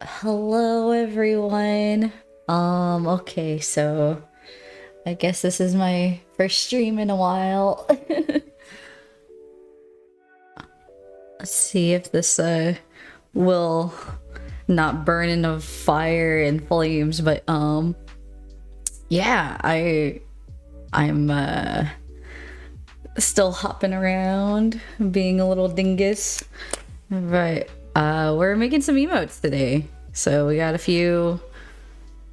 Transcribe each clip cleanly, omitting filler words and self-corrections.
Hello everyone. Okay, so I guess this is my first stream in a while. Let's see if this will not burn in a fire and flames, but yeah, I'm still hopping around, being a little dingus. But we're making some emotes today. So we got a few.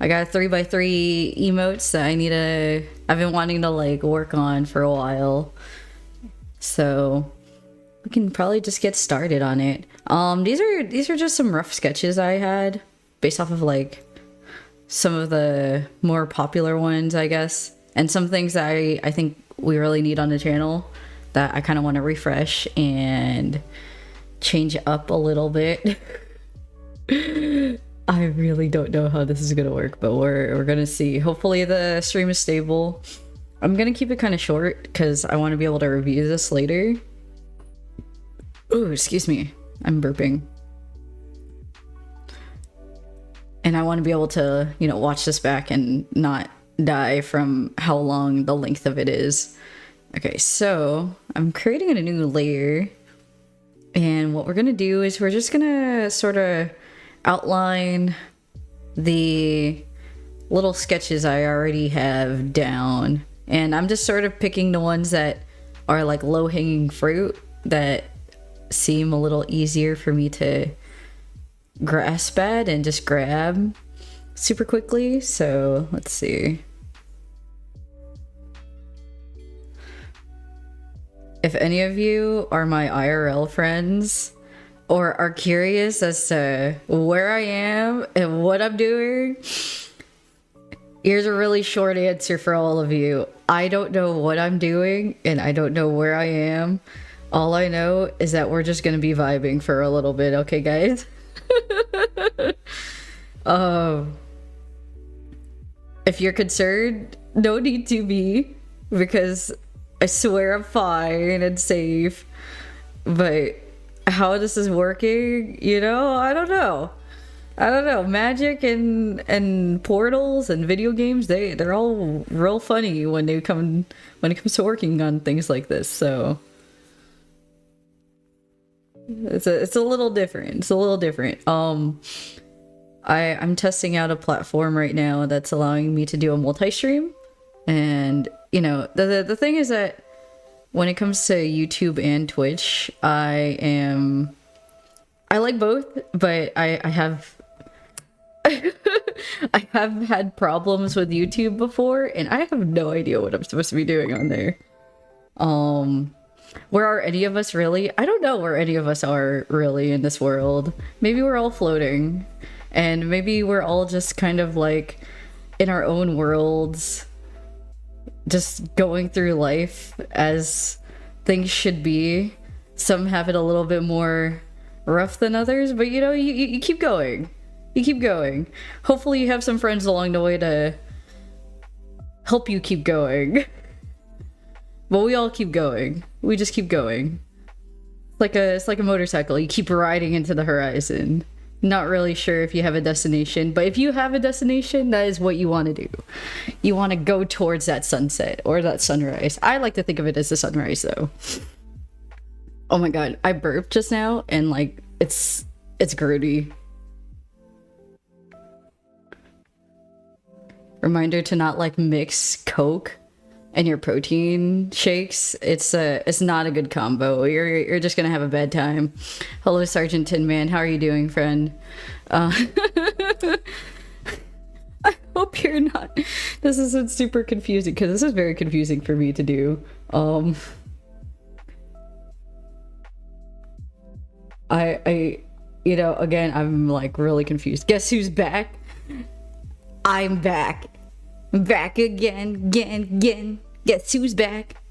I got 3x3 emotes that I've been wanting to like work on for a while. So we can probably just get started on it. These are just some rough sketches I had based off of like some of the more popular ones, I guess, and some things that I think we really need on the channel that I kind of want to refresh and change up a little bit. I really don't know how this is gonna work, but we're gonna see. Hopefully the stream is stable. I'm gonna keep it kind of short because I want to be able to review this later. Ooh, excuse me. I'm burping. And I want to be able to, watch this back and not die from how long the length of it is. Okay, so I'm creating a new layer. And what we're gonna do is we're just gonna sort of outline the little sketches I already have down. And I'm just sort of picking the ones that are like low-hanging fruit that seem a little easier for me to grasp at and just grab super quickly. So let's see. If any of you are my IRL friends or are curious as to where I am and what I'm doing, here's a really short answer for all of you. I don't know what I'm doing and I don't know where I am. All I know is that we're just gonna be vibing for a little bit, okay guys? If you're concerned, no need to be, because I swear I'm fine and safe. But how this is working, I don't know. I don't know. Magic and portals and video games, they're all real funny when it comes to working on things like this. So it's a little different. It's a little different. I'm testing out a platform right now that's allowing me to do a multi-stream. And the thing is that when it comes to YouTube and Twitch, I like both, but I have I have had problems with YouTube before, and I have no idea what I'm supposed to be doing on there. Where are any of us really? I don't know where any of us are really in this world. Maybe we're all floating, and maybe we're all just kind of like in our own worlds, just going through life as things should be. Some have it a little bit more rough than others, but you keep going. You keep going. Hopefully you have some friends along the way to help you keep going. But we all keep going. We just keep going. It's like a motorcycle. You keep riding into the horizon. Not really sure if you have a destination, but if you have a destination, that is what you want to do. You want to go towards that sunset or that sunrise. I like to think of it as the sunrise, though. Oh my god, I burped just now, and like it's grody. Reminder to not like mix Coke and your protein shakes. It's not a good combo. You're just gonna have a bad time. Hello, Sergeant Tin Man. How are you doing, friend? I hope you're not. This isn't super confusing, because this is very confusing for me to do. Again, I'm like really confused. Guess who's back? I'm back. Back again. Guess who's back?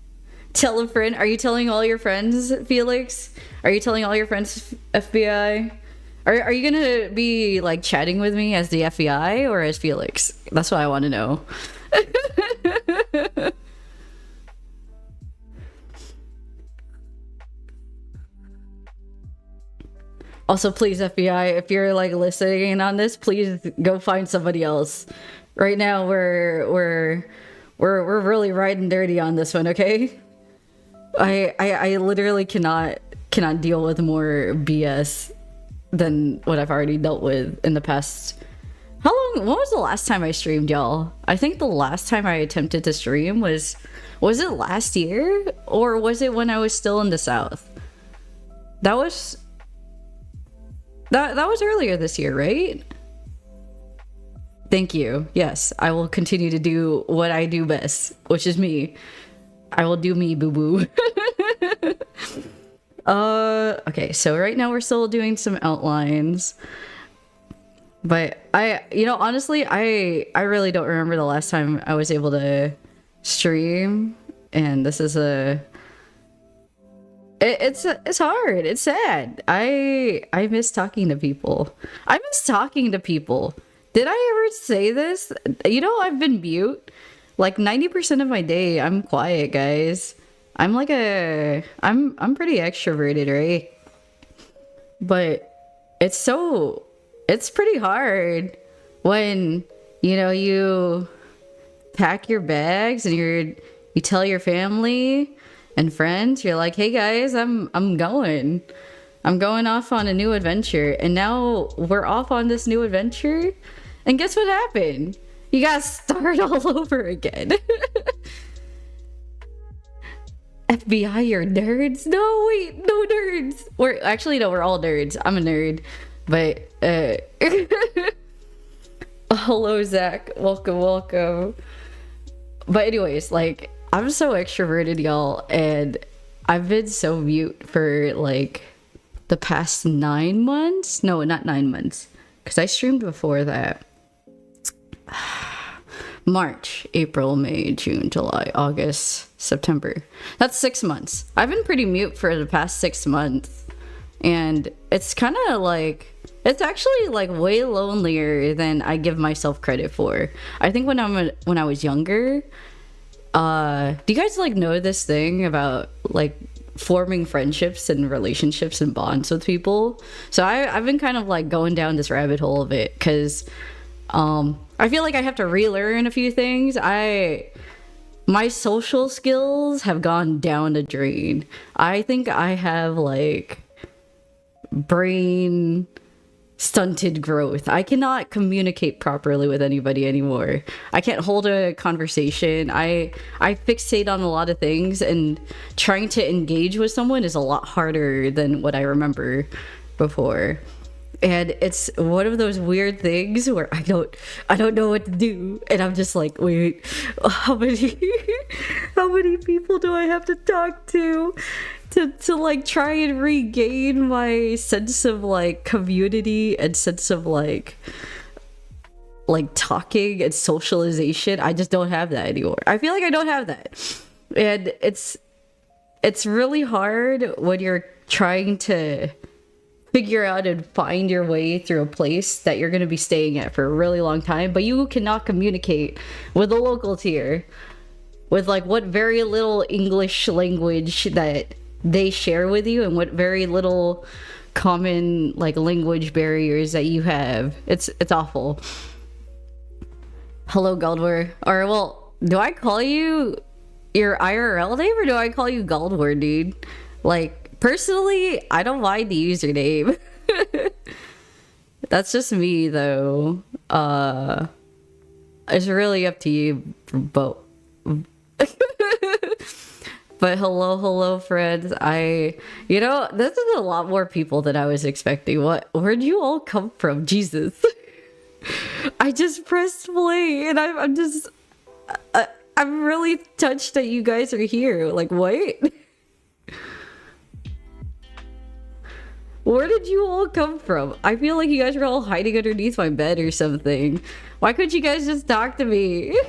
Tell a friend. Are you telling all your friends, Felix? Are you telling all your friends, FBI? Are you gonna be like chatting with me as the FBI or as Felix? That's what I want to know. Also, please, FBI, if you're like listening on this, please go find somebody else. Right now, we're really riding dirty on this one, okay? I literally cannot deal with more BS than what I've already dealt with in the past. How long? When was the last time I streamed, y'all? I think the last time I attempted to stream was it last year, or was it when I was still in the South? That was that was earlier this year, right? Thank you. Yes, I will continue to do what I do best, which is me. I will do me, boo boo. Okay, so right now we're still doing some outlines. But honestly, I really don't remember the last time I was able to stream, and this is it's hard. It's sad. I miss talking to people. I miss talking to people. Did I ever say this? I've been mute. Like 90% of my day, I'm quiet, guys. I'm pretty extroverted, right? But it's pretty hard when, you pack your bags and you tell your family and friends, you're like, hey guys, I'm going off on a new adventure. And now we're off on this new adventure. And guess what happened? You gotta start all over again. FBI, you're nerds? No, wait, no nerds. We're all nerds. I'm a nerd. But, hello, Zach. Welcome. But anyways, like, I'm so extroverted, y'all. And I've been so mute for, like, the past 9 months. No, not 9 months. Because I streamed before that. March, April, May, June, July, August, September. That's 6 months. I've been pretty mute for the past 6 months. And it's kind of like, it's actually like way lonelier than I give myself credit for. I think when I was younger, do you guys like know this thing about like forming friendships and relationships and bonds with people? So I've been kind of like going down this rabbit hole of it because I feel like I have to relearn a few things. My social skills have gone down the drain. I think I have like brain stunted growth. I cannot communicate properly with anybody anymore. I can't hold a conversation. I fixate on a lot of things, and trying to engage with someone is a lot harder than what I remember before. And it's one of those weird things where I don't know what to do, and I'm just like, wait, how many people do I have to talk to like try and regain my sense of like community and sense of like talking and socialization? I just don't have that anymore. I feel like I don't have that, and it's really hard when you're trying to figure out and find your way through a place that you're going to be staying at for a really long time, but you cannot communicate with the locals here with like what very little English language that they share with you and what very little common like language barriers that you have. It's awful. Hello, Galdwar. Or well, do I call you your IRL name or do I call you Galdwar, dude? Like, personally, I don't mind the username. That's just me, though. It's really up to you, both. But hello, friends. This is a lot more people than I was expecting. Where'd you all come from? Jesus. I just pressed play, and I'm really touched that you guys are here. Like, what? Where did you all come from? I feel like you guys were all hiding underneath my bed or something. Why couldn't you guys just talk to me?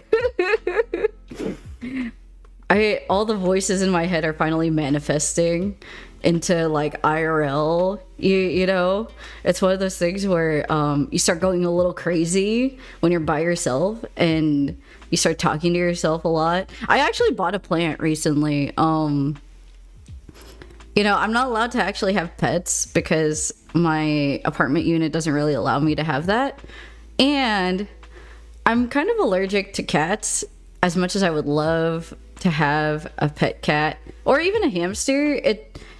All the voices in my head are finally manifesting into like IRL. You know? It's one of those things where you start going a little crazy when you're by yourself and you start talking to yourself a lot. I actually bought a plant recently. I'm not allowed to actually have pets because my apartment unit doesn't really allow me to have that. And I'm kind of allergic to cats as much as I would love to have a pet cat or even a hamster.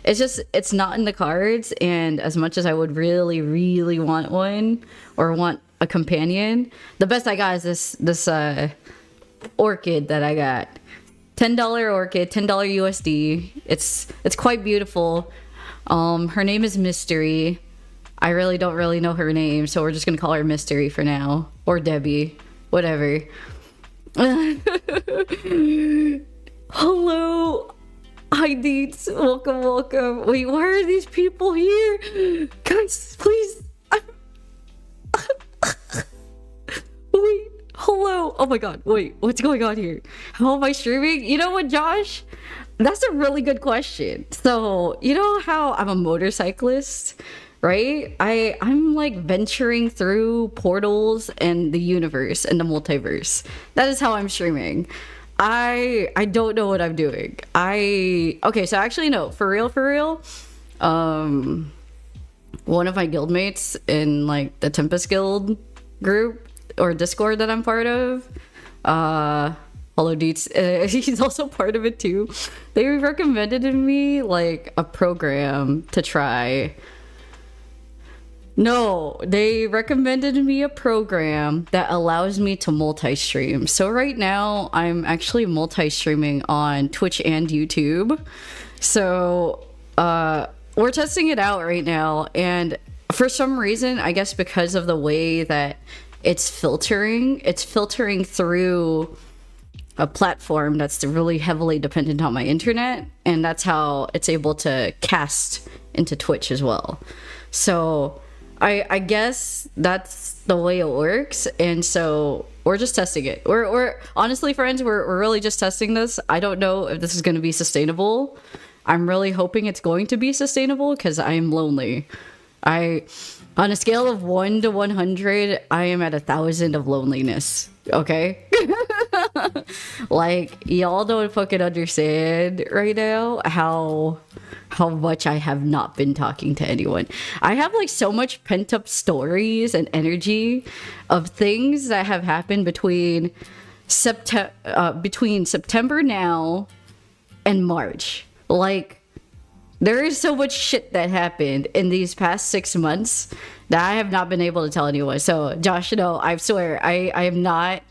It's not in the cards, and as much as I would really, really want one or want a companion, the best I got is this orchid that I got. $10 orchid, $10 USD. It's quite beautiful. Her name is Mystery. I really don't really know her name, so we're just gonna call her Mystery for now, or Debbie, whatever. Hello, hi Deets. Welcome, welcome. Wait, why are these people here? Guys, please. Wait, hello. Oh my god, wait, what's going on here? How am I streaming? You know what, Josh? That's a really good question. So, you know how I'm a motorcyclist, right? I'm like venturing through portals and the universe and the multiverse. That is how I'm streaming. I don't know what I'm doing. Okay, so actually no, for real. One of my guildmates in like the Tempest Guild group or Discord that I'm part of, Hello Deets, he's also part of it too. They recommended to me like a program to try. No, they recommended me a program that allows me to multi-stream. So right now I'm actually multi-streaming on Twitch and YouTube. So we're testing it out right now, and for some reason, I guess because of the way that it's filtering through a platform that's really heavily dependent on my internet, and that's how it's able to cast into Twitch as well. So I guess that's the way it works, and so we're just testing it. We're honestly, friends, we're really just testing this. I don't know if this is going to be sustainable. I'm really hoping it's going to be sustainable because I'm lonely. On a scale of 1 to 100, I am at 1,000 of loneliness. Okay? Like, y'all don't fucking understand right now how much I have not been talking to anyone. I have like so much pent up stories and energy of things that have happened between September now and March. Like, there is so much shit that happened in these past 6 months that I have not been able to tell anyone. So, Josh, no, I swear, I'm not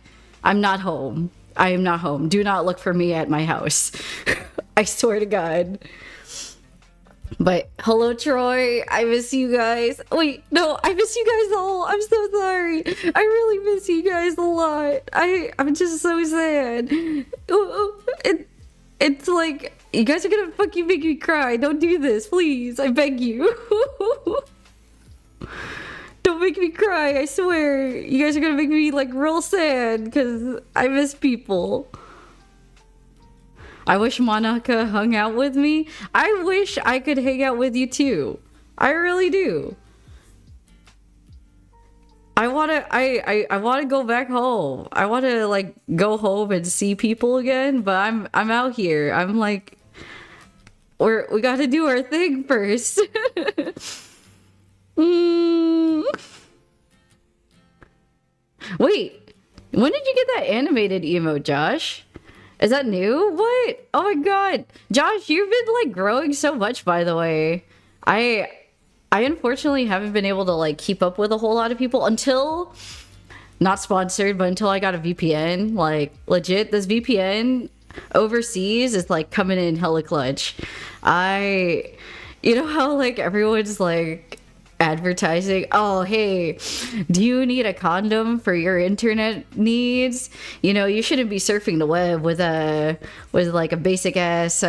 home. I am not home. Do not look for me at my house. I swear to God. But hello, Troy. I miss you guys. Wait, no, I miss you guys all. I'm so sorry. I really miss you guys a lot. I'm just so sad. It's like, you guys are gonna fucking make me cry. Don't do this, please. I beg you. Don't make me cry. I swear. You guys are gonna make me like real sad because I miss people. I wish Monica hung out with me. I wish I could hang out with you too. I really do. I wanna go back home. I wanna like go home and see people again, but I'm out here. I'm like, we gotta do our thing first. Wait, when did you get that animated emote, Josh? Is that new? What? Oh my god. Josh, you've been like growing so much, by the way. I unfortunately haven't been able to like keep up with a whole lot of people until, not sponsored, but until I got a VPN. Like legit, this VPN overseas is like coming in hella clutch. You know how like everyone's like advertising, oh hey, do you need a condom for your internet needs? You know, you shouldn't be surfing the web with like a basic ass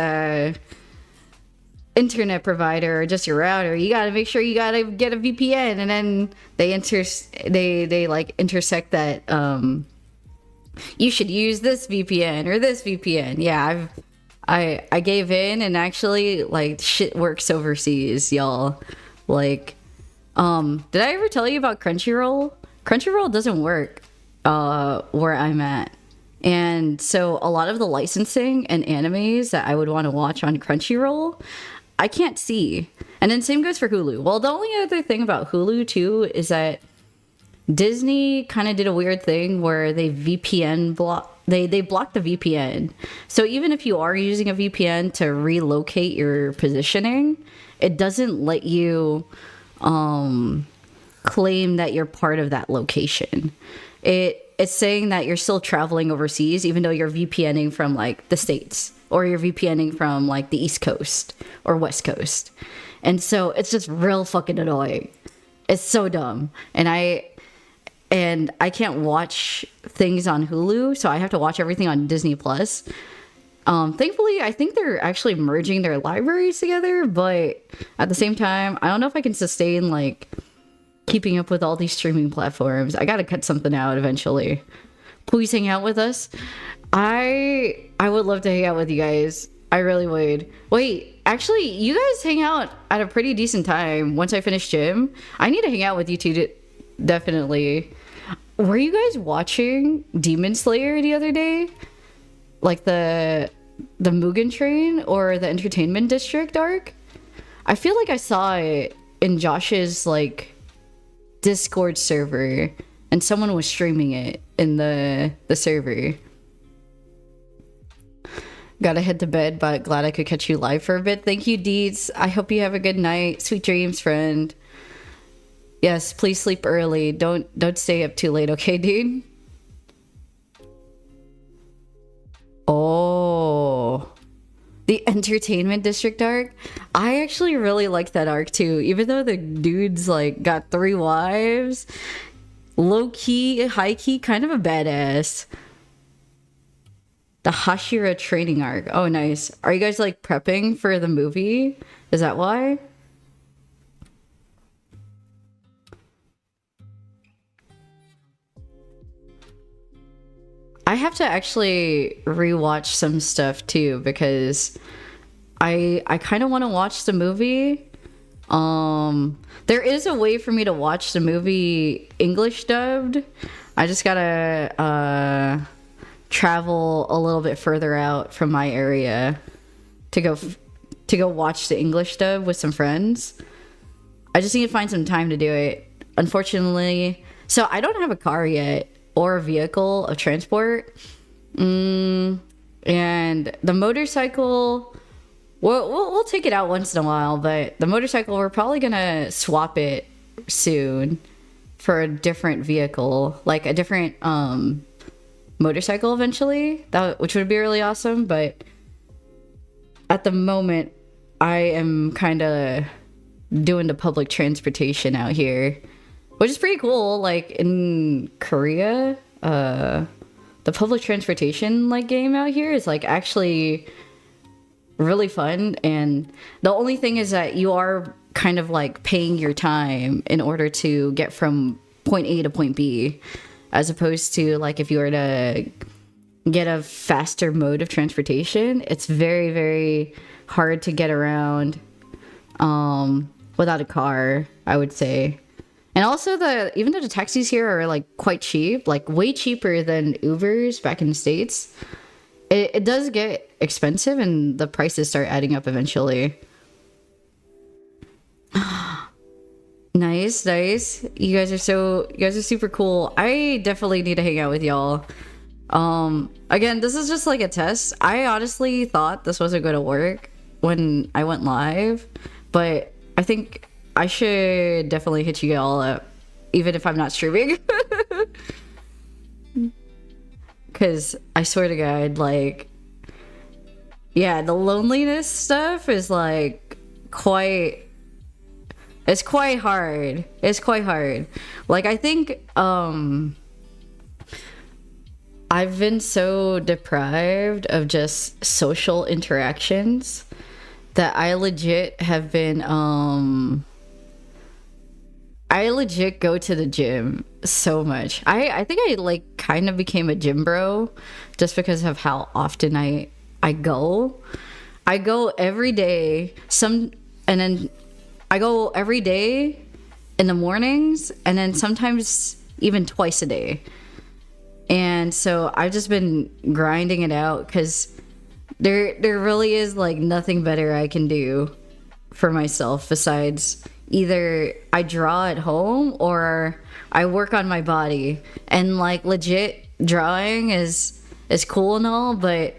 internet provider or just your router. You gotta make sure you gotta get a VPN, and then they like intersect that you should use this VPN or this VPN. Yeah, I gave in, and actually like shit works overseas, y'all. Like, did I ever tell you about Crunchyroll? Crunchyroll doesn't work where I'm at. And so a lot of the licensing and animes that I would want to watch on Crunchyroll, I can't see. And then same goes for Hulu. Well, the only other thing about Hulu too is that Disney kind of did a weird thing where they VPN block. They block the VPN. So even if you are using a VPN to relocate your positioning, it doesn't let you claim that you're part of that location. It's saying that you're still traveling overseas, even though you're VPNing from like the States, or you're VPNing from like the East Coast or West Coast. And so it's just real fucking annoying. It's so dumb. And I can't watch things on Hulu, so I have to watch everything on Disney Plus. Thankfully, I think they're actually merging their libraries together, but at the same time, I don't know if I can sustain like keeping up with all these streaming platforms. I gotta cut something out eventually. Please hang out with us. I would love to hang out with you guys. I really would. Wait, actually, you guys hang out at a pretty decent time once I finish gym. I need to hang out with you two, definitely. Were you guys watching Demon Slayer the other day? Like the Mugen Train or the Entertainment District arc? I feel like I saw it in Josh's like Discord server, and someone was streaming it in the server. Gotta head to bed, but glad I could catch you live for a bit. Thank you, Deeds. I hope you have a good night. Sweet dreams, friend. Yes, please sleep early. Don't stay up too late, okay, dude? Oh, the Entertainment District arc. I actually really like that arc too, even though the dude's like got 3 wives. Low key, high key, kind of a badass. The Hashira training arc. Oh, nice. Are you guys like prepping for the movie? Is that why? I have to actually rewatch some stuff too, because I kind of want to watch the movie. There is a way for me to watch the movie English dubbed. I just gotta travel a little bit further out from my area to go watch the English dub with some friends. I just need to find some time to do it. Unfortunately, so I don't have a car yet or a vehicle of transport. And the motorcycle, we'll take it out once in a while, but the motorcycle, we're probably gonna swap it soon for a different vehicle, like a different motorcycle eventually, which would be really awesome. But at the moment, I am kind of doing the public transportation out here, which is pretty cool. Like in Korea, the public transportation like game out here is like actually really fun. And the only thing is that you are kind of like paying your time in order to get from point A to point B, as opposed to like if you were to get a faster mode of transportation, it's very, very hard to get around without a car, I would say. And also even though the taxis here are like quite cheap, like way cheaper than Ubers back in the States, it does get expensive and the prices start adding up eventually. Nice. You guys are super cool. I definitely need to hang out with y'all. Again, this is just like a test. I honestly thought this wasn't going to work when I went live, but I think I should definitely hit you all up, even if I'm not streaming. Because I swear to God, like, yeah, the loneliness stuff is like it's quite hard. It's quite hard. Like, I think I've been so deprived of just social interactions that I legit have been I legit go to the gym so much. I think I like kind of became a gym bro just because of how often I go. I go every day. And then I go every day in the mornings, and then sometimes even twice a day. And so I've just been grinding it out because there really is like nothing better I can do for myself besides either I draw at home or I work on my body. And like legit drawing is cool and all, but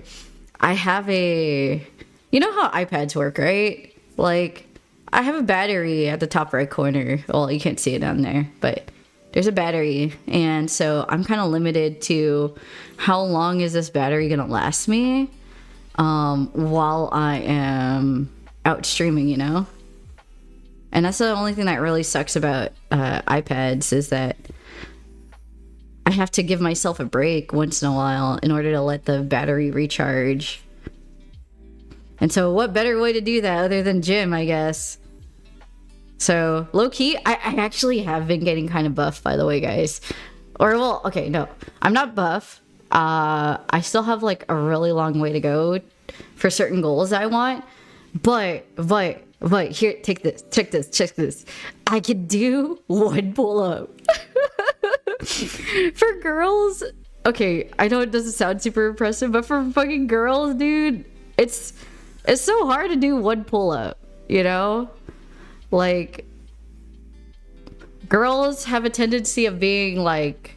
I have a, you know how iPads work, right? Like I have a battery at the top right corner. Well, you can't see it down there, but there's a battery. And so I'm kind of limited to how long is this battery going to last me while I am out streaming, you know? And that's the only thing that really sucks about iPads is that I have to give myself a break once in a while in order to let the battery recharge. And so what better way to do that other than gym, I guess? So low-key, I actually have been getting kind of buff, by the way, guys. Or, well, okay, no. I'm not buff. I still have, like, a really long way to go for certain goals I want. But, here, take this. I can do one pull-up. For girls, okay, I know it doesn't sound super impressive, but for fucking girls, dude, it's so hard to do one pull-up, you know? Like, girls have a tendency of being, like,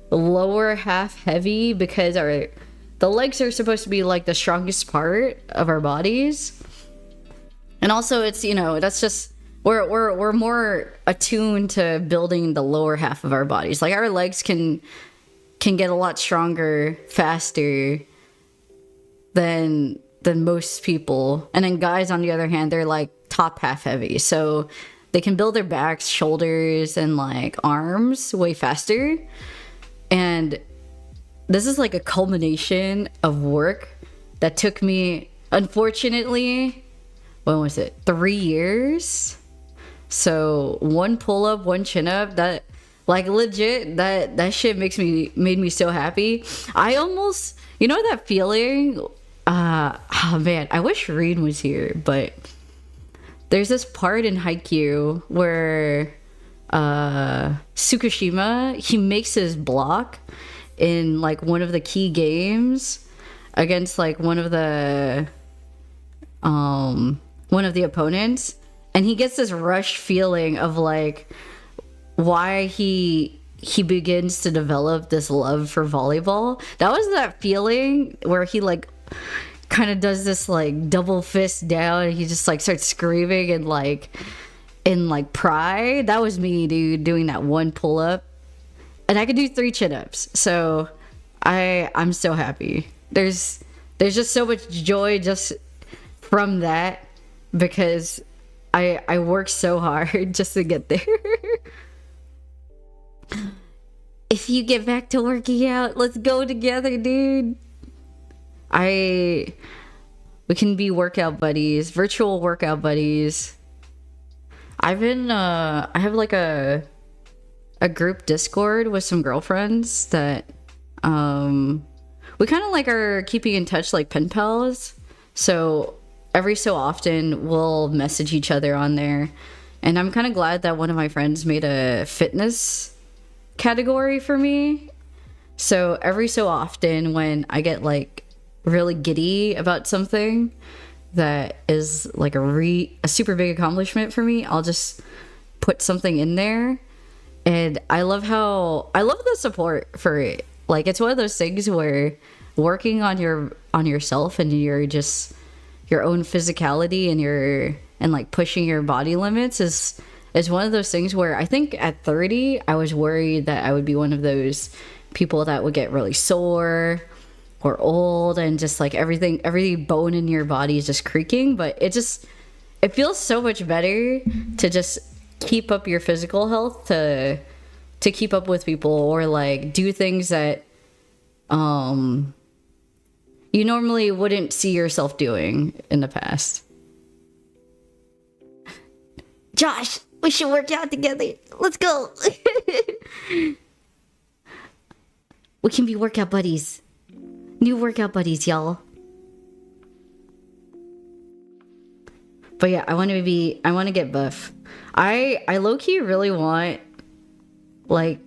lower half heavy because the legs are supposed to be, like, the strongest part of our bodies. And also, it's, you know, that's just, we're more attuned to building the lower half of our bodies. Like, our legs can get a lot stronger faster than most people. And then guys, on the other hand, they're, like, top half heavy. So they can build their backs, shoulders, and, like, arms way faster. And this is, like, a culmination of work that took me, unfortunately, when was it? 3 years. So one pull up, one chin up, that like legit that shit made me so happy. I almost, you know that feeling, oh man, I wish Reed was here, but there's this part in Haikyuu where Tsukushima, he makes his block in like one of the key games against like one of the opponents, and he gets this rush feeling of like why he begins to develop this love for volleyball. That was that feeling where he like kind of does this like double fist down and he just like starts screaming and like in like pride. That was me, dude, doing that one pull up, and I could do 3 chin-ups. So I'm so happy. There's just so much joy just from that, because I worked so hard just to get there. If you get back to working out, let's go together, dude. We can be workout buddies, virtual workout buddies. I have like a group Discord with some girlfriends that we kind of like are keeping in touch like pen pals. So every so often we'll message each other on there, and I'm kind of glad that one of my friends made a fitness category for me. So every so often when I get like really giddy about something that is like a super big accomplishment for me, I'll just put something in there. And I love the support for it. Like, it's one of those things where working on yourself and your own physicality and like pushing your body limits is one of those things where I think at 30 I was worried that I would be one of those people that would get really sore or old and just like every bone in your body is just creaking. But it feels so much better to just keep up your physical health, to keep up with people, or like do things that you normally wouldn't see yourself doing in the past. Josh, we should work out together. Let's go. We can be workout buddies. New workout buddies, y'all. But yeah, I want to get buff. I low-key really want like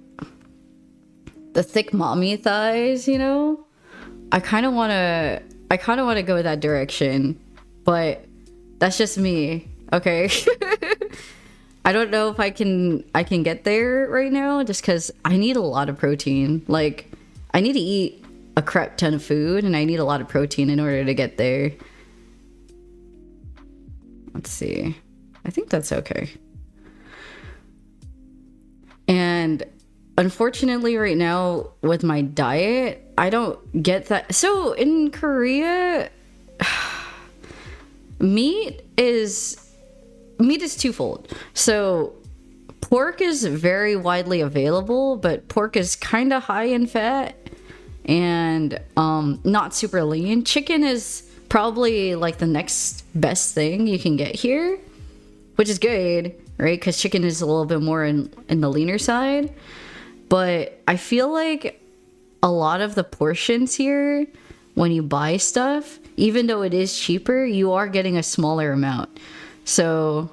the thick mommy thighs, you know? I kind of want to go that direction, but that's just me. Okay. I don't know if I can get there right now just cuz I need a lot of protein. Like I need to eat a crap ton of food and I need a lot of protein in order to get there. Let's see. I think that's okay. And unfortunately right now with my diet, I don't get that. So in Korea, meat is meat is twofold. So pork is very widely available, but pork is kind of high in fat and not super lean. Chicken is probably like the next best thing you can get here, which is good, right? Because chicken is a little bit more in the leaner side. But I feel like a lot of the portions here, when you buy stuff, even though it is cheaper, you are getting a smaller amount. So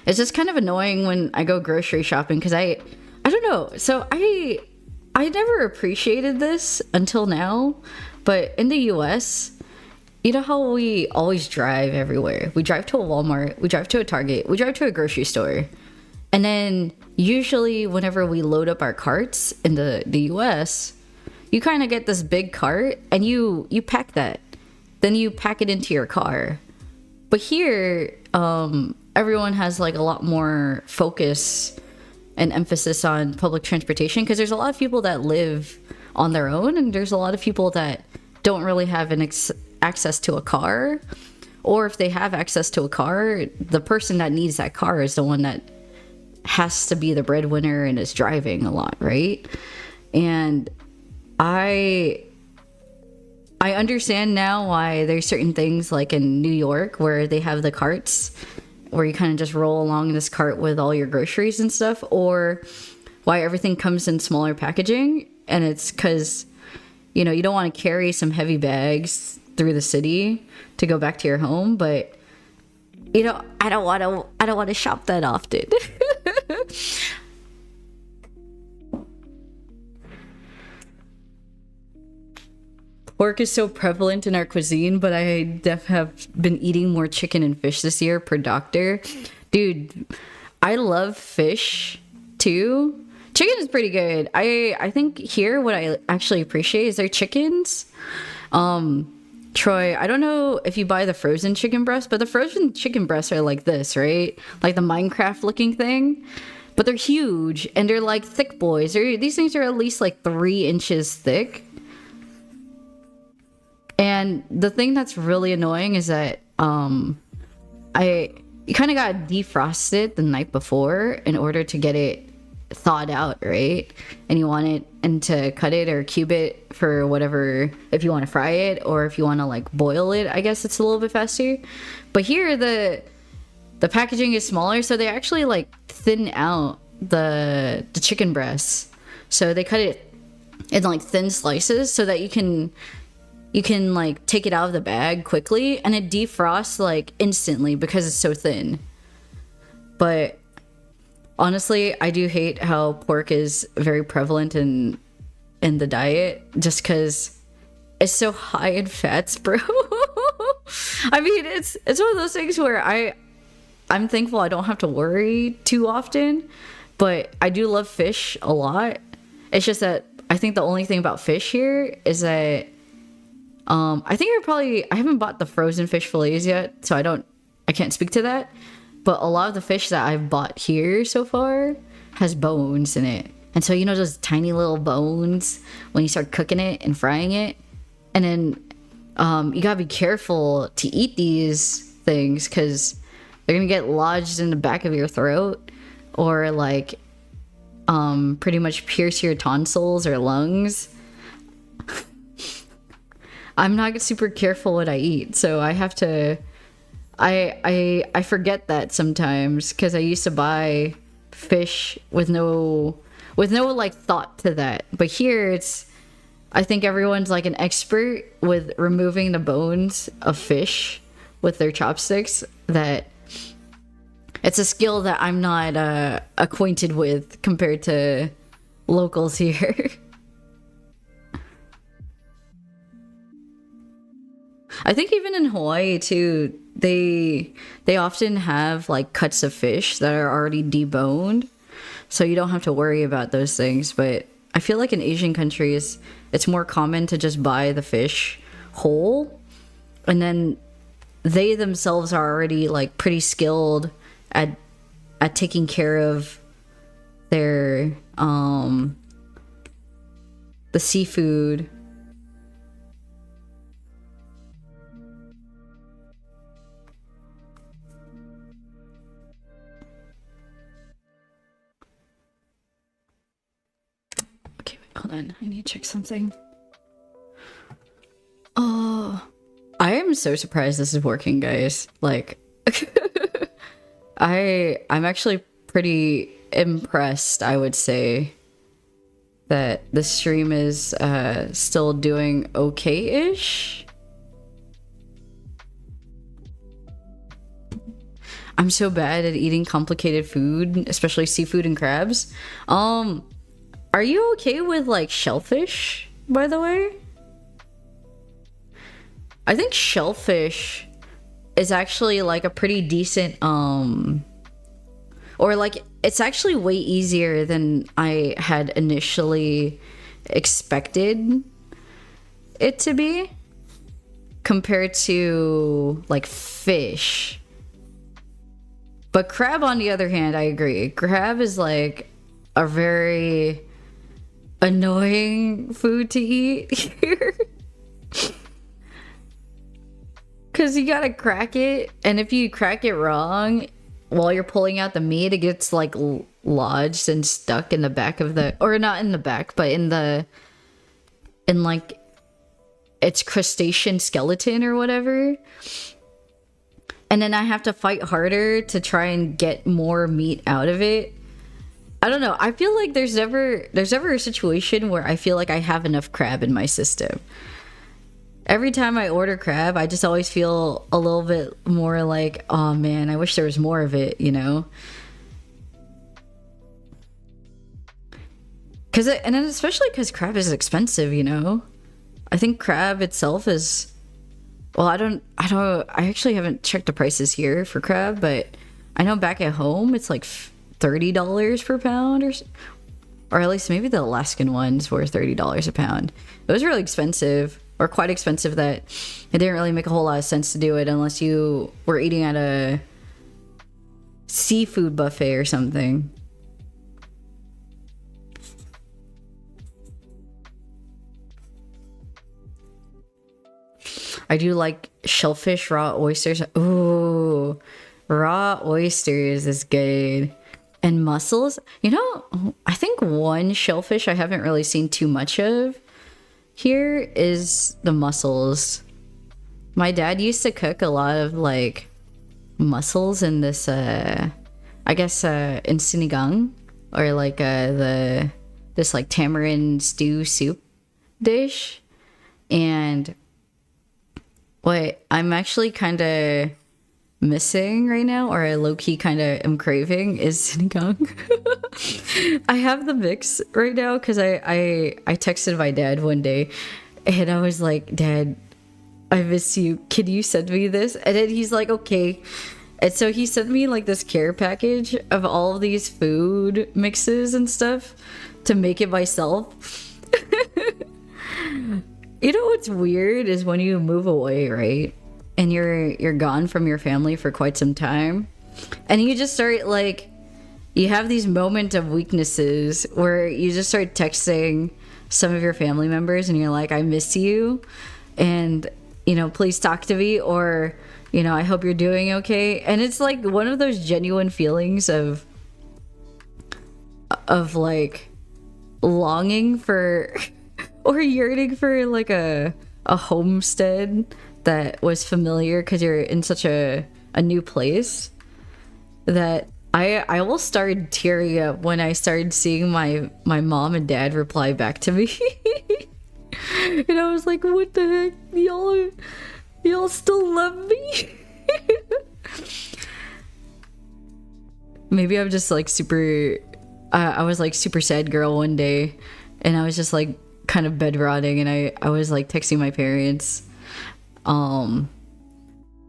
it's just kind of annoying when I go grocery shopping because I don't know. So I never appreciated this until now, but in the US, you know how we always drive everywhere. We drive to a Walmart, we drive to a Target, we drive to a grocery store. And then usually whenever we load up our carts in the US, you kind of get this big cart and you pack that. Then you pack it into your car. But here, everyone has like a lot more focus and emphasis on public transportation because there's a lot of people that live on their own and there's a lot of people that don't really have access to a car. Or if they have access to a car, the person that needs that car is the one that has to be the breadwinner and is driving a lot, right? And I understand now why there's certain things like in New York where they have the carts where you kind of just roll along this cart with all your groceries and stuff, or why everything comes in smaller packaging. And it's because, you know, you don't want to carry some heavy bags through the city to go back to your home, but you know, I don't want to shop that often. Pork is so prevalent in our cuisine, but I have been eating more chicken and fish this year per doctor. Dude, I love fish too. Chicken is pretty good. I think here what I actually appreciate is their chickens. Troy, I don't know if you buy the frozen chicken breasts, but the frozen chicken breasts are like this, right? Like the Minecraft looking thing. But they're huge and they're like thick boys. These things are at least like 3 inches thick. And the thing that's really annoying is that you kind of got to defrost it the night before in order to get it thawed out, right? And you want it and to cut it or cube it for whatever, if you want to fry it or if you want to like boil it, I guess it's a little bit faster. But here the packaging is smaller, so they actually like thin out the chicken breasts. So they cut it in like thin slices so that you can like take it out of the bag quickly and it defrosts like instantly because it's so thin. But honestly, I do hate how pork is very prevalent in the diet just because it's so high in fats, bro. I mean, it's one of those things where I'm thankful I don't have to worry too often, but I do love fish a lot. It's just that I think the only thing about fish here is that I think I haven't bought the frozen fish fillets yet, so I can't speak to that. But a lot of the fish that I've bought here so far has bones in it. And so, you know, those tiny little bones when you start cooking it and frying it. And then you gotta be careful to eat these things because they're gonna get lodged in the back of your throat or like pretty much pierce your tonsils or lungs. I'm not super careful what I eat, so I have to. I forget that sometimes because I used to buy fish with no like thought to that. But here I think everyone's like an expert with removing the bones of fish with their chopsticks. That it's a skill that I'm not acquainted with compared to locals here. I think even in Hawaii too, they often have like cuts of fish that are already deboned, so you don't have to worry about those things. But I feel like in Asian countries, it's more common to just buy the fish whole, and then they themselves are already like pretty skilled at taking care of their the seafood. Okay, wait, hold on. I need to check something. Oh, I am so surprised this is working, guys. Like, I'm actually pretty impressed, I would say, that the stream is still doing okay-ish. I'm so bad at eating complicated food, especially seafood and crabs. Are you okay with like shellfish, by the way? I think shellfish is actually like a pretty decent or like it's actually way easier than I had initially expected it to be compared to like fish. But crab, on the other hand, I agree. Crab is like a very annoying food to eat here. Because you gotta crack it, and if you crack it wrong while you're pulling out the meat, it gets like lodged and stuck in the back of the, or not in the back, but in like its crustacean skeleton or whatever. And then I have to fight harder to try and get more meat out of it. I don't know. I feel like there's never a situation where I feel like I have enough crab in my system. Every time I order crab, I just always feel a little bit more like, oh man, I wish there was more of it, you know? And then especially because crab is expensive, you know? I think crab itself is, well, I actually haven't checked the prices here for crab, but I know back at home it's like $30 per pound, or at least maybe the Alaskan ones were $30 a pound. It was really expensive. Or quite expensive, that it didn't really make a whole lot of sense to do it unless you were eating at a seafood buffet or something. I do like shellfish, raw oysters. Ooh, raw oysters is good. And mussels. You know, I think one shellfish I haven't really seen too much of here is the mussels. My dad used to cook a lot of like mussels in this I guess in sinigang, or like this like tamarind stew soup dish. And what I'm actually kind of missing right now, or I low-key kind of am craving, is sinigang. I have the mix right now because I texted my dad one day and I was like, Dad, I miss you, can you send me this? And then he's like, okay. And so he sent me like this care package of all of these food mixes and stuff to make it myself. You know what's weird is when you move away, right? And you're gone from your family for quite some time, and you just start like, you have these moments of weaknesses where you just start texting some of your family members and you're like, I miss you, and you know, please talk to me, or you know, I hope you're doing okay. And it's like one of those genuine feelings of like longing for or yearning for like a homestead that was familiar, because you're in such a new place, that I will start tearing up when I started seeing my mom and dad reply back to me. And I was like, what the heck, y'all still love me? Maybe I'm just like super I was like super sad girl one day, and I was just like kind of bed rotting, and I was like texting my parents.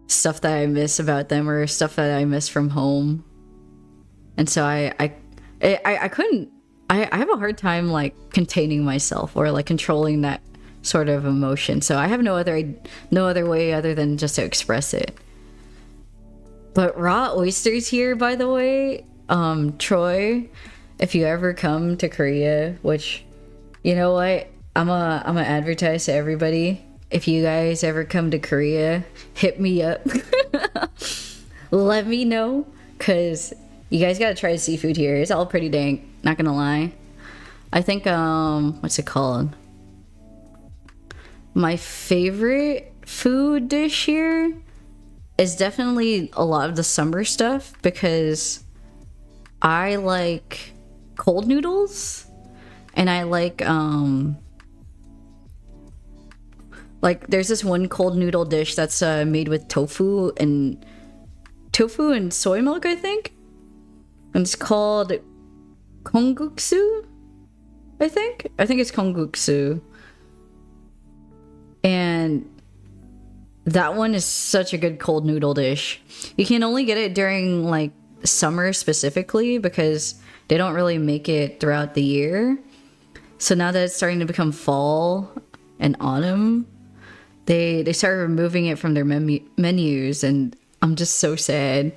stuff that I miss about them or stuff that I miss from home. And so I couldn't. I have a hard time like containing myself or like controlling that sort of emotion. So I have no other way other than just to express it. But raw oysters here, by the way, Troy, if you ever come to Korea, which, you know what, I'm a advertise to everybody. If you guys ever come to Korea, hit me up. Let me know, cause you guys gotta try the seafood here. It's all pretty dank, not gonna lie. I think what's it called? My favorite food dish here is definitely a lot of the summer stuff because I like cold noodles and I like there's this one cold noodle dish that's made with tofu and soy milk, I think. And it's called kongguksu, I think. I think it's kongguksu. And that one is such a good cold noodle dish. You can only get it during like summer specifically because they don't really make it throughout the year. So now that it's starting to become fall and autumn, they started removing it from their menus, and I'm just so sad.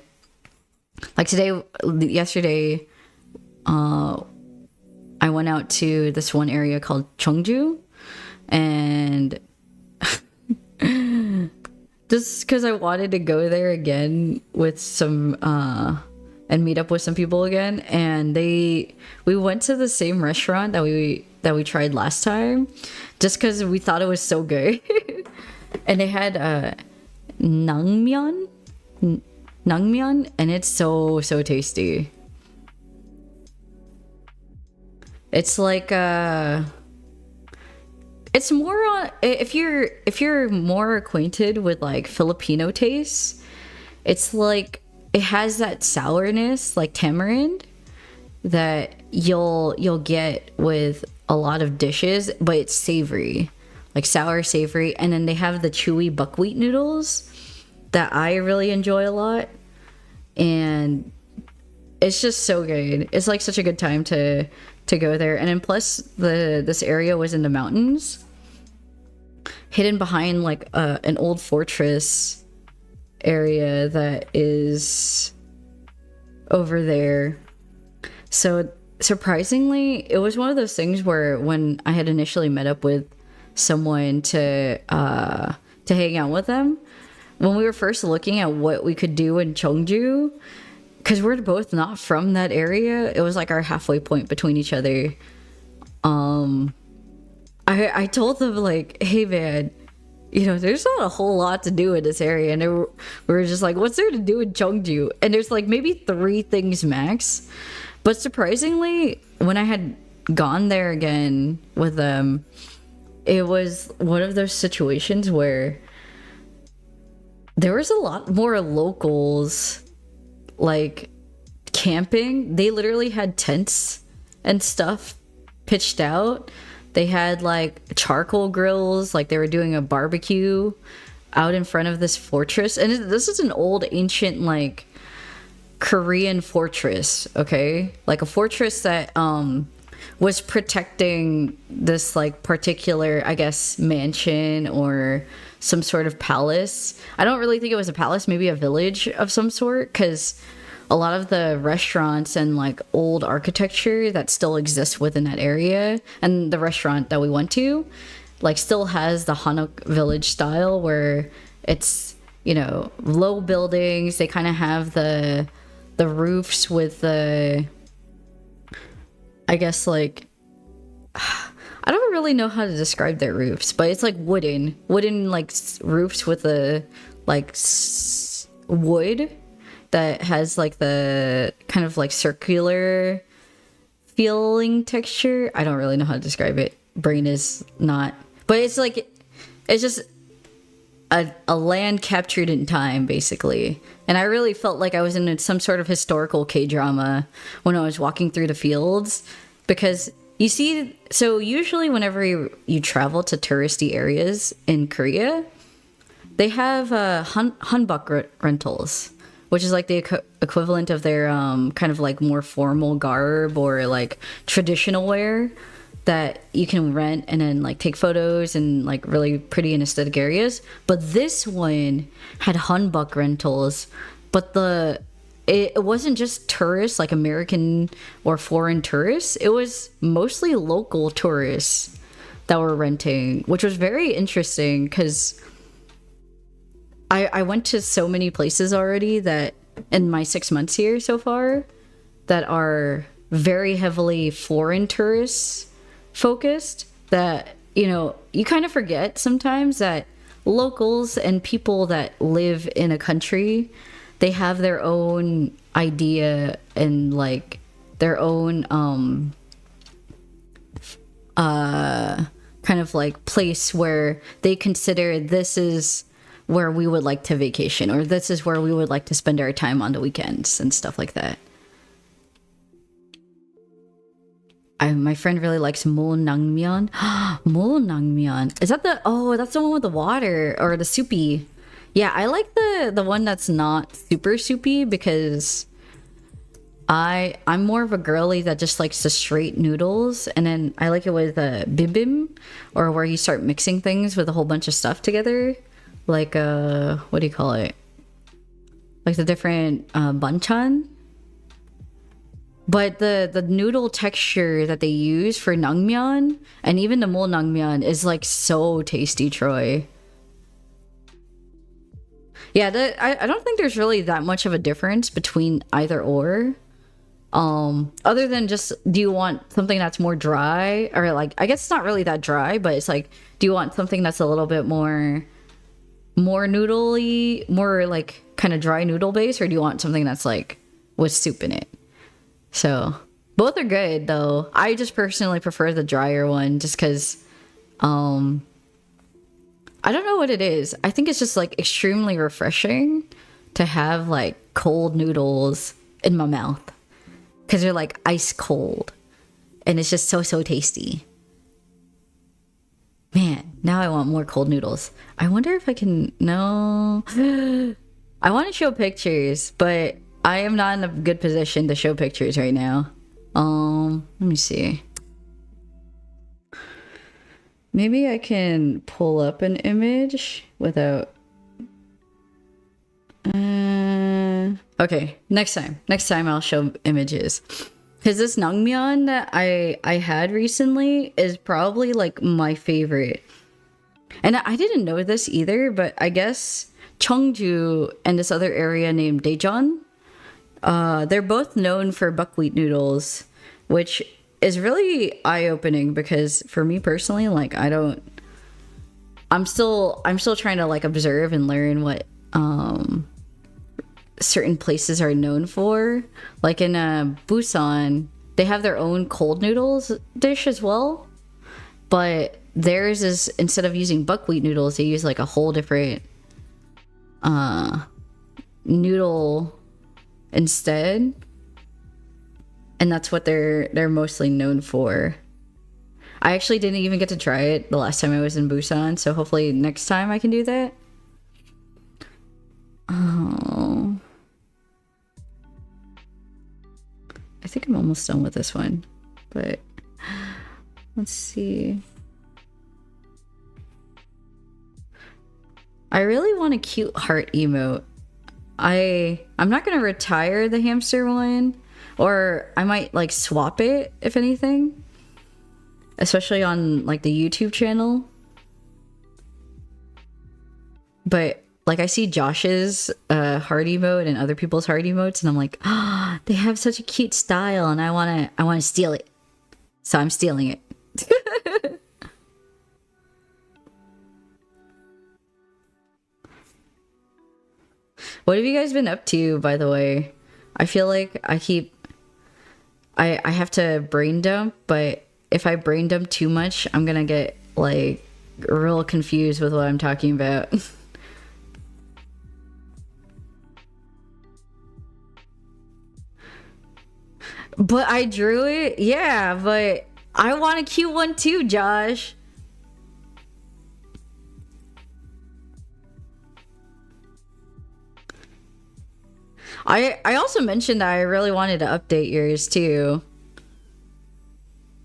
Like yesterday, I went out to this one area called Cheongju, and just because I wanted to go there again with some and meet up with some people again, and we went to the same restaurant that we tried last time, just because we thought it was so good, and they had naengmyeon, and it's so tasty. It's like it's more on if you're more acquainted with like Filipino tastes, it's like it has that sourness like tamarind that you'll get with a lot of dishes, but it's savory, like sour savory. And then they have the chewy buckwheat noodles that I really enjoy a lot, and it's just so good. It's like such a good time to go there. And then plus this area was in the mountains, hidden behind like an old fortress area that is over there. So surprisingly, it was one of those things where when I had initially met up with someone to hang out with them, when we were first looking at what we could do in Cheongju, because we're both not from that area, it was like our halfway point between each other. I told them like, hey man, you know, there's not a whole lot to do in this area, and we were just like, what's there to do in Cheongju? And there's like maybe 3 things max. But surprisingly, when I had gone there again with them, it was one of those situations where there was a lot more locals like camping. They literally had tents and stuff pitched out. They had like charcoal grills, like they were doing a barbecue out in front of this fortress. And this is an old ancient like Korean fortress, okay? Like a fortress that was protecting this like particular, I guess, mansion or some sort of palace. I don't really think it was a palace, maybe a village of some sort, because a lot of the restaurants and like old architecture that still exists within that area, and the restaurant that we went to like still has the Hanok village style where it's, you know, low buildings. They kind of have the roofs with the, I guess like, I don't really know how to describe their roofs, but it's like wooden like roofs with the like wood that has like the kind of like circular feeling texture. I don't really know how to describe it. Brain is not, but it's like, it's just a land captured in time basically. And I really felt like I was in some sort of historical K-drama when I was walking through the fields, because you see, so usually whenever you travel to touristy areas in Korea, They have hanbok rentals, which is like the equivalent of their kind of like more formal garb or like traditional wear that you can rent and then like take photos in like really pretty and aesthetic areas. But this one had hanbok rentals, but it wasn't just tourists, like American or foreign tourists. It was mostly local tourists that were renting, which was very interesting because I went to so many places already that in my 6 months here so far that are very heavily foreign tourists focused, that, you know, you kind of forget sometimes that locals and people that live in a country, they have their own idea and like their own kind of like place where they consider this is where we would like to vacation, or this is where we would like to spend our time on the weekends and stuff like that. My friend really likes mo nangmyeon. Mo nangmyeon. Is that that's the one with the water or the soupy? Yeah, I like the one that's not super soupy because I'm more of a girly that just likes the straight noodles, and then I like it with bibim, or where you start mixing things with a whole bunch of stuff together, like what do you call it? Like the different banchan. But the noodle texture that they use for naengmyeon and even the mo naengmyeon is like so tasty, Troy. Yeah, I don't think there's really that much of a difference between either or. Other than just, do you want something that's more dry, or like, I guess it's not really that dry, but it's like, do you want something that's a little bit more noodly, more like kind of dry noodle base, or do you want something that's like with soup in it? So both are good though. I just personally prefer the drier one just because I don't know what it is. I think it's just like extremely refreshing to have like cold noodles in my mouth because they're like ice cold and it's just so tasty. Man, now I want more cold noodles. I wonder if I can. No. I want to show pictures, but I am not in a good position to show pictures right now. Let me see. Maybe I can pull up an image without... Okay, next time I'll show images. Because this naengmyeon that I had recently is probably like my favorite. And I didn't know this either, but I guess Cheongju and this other area named Daejeon, they're both known for buckwheat noodles, which is really eye-opening because for me personally, like I'm still trying to like observe and learn what certain places are known for. Like in Busan, they have their own cold noodles dish as well, but theirs is, instead of using buckwheat noodles, they use like a whole different noodle instead, and that's what they're mostly known for. I actually didn't even get to try it the last time I was in Busan, so hopefully next time I can do that. Oh, I think I'm almost done with this one, but let's see. I really want a cute heart emote. I'm not gonna retire the hamster one, or I might like swap it if anything, especially on like the YouTube channel. But like I see Josh's heart emote and other people's heart emotes, and I'm like, oh, they have such a cute style, and I wanna steal it, so I'm stealing it. What have you guys been up to, by the way? I feel like I have to brain dump, but if I brain dump too much, I'm gonna get like real confused with what I'm talking about. But I drew it, yeah, but I want a cute one too, Josh. I also mentioned that I really wanted to update yours too.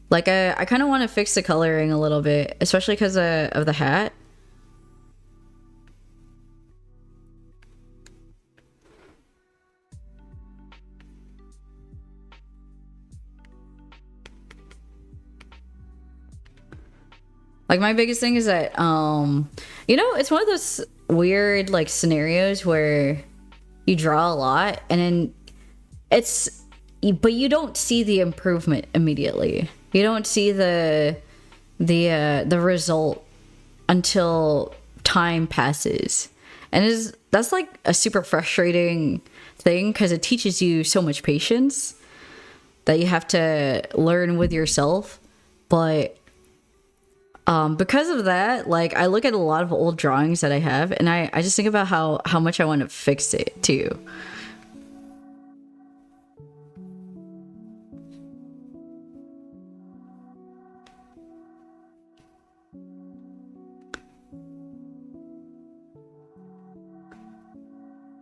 Like I kind of want to fix the coloring a little bit, especially because of the hat. Like my biggest thing is that you know, it's one of those weird like scenarios where you draw a lot and then it's but you don't see the improvement immediately. You don't see the result until time passes. And is that's like a super frustrating thing because it teaches you so much patience that you have to learn with yourself. But because of that, like I look at a lot of old drawings that I have and I just think about how much I want to fix it too.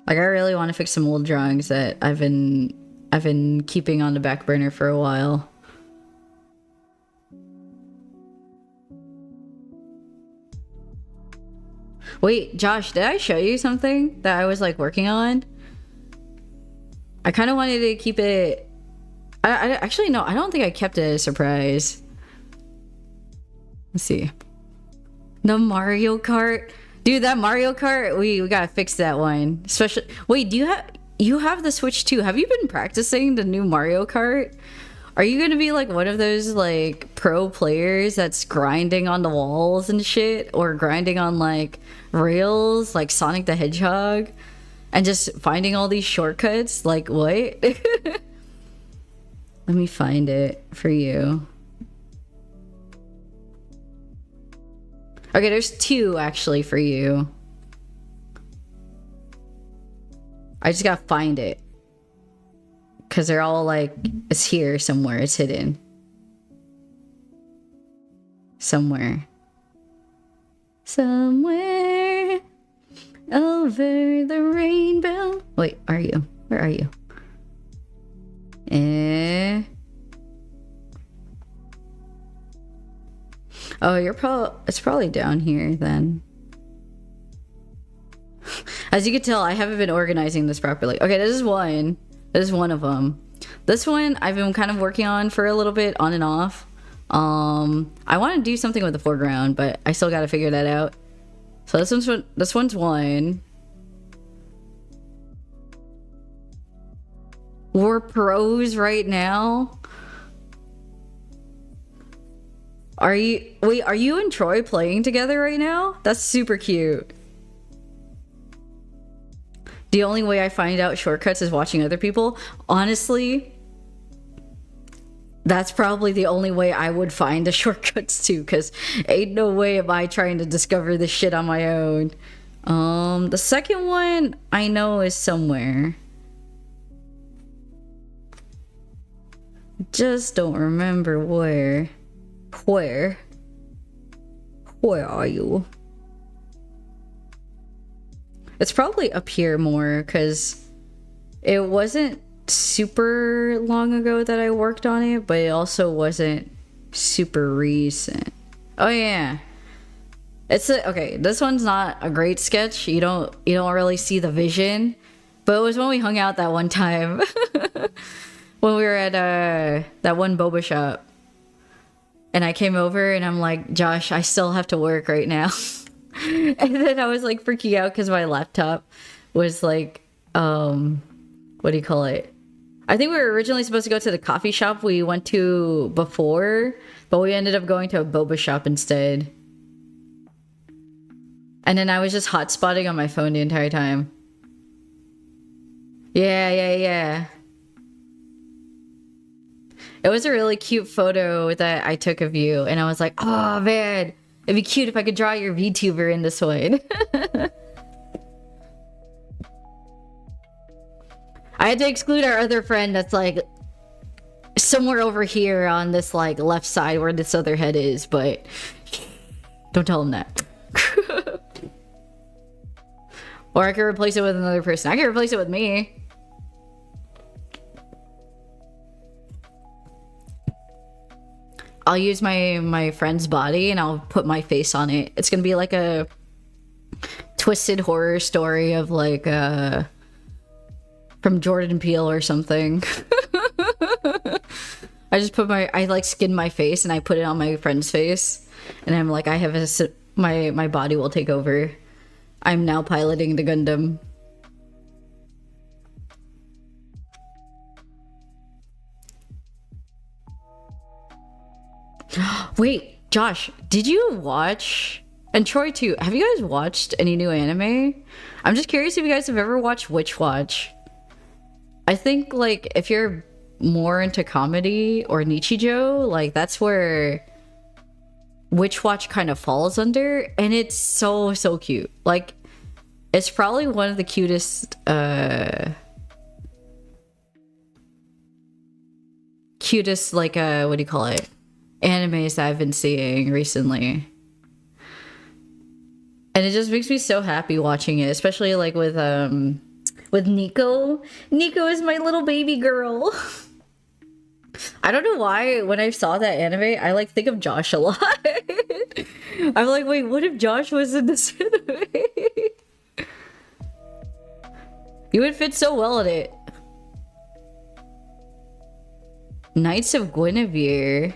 Like I really want to fix some old drawings that I've been keeping on the back burner for a while. Wait, Josh, did I show you something that I was like working on? I kind of wanted to keep it. I actually no, I don't think I kept it a surprise. Let's see. The Mario Kart, dude. That Mario Kart, we gotta fix that one. Especially, wait, you have the Switch too? Have you been practicing the new Mario Kart? Are you gonna be like one of those like pro players that's grinding on the walls and shit, or grinding on like rails like Sonic the Hedgehog, and just finding all these shortcuts? Like what? Let me find it for you. Okay, there's two actually for you. I just gotta find it. Because they're all like, it's here somewhere. It's hidden. Somewhere. Somewhere over the rainbow. Wait, are you? Where are you? Oh, it's probably down here then. As you can tell, I haven't been organizing this properly. Okay, this is one. This is one of them. This one I've been kind of working on for a little bit, on and off. I want to do something with the foreground, but I still got to figure that out. So this one's one. We're pros right now. Are you and Troy playing together right now? That's super cute. The only way I find out shortcuts is watching other people. Honestly, that's probably the only way I would find the shortcuts too, because ain't no way am I trying to discover this shit on my own. The second one I know is somewhere. Just don't remember where. Where are you? It's probably up here more because it wasn't super long ago that I worked on it, but it also wasn't super recent. Oh yeah. Okay, this one's not a great sketch. You don't really see the vision, but it was when we hung out that one time. When we were at that one boba shop. And I came over and I'm like, Josh, I still have to work right now. And then I was like freaking out because my laptop was like, what do you call it? I think we were originally supposed to go to the coffee shop we went to before, but we ended up going to a boba shop instead. And then I was just hotspotting on my phone the entire time. Yeah. It was a really cute photo that I took of you, and I was like, oh man, it'd be cute if I could draw your VTuber in this one. I had to exclude our other friend that's like somewhere over here on this like left side where this other head is, but don't tell him that. Or I could replace it with another person. I could replace it with me. I'll use my friend's body and I'll put my face on it. It's gonna be like a twisted horror story of like from Jordan Peele or something. I like skin my face and I put it on my friend's face, and I'm like, my body will take over. I'm now piloting the Gundam. Wait, Josh, did you watch, and Troy too, have you guys watched any new anime? I'm just curious if you guys have ever watched Witch Watch. I think like if you're more into comedy or Nichijou, like that's where Witch Watch kind of falls under, and it's so cute. Like it's probably one of the cutest like what do you call it, animes that I've been seeing recently. And it just makes me so happy watching it, especially like with Nico. Nico is my little baby girl. I don't know why when I saw that anime, I like think of Josh a lot. I'm like, wait, what if Josh was in this anime? You would fit so well in it. Knights of Guinevere.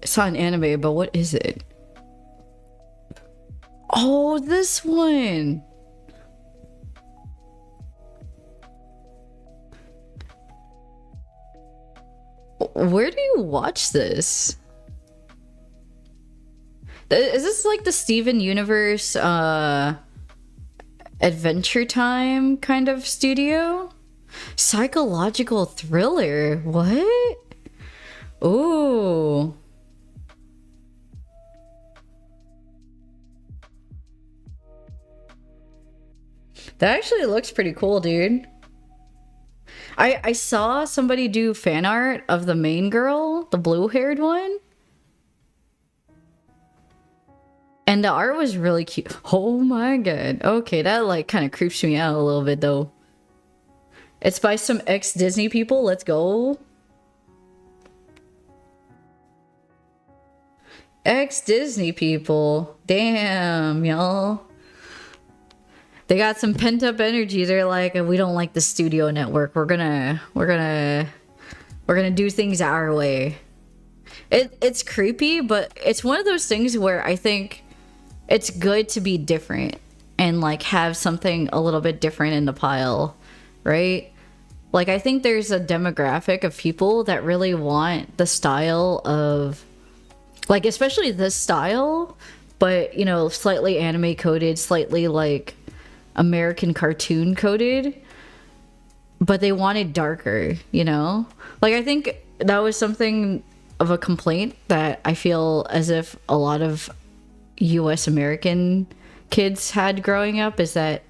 It's not an anime, but what is it? Oh, this one. Where do you watch this? Is this like the Steven Universe Adventure Time kind of studio? Psychological thriller. What? Ooh. That actually looks pretty cool, dude. I saw somebody do fan art of the main girl, the blue-haired one. And the art was really cute. Oh my god. Okay, that like kind of creeps me out a little bit though. It's by some ex-Disney people. Let's go. Ex-Disney people. Damn, y'all. They got some pent-up energy. They're like, we don't like the studio network. We're gonna do things our way. It's creepy, but it's one of those things where I think it's good to be different and like have something a little bit different in the pile, right? Like I think there's a demographic of people that really want the style of, like, especially this style, but you know, slightly anime coded, slightly like American cartoon coded, but they wanted darker, you know? Like I think that was something of a complaint that I feel as if a lot of US American kids had growing up, is that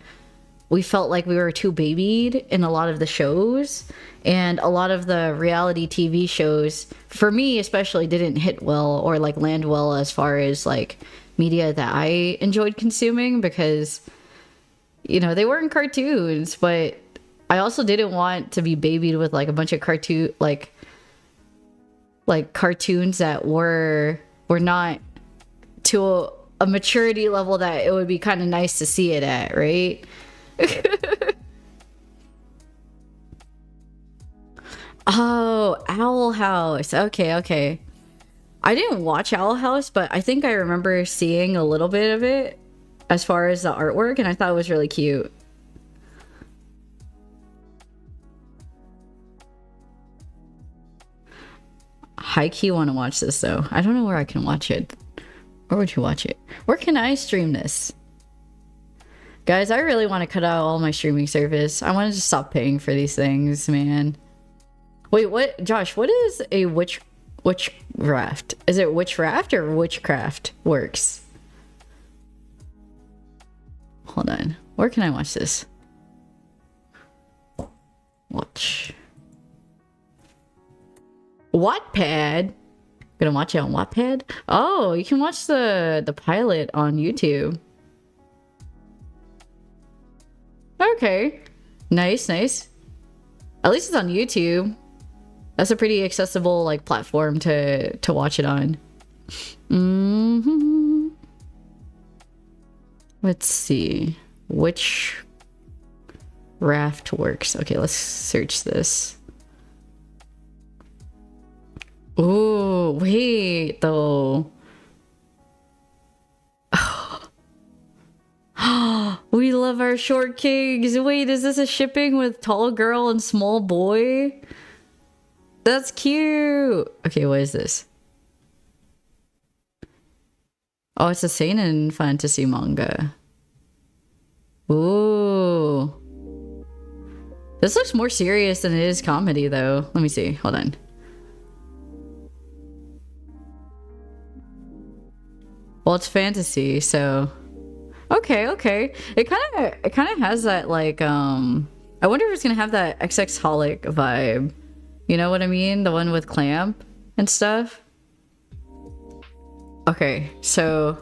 we felt like we were too babied in a lot of the shows, and a lot of the reality TV shows, for me especially, didn't hit well or like land well as far as like media that I enjoyed consuming, because you know, they weren't cartoons, but I also didn't want to be babied with like a bunch of cartoons that were not to a maturity level that it would be kind of nice to see it at, right? Oh, Owl House. Okay. I didn't watch Owl House, but I think I remember seeing a little bit of it as far as the artwork, and I thought it was really cute. High-key want to watch this though. I don't know where I can watch it. Where would you watch it? Where can I stream this? Guys, I really want to cut out all my streaming service. I want to just stop paying for these things, man. Wait, what? Josh, what is a witchcraft? Is it witchcraft or witchcraft works? Hold on. Where can I watch this? Watch. Wattpad? Gonna watch it on Wattpad? Oh, you can watch the pilot on YouTube. Okay. Nice. At least it's on YouTube. That's a pretty accessible like platform to watch it on. Hmm. Let's see which raft works. Okay, let's search this. Oh, wait, though. We love our short kings. Wait, is this a shipping with tall girl and small boy? That's cute. Okay, what is this? Oh, it's a seinen fantasy manga. Ooh. This looks more serious than it is comedy, though. Let me see. Hold on. Well, it's fantasy, so okay, okay. It kind of has that like I wonder if it's gonna have that XX Holic vibe. You know what I mean? The one with Clamp and stuff. Okay, so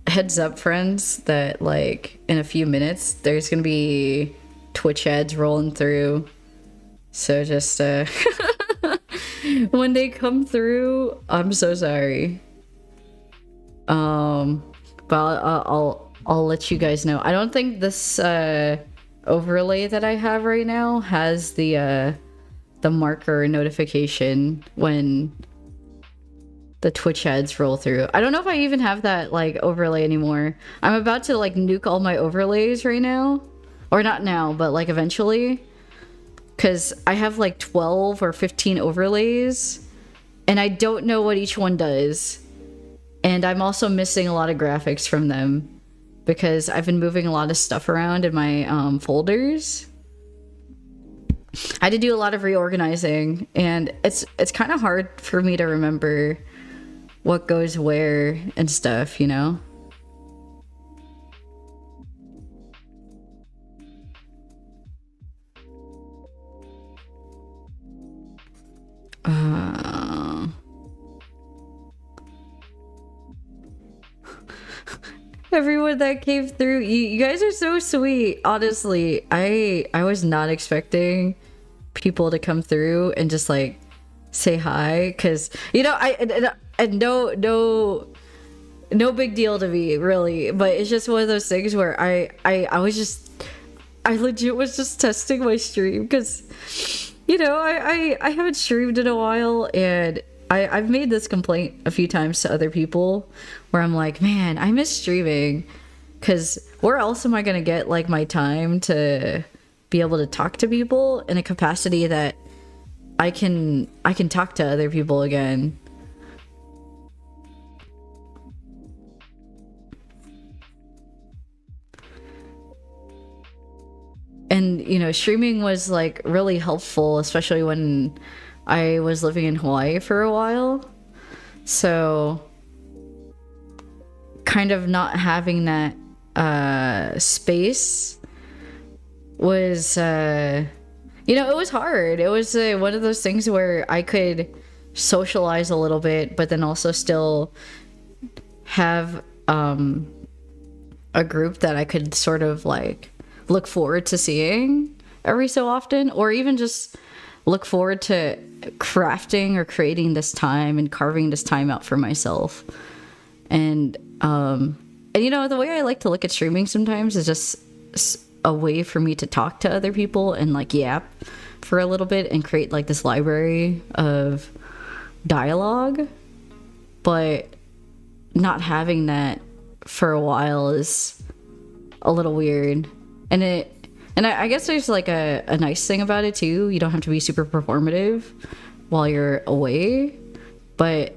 heads up, friends, that like in a few minutes there's gonna be Twitch ads rolling through. So just when they come through, I'm so sorry. But I'll let you guys know. I don't think this overlay that I have right now has the marker notification when the Twitch ads roll through. I don't know if I even have that like overlay anymore. I'm about to like nuke all my overlays right now. Or not now, but like eventually. Because I have like 12 or 15 overlays. And I don't know what each one does. And I'm also missing a lot of graphics from them. Because I've been moving a lot of stuff around in my folders. I had to do a lot of reorganizing. And it's kind of hard for me to remember what goes where and stuff, you know? Everyone that came through, you guys are so sweet. Honestly, I was not expecting people to come through and just like say hi, because you know and no big deal to me really, but it's just one of those things where I was just, I legit was just testing my stream because you know I haven't streamed in a while, and I've made this complaint a few times to other people where I'm like, man, I miss streaming, because where else am I gonna get like my time to be able to talk to people in a capacity that I can talk to other people again. And you know, streaming was like really helpful, especially when I was living in Hawaii for a while. So kind of not having that space was you know, it was hard. It was one of those things where I could socialize a little bit, but then also still have a group that I could sort of like look forward to seeing every so often, or even just look forward to crafting or creating this time and carving this time out for myself. And you know, the way I like to look at streaming sometimes is just a way for me to talk to other people and like yap for a little bit and create like this library of dialogue. But not having that for a while is a little weird. And I guess there's like a nice thing about it too. You don't have to be super performative while you're away, but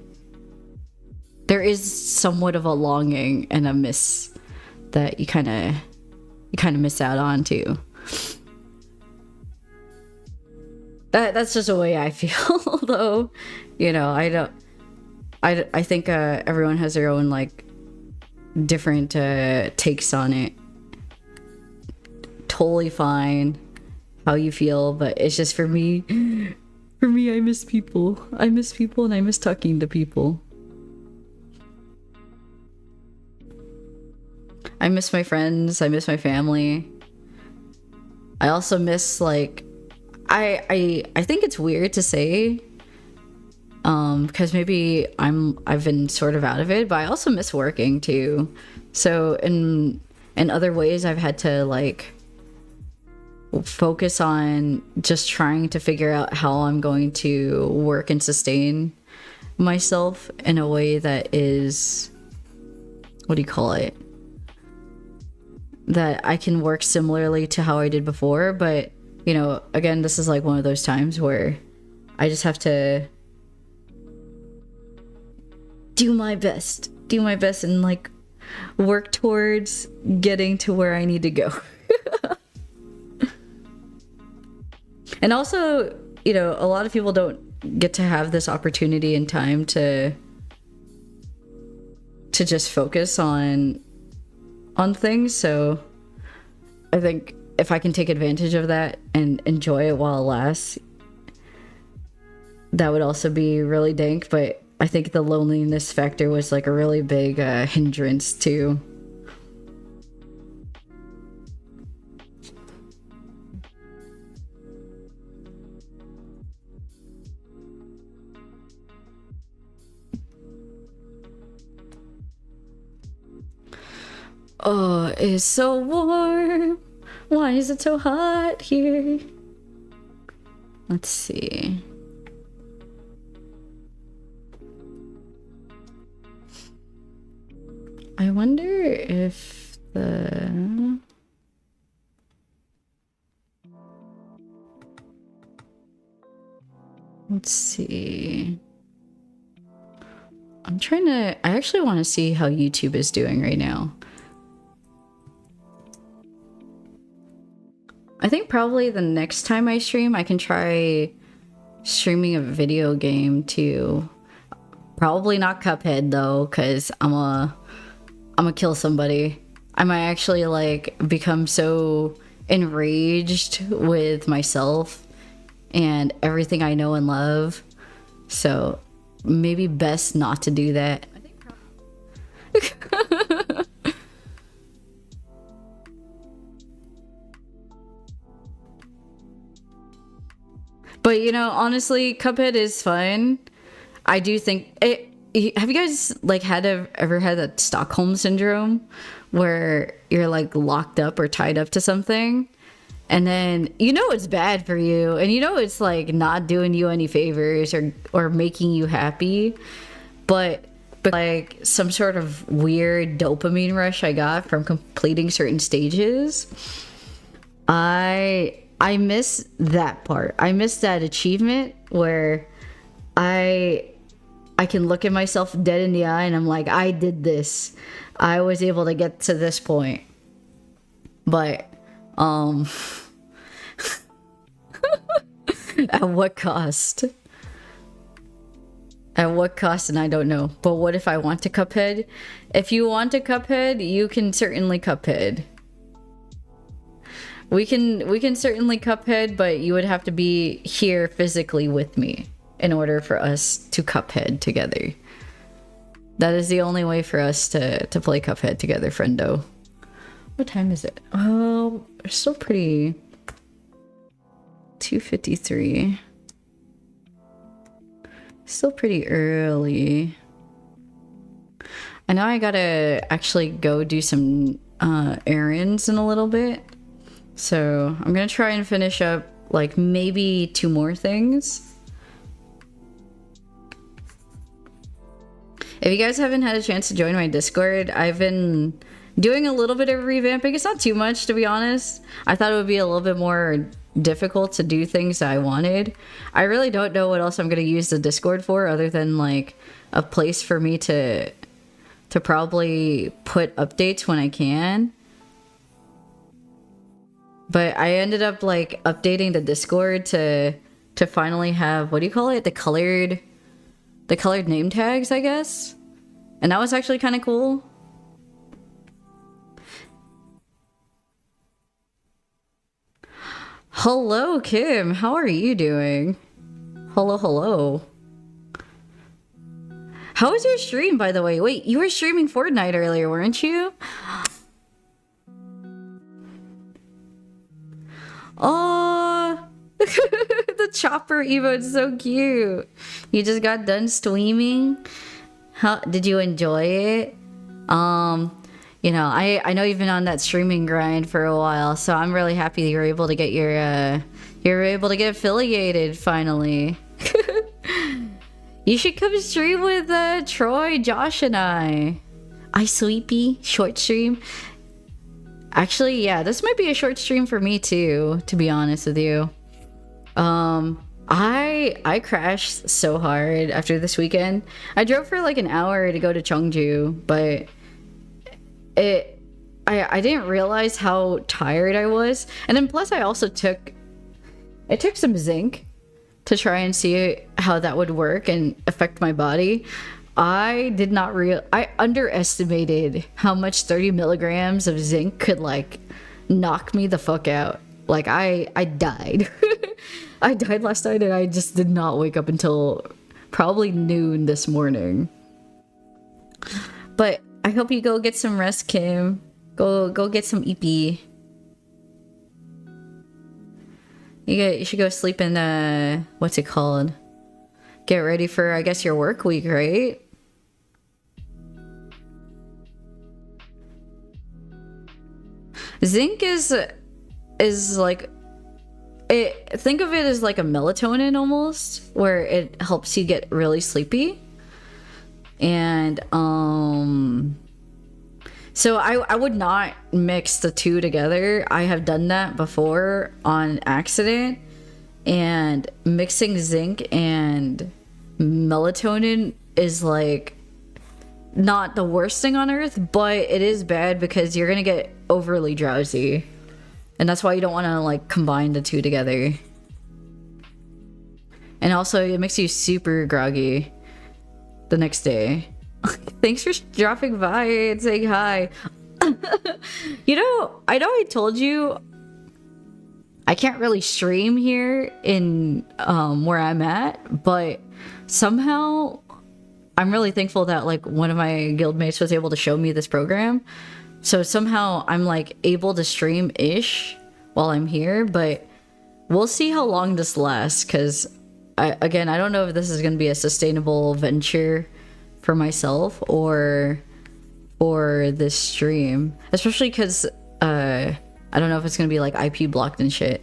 there is somewhat of a longing and a miss that you kind of miss out on too. That's just the way I feel though. You know, I think everyone has their own like different takes on it. Totally fine how you feel, but it's just for me, I miss people. I miss people and I miss talking to people. I miss my friends. I miss my family. I also miss like, I think it's weird to say, because maybe I've been sort of out of it, but I also miss working too. So in other ways, I've had to like focus on just trying to figure out how I'm going to work and sustain myself in a way that is, what do you call it? That I can work similarly to how I did before, but you know, again, this is like one of those times where I just have to do my best and like work towards getting to where I need to go. And also, you know, a lot of people don't get to have this opportunity and time to just focus on things. So I think if I can take advantage of that and enjoy it while it lasts, that would also be really dank. But I think the loneliness factor was like a really big hindrance too. Oh, it's so warm. Why is it so hot here? Let's see. I wonder if the... Let's see. I actually want to see how YouTube is doing right now. I think probably the next time I stream, I can try streaming a video game too. Probably not Cuphead though, because I'm gonna kill somebody. I might actually like become so enraged with myself and everything I know and love. So maybe best not to do that. But you know, honestly, Cuphead is fun. I do think it. Have you guys like ever had that Stockholm syndrome, where you're like locked up or tied up to something, and then you know it's bad for you, and you know it's like not doing you any favors or making you happy, but like some sort of weird dopamine rush I got from completing certain stages. I miss that part. I miss that achievement where I can look at myself dead in the eye and I'm like, I did this. I was able to get to this point. But at what cost? At what cost? And I don't know. But what if I want to Cuphead? If you want to Cuphead, you can certainly Cuphead. We can certainly Cuphead, but you would have to be here physically with me in order for us to Cuphead together. That is the only way for us to play Cuphead together, friendo. What time is it? Oh, it's still pretty... 2:53. Still pretty early. I know I gotta actually go do some errands in a little bit. So I'm gonna try and finish up like maybe 2 more things. If you guys haven't had a chance to join my Discord, I've been doing a little bit of revamping. It's not too much, to be honest. I thought it would be a little bit more difficult to do things I wanted. I really don't know what else I'm gonna use the Discord for other than like a place for me to probably put updates when I can. But I ended up like updating the Discord to finally have, what do you call it? The colored name tags, I guess. And that was actually kind of cool. Hello, Kim. How are you doing? Hello, hello. How was your stream, by the way? Wait, you were streaming Fortnite earlier, weren't you? Oh, the chopper emote is so cute. You just got done streaming. How did you enjoy it? I know you've been on that streaming grind for a while, so I'm really happy you're able to get you're able to get affiliated finally. You should come stream with Troy, Josh, and I. Sleepy short stream. Actually, yeah, this might be a short stream for me too, to be honest with you. I crashed so hard after this weekend. I drove for like an hour to go to Cheongju, but I didn't realize how tired I was. And then plus I also took some zinc to try and see how that would work and affect my body. I underestimated how much 30 milligrams of zinc could like knock me the fuck out. Like I died. I died last night and I just did not wake up until probably noon this morning. But I hope you go get some rest, Kim. Go get some EP. You should go sleep in what's it called? Get ready for, I guess, your work week, right? Zinc is like think of it as like a melatonin almost, where it helps you get really sleepy. And so I would not mix the two together. I have done that before on accident, and mixing zinc and melatonin is like not the worst thing on earth, but it is bad because you're gonna get overly drowsy, and that's why you don't want to like combine the two together. And also it makes you super groggy the next day. Thanks for dropping by and saying hi. I know I told you I can't really stream here in where I'm at, but somehow I'm really thankful that like one of my guildmates was able to show me this program. So somehow I'm like able to stream-ish while I'm here, but we'll see how long this lasts, because I don't know if this is going to be a sustainable venture for myself or for this stream, especially because I don't know if it's going to be like IP blocked and shit.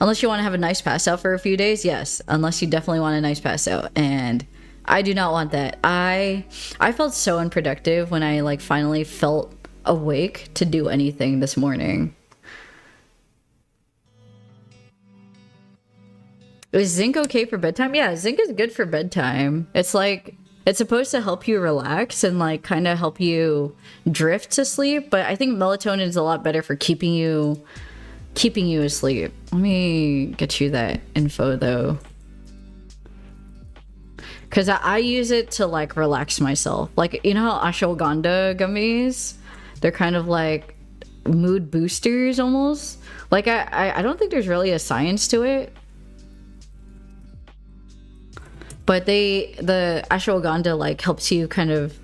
Unless you want to have a nice pass out for a few days, yes. Unless you definitely want a nice pass out, and I do not want that. I felt so unproductive when I like finally felt awake to do anything this morning. Is zinc okay for bedtime? Yeah, zinc is good for bedtime. It's like, it's supposed to help you relax and like kind of help you drift to sleep, but I think melatonin is a lot better for keeping you asleep. Let me get you that info though, because I use it to like relax myself. Like, you know how ashwagandha gummies, they're kind of like mood boosters almost. Like I don't think there's really a science to it, but the ashwagandha like helps you kind of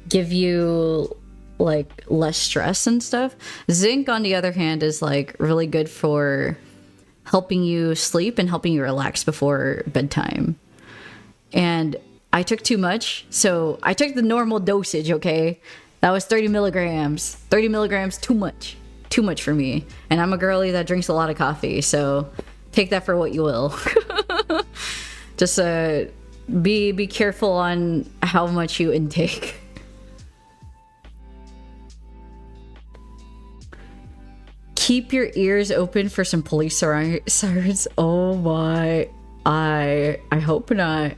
give you like less stress and stuff. Zinc on the other hand is like really good for helping you sleep and helping you relax before bedtime. And I took too much, so I took the normal dosage. Okay, that was 30 milligrams. 30 milligrams, too much for me, and I'm a girly that drinks a lot of coffee, so take that for what you will. Just be careful on how much you intake. Keep your ears open for some police sirens. Oh my, I hope not.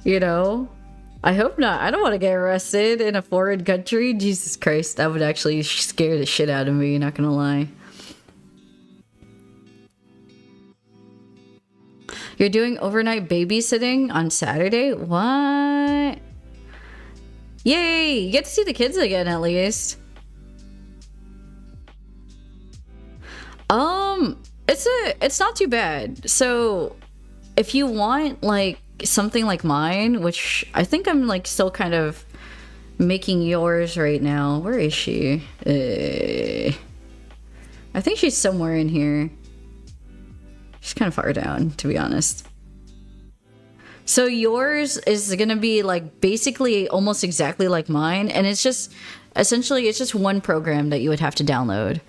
You know, I hope not. I don't want to get arrested in a foreign country. Jesus Christ, that would actually scare the shit out of me, not gonna lie. You're doing overnight babysitting on Saturday? What? Yay! You get to see the kids again at least. It's not too bad. So if you want like something like mine, which I think I'm like still kind of making yours right now. Where is she? I think she's somewhere in here. She's kind of far down, to be honest. So yours is gonna be like basically almost exactly like mine, and it's just essentially it's just one program that you would have to download,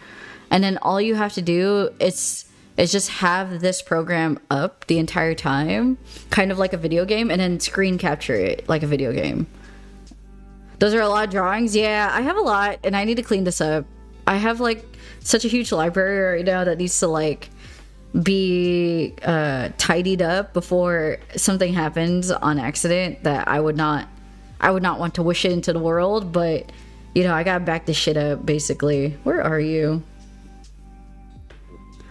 and then all you have to do is just have this program up the entire time, kind of like a video game, and then screen capture it like a video game. Those are a lot of drawings. Yeah, I have a lot, and I need to clean this up. I have like such a huge library right now that needs to like be tidied up before something happens on accident that I would not want to wish it into the world. But you know, I gotta back this shit up basically. Where are you?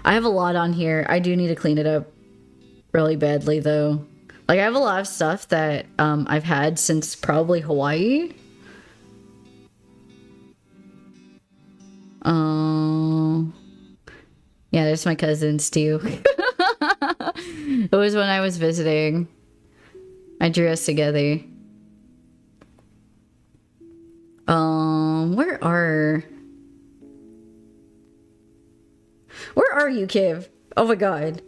I have a lot on here. I do need to clean it up really badly though. Like I have a lot of stuff that I've had since probably Hawaii. Yeah, there's my cousins too. It was when I was visiting. I drew us together. Where are you, Kim? Oh my god.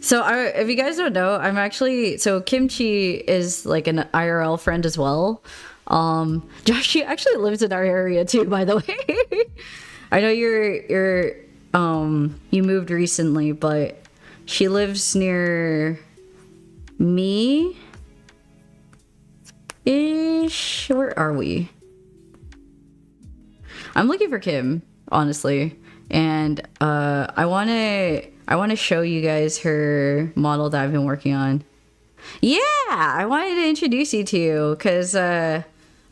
So if you guys don't know, I'm actually, so Kimchi is like an IRL friend as well. Josh, she actually lives in our area too, by the way. I know you moved recently, but she lives near me ish. Where are we? I'm looking for Kim, honestly, and I want to show you guys her model that I've been working on. Yeah, I wanted to introduce you to because I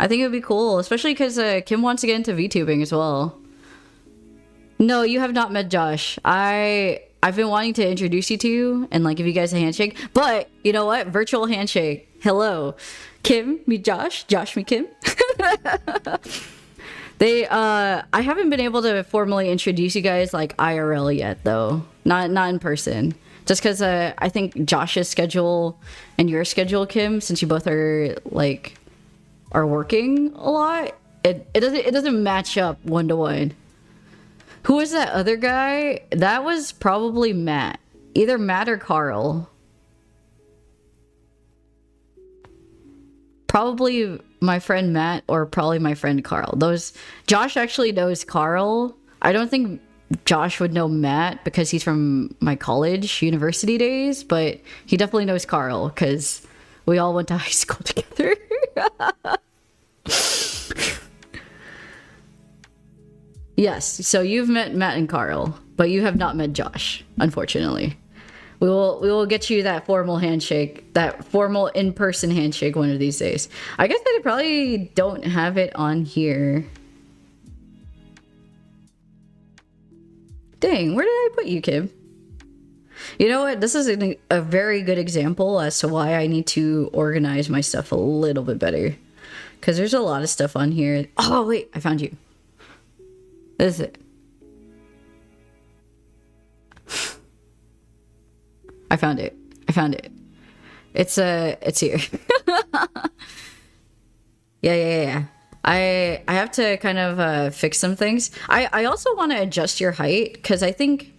think it would be cool, especially because Kim wants to get into VTubing as well. No, you have not met Josh. I've been wanting to introduce you to and like give you guys a handshake, but you know what? Virtual handshake. Hello, Kim, meet Josh. Josh, meet Kim. I haven't been able to formally introduce you guys like IRL yet, though. Not in person. Just because I think Josh's schedule and your schedule, Kim, since you both are working a lot, it doesn't match up 1-to-1. Who was that other guy? That was probably Matt. Either Matt or Carl. Probably my friend Matt or probably my friend Carl. Josh actually knows Carl. I don't think Josh would know Matt because he's from my college university days, but he definitely knows Carl because we all went to high school together. Yes, so you've met Matt and Carl, but you have not met Josh, unfortunately. We will get you that formal handshake, that formal in-person handshake one of these days. I guess I probably don't have it on here. Dang, where did I put you, Kim? You know what? This is a very good example as to why I need to organize my stuff a little bit better. Because there's a lot of stuff on here. Oh, wait, I found you. This is it. I found it. It's here. Yeah. I have to kind of fix some things. I also want to adjust your height because I think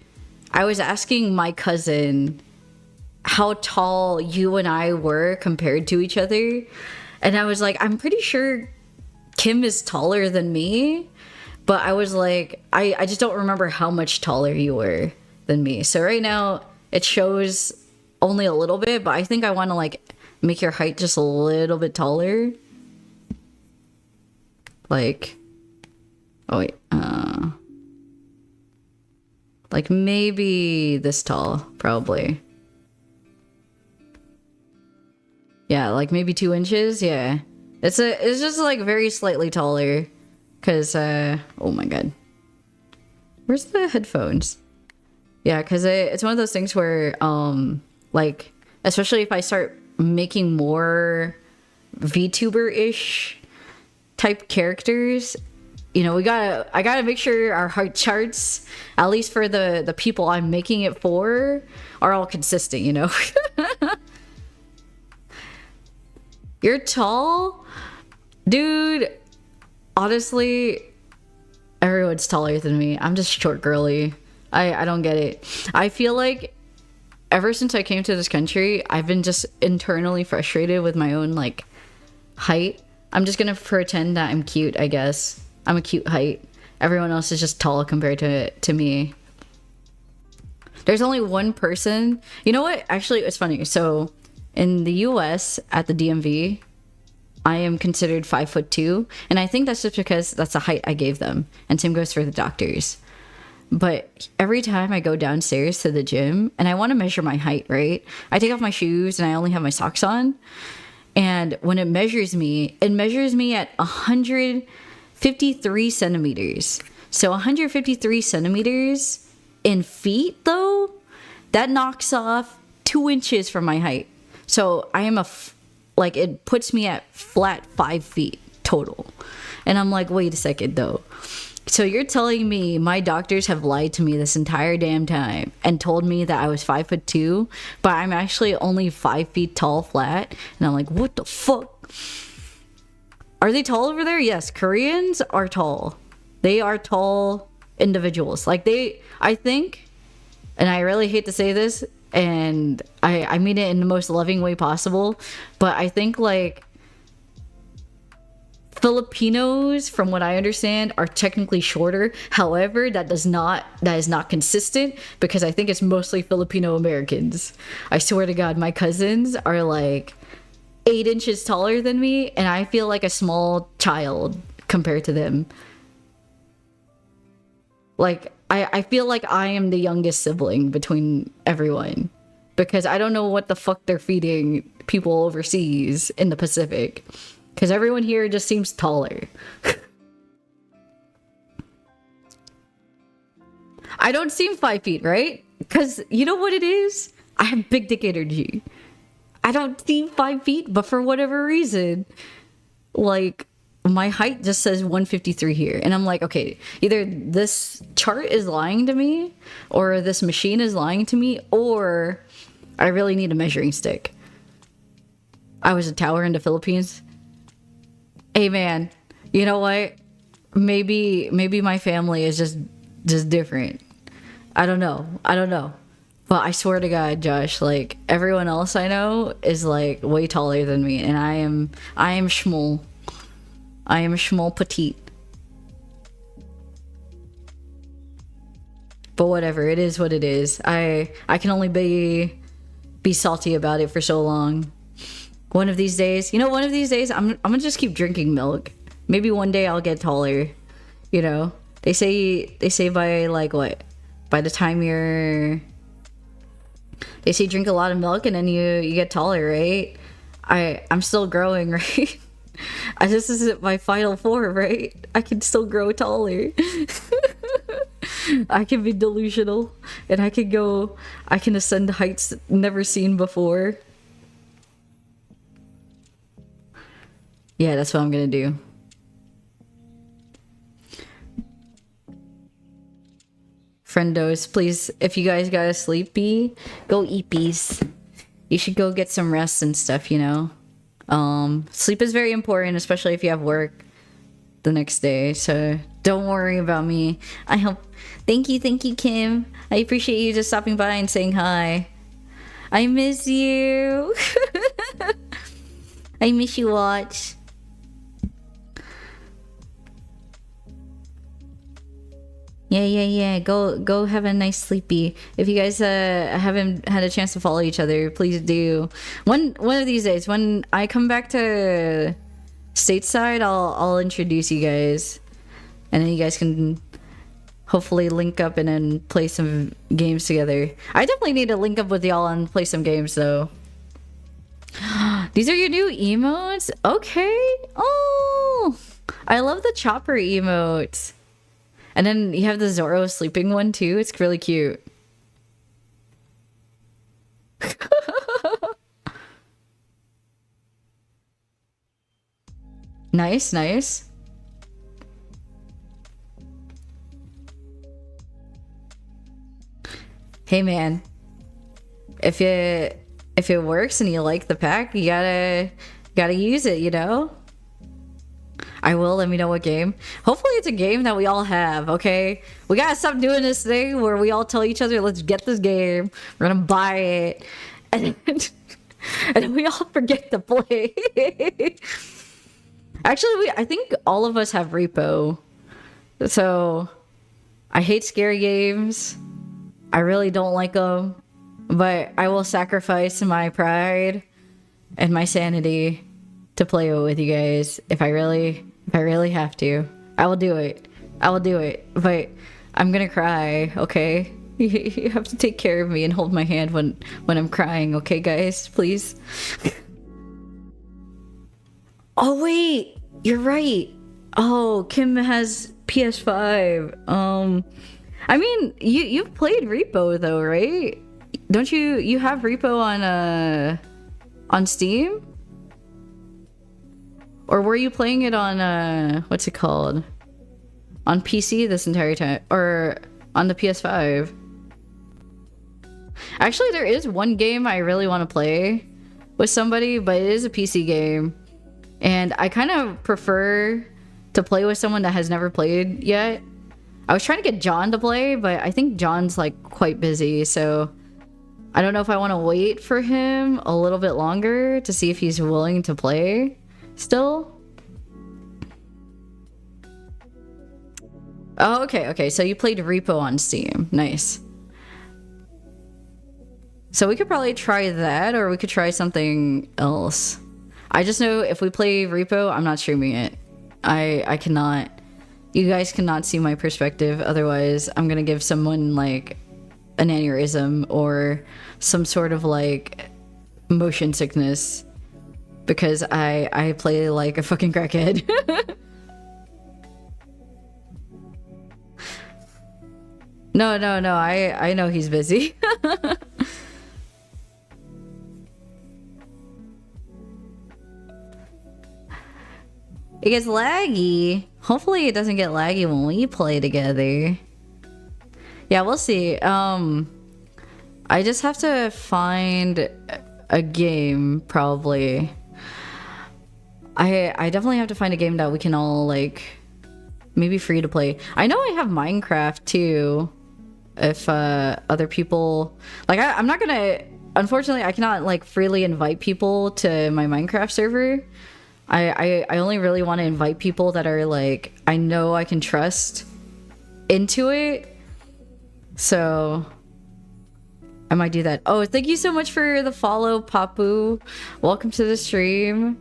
I was asking my cousin how tall you and I were compared to each other, and I was like, I'm pretty sure Kim is taller than me, but I was like, I just don't remember how much taller you were than me. So right now it shows only a little bit, but I think I want to like make your height just a little bit taller. Like, oh wait, like maybe this tall, probably. Yeah, like maybe 2 inches. Yeah, it's just like very slightly taller, cause oh my god, where's the headphones? Yeah, cause it's one of those things where like especially if I start making more VTuber-ish type characters, you know, I gotta make sure our height charts, at least for the people I'm making it for, are all consistent, you know. You're tall? Dude, honestly, everyone's taller than me. I'm just short girly. I don't get it. I feel like ever since I came to this country, I've been just internally frustrated with my own like height. I'm just gonna pretend that I'm cute, I guess. I'm a cute height. Everyone else is just tall compared to me. There's only one person. You know what? Actually, it's funny. So in the US at the DMV, I am considered 5'2", and I think that's just because that's the height I gave them. And same goes for the doctors. But every time I go downstairs to the gym and I want to measure my height, right? I take off my shoes and I only have my socks on. And when it measures me at 153 centimeters. So 153 centimeters in feet, though, that knocks off 2 inches from my height. So I am like, it puts me at flat 5 feet total. And I'm like, wait a second, though. So you're telling me my doctors have lied to me this entire damn time and told me that I was 5'2", but I'm actually only 5 feet tall flat? And I'm like, what the fuck? Are they tall over there? Yes, Koreans are tall. They are tall individuals. Like I think, and I really hate to say this, and I mean it in the most loving way possible, but I think like Filipinos, from what I understand, are technically shorter. However, that is not consistent, because I think it's mostly Filipino Americans. I swear to God, my cousins are like 8 inches taller than me, and I feel like a small child compared to them. Like, I feel like I am the youngest sibling between everyone, because I don't know what the fuck they're feeding people overseas in the Pacific. Because everyone here just seems taller. I don't seem 5 feet, right? Because you know what it is? I have big dick energy. I don't seem 5 feet, but for whatever reason, like, my height just says 153 here. And I'm like, okay, either this chart is lying to me, or this machine is lying to me, or I really need a measuring stick. I was a tower in the Philippines. Hey man, you know what? Maybe my family is just different. I don't know. But I swear to God, Josh, like everyone else I know is like way taller than me, and I am small. I am small petite. But whatever, it is what it is. I can only be salty about it for so long. One of these days, I'm gonna just keep drinking milk. Maybe one day I'll get taller. You know, they say by like what? By the time they say drink a lot of milk and then you get taller, right? I'm still growing, right? This isn't my final form, right? I can still grow taller. I can be delusional, and I can ascend heights never seen before. Yeah, that's what I'm gonna do. Friendos, please, if you guys got a sleepy, go eat peas. You should go get some rest and stuff, you know? Sleep is very important, especially if you have work the next day, so don't worry about me. I hope... Thank you, Kim. I appreciate you just stopping by and saying hi. I miss you. I miss you, Watch. Yeah. Go have a nice sleepy. If you guys haven't had a chance to follow each other, please do. One of these days, when I come back to stateside, I'll introduce you guys, and then you guys can hopefully link up and then play some games together. I definitely need to link up with y'all and play some games though. These are your new emotes? Okay. Oh, I love the chopper emote. And then you have the Zoro sleeping one too. It's really cute. Nice. Hey man, if it works and you like the pack, you gotta use it, you know? I will. Let me know what game. Hopefully it's a game that we all have, okay? We gotta stop doing this thing where we all tell each other, let's get this game. We're gonna buy it. And then, and then we all forget to play. Actually, I think all of us have repo. So, I hate scary games. I really don't like them. But I will sacrifice my pride and my sanity to play it with you guys if I really have to. I will do it. I will do it. But I'm gonna cry, okay? You have to take care of me and hold my hand when I'm crying, okay, guys? Please. Oh wait, you're right. Oh, Kim has PS5. I mean, you've played Repo though, right? Don't you have Repo on Steam? Or were you playing it on what's it called? On PC this entire time, or on the PS5? Actually, there is one game I really want to play with somebody, but it is a PC game. And I kind of prefer to play with someone that has never played yet. I was trying to get John to play, but I think John's like quite busy, so I don't know if I want to wait for him a little bit longer to see if he's willing to play still. Oh, okay, so you played Repo on Steam. Nice. So we could probably try that, or we could try something else. I just know if we play Repo, I'm not streaming it. I cannot. You guys cannot see my perspective, otherwise I'm gonna give someone like an aneurysm or some sort of like motion sickness because I play like a fucking crackhead. No, I know he's busy. It gets laggy. Hopefully it doesn't get laggy when we play together. Yeah, we'll see. I just have to find a game, probably. I definitely have to find a game that we can all, like, maybe free to play. I know I have Minecraft, too. If other people... Like, I'm not gonna... Unfortunately, I cannot, like, freely invite people to my Minecraft server. I only really want to invite people that are, like, I know I can trust into it. So... I might do that. Oh, thank you so much for the follow, Papu. Welcome to the stream.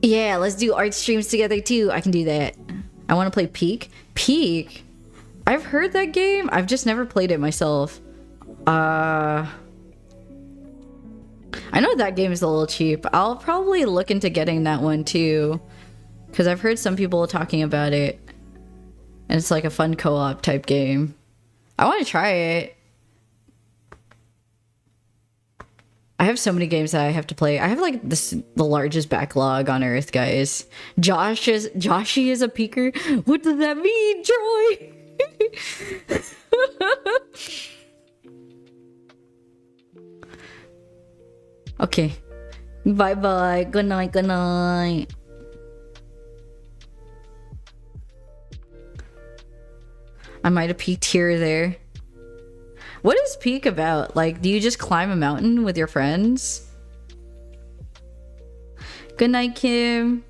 Yeah, let's do art streams together too. I can do that. I want to play Peak. Peak? I've heard that game. I've just never played it myself. I know that game is a little cheap. I'll probably look into getting that one too. Because I've heard some people talking about it. And it's like a fun co-op type game. I want to try it. I have so many games that I have to play. I have like the largest backlog on Earth, guys. Joshy is a peaker. What does that mean, Joy? Okay. Bye bye. Good night. Good night. I might have peeked here or there. What is Peak about? Like, do you just climb a mountain with your friends? Good night, Kim.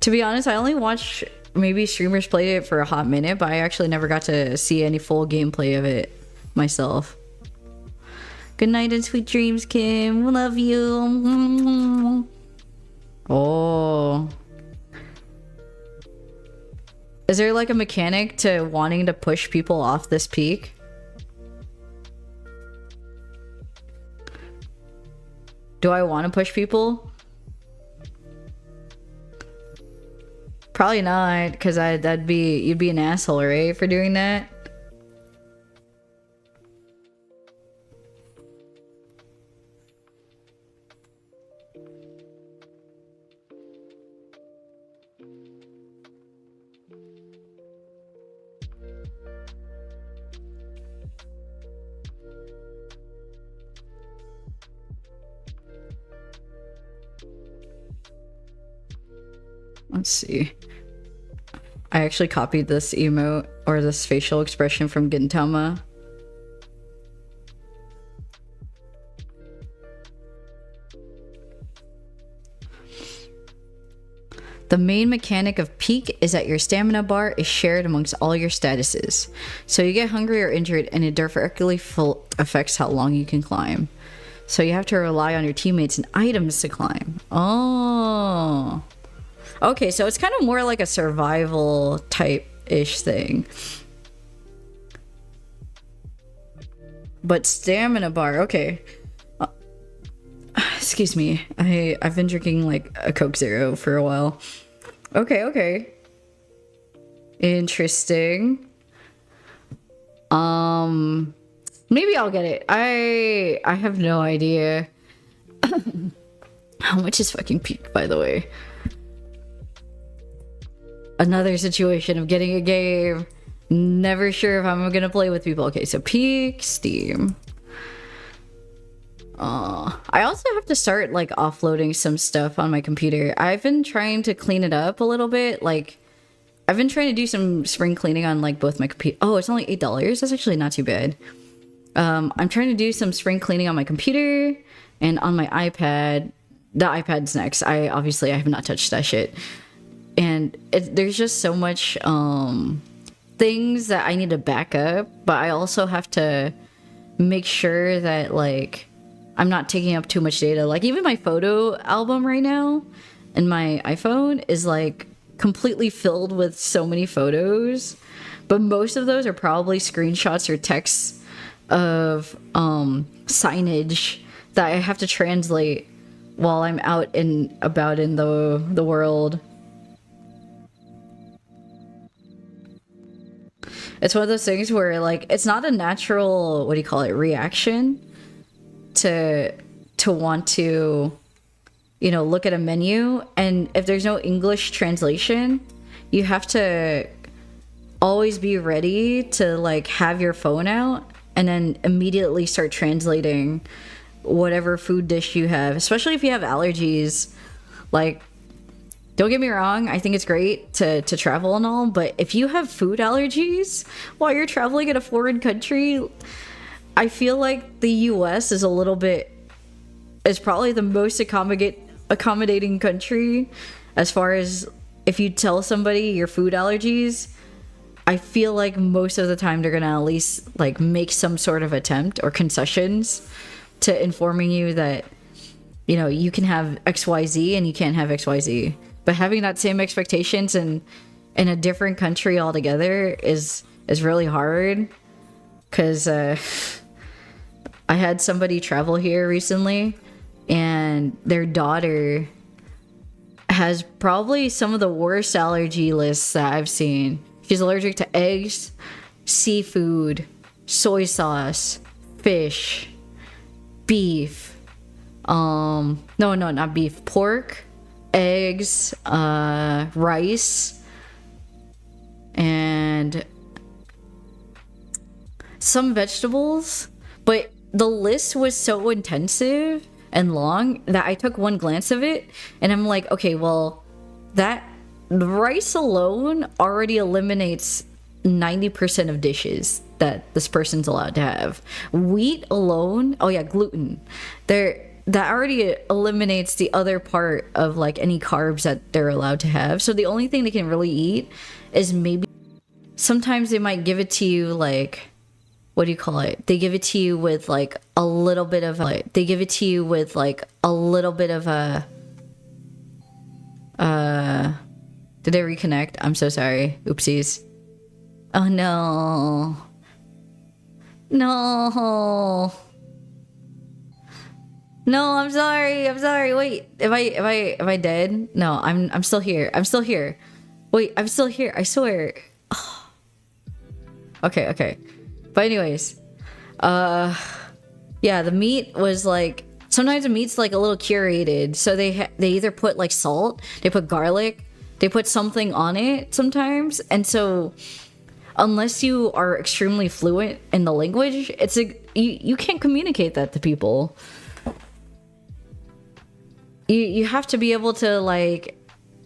To be honest, I only watched maybe streamers play it for a hot minute, but I actually never got to see any full gameplay of it myself. Good night and sweet dreams, Kim. Love you. Oh. Is there like a mechanic to wanting to push people off this peak? Do I want to push people? Probably not, because you'd be an asshole, right, for doing that? Let's see. I actually copied this emote or this facial expression from Gintama. The main mechanic of peak is that your stamina bar is shared amongst all your statuses. So you get hungry or injured and it directly affects how long you can climb. So you have to rely on your teammates and items to climb. Oh. Okay, so it's kind of more like a survival type-ish thing. But stamina bar, okay. Excuse me. I've been drinking like a Coke Zero for a while. Okay. Interesting. Maybe I'll get it. I have no idea. How much is fucking peak, by the way? Another situation of getting a game. Never sure if I'm gonna play with people. Okay, so peak, Steam. I also have to start like offloading some stuff on my computer. I've been trying to clean it up a little bit. Like, I've been trying to do some spring cleaning on like both my computer. Oh, it's only $8. That's actually not too bad. I'm trying to do some spring cleaning on my computer and on my iPad. The iPad's next. I have not touched that shit. And there's just so much things that I need to back up, but I also have to make sure that like I'm not taking up too much data. Like even my photo album right now in my iPhone is like completely filled with so many photos, but most of those are probably screenshots or texts of signage that I have to translate while I'm out and about in the world. It's one of those things where like it's not a natural, what do you call it, reaction to want to, you know, look at a menu, and if there's no English translation, you have to always be ready to like have your phone out and then immediately start translating whatever food dish you have, especially if you have allergies. Like, don't get me wrong, I think it's great to travel and all, but if you have food allergies while you're traveling in a foreign country, I feel like the US is probably the most accommodating country as far as if you tell somebody your food allergies. I feel like most of the time they're gonna at least like make some sort of attempt or concessions to informing you that, you know, you can have XYZ and you can't have XYZ. But having that same expectations in a different country altogether is really hard. Because I had somebody travel here recently, and their daughter has probably some of the worst allergy lists that I've seen. She's allergic to eggs, seafood, soy sauce, fish, beef. No, not beef. Pork, eggs, rice, and some vegetables. But the list was so intensive and long that I took one glance of it and I'm like, okay, well, that rice alone already eliminates 90% of dishes that this person's allowed to have. Wheat alone, oh yeah, gluten. That already eliminates the other part of like any carbs that they're allowed to have. So the only thing they can really eat is maybe sometimes they might give it to you like, what do you call it? They give it to you with like a little bit of a, did they reconnect? I'm so sorry. Oopsies. Oh no. No, I'm sorry. Wait, am I dead? No, I'm still here. Wait, I'm still here. I swear. Oh. Okay. But anyways, yeah, the meat was like, sometimes the meat's like a little curated. So they either put like salt, they put garlic, they put something on it sometimes. And so unless you are extremely fluent in the language, you can't communicate that to people. You have to be able to like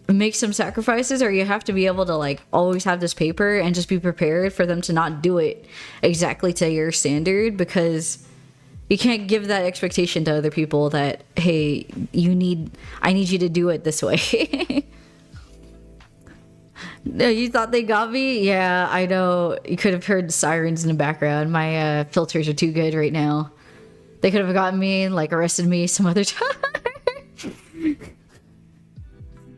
make some sacrifices, or you have to be able to like always have this paper and just be prepared for them to not do it exactly to your standard, because you can't give that expectation to other people that, hey, I need you to do it this way. No, you thought they got me? Yeah, I know. You could have heard sirens in the background. My filters are too good right now. They could have gotten me and like arrested me some other time.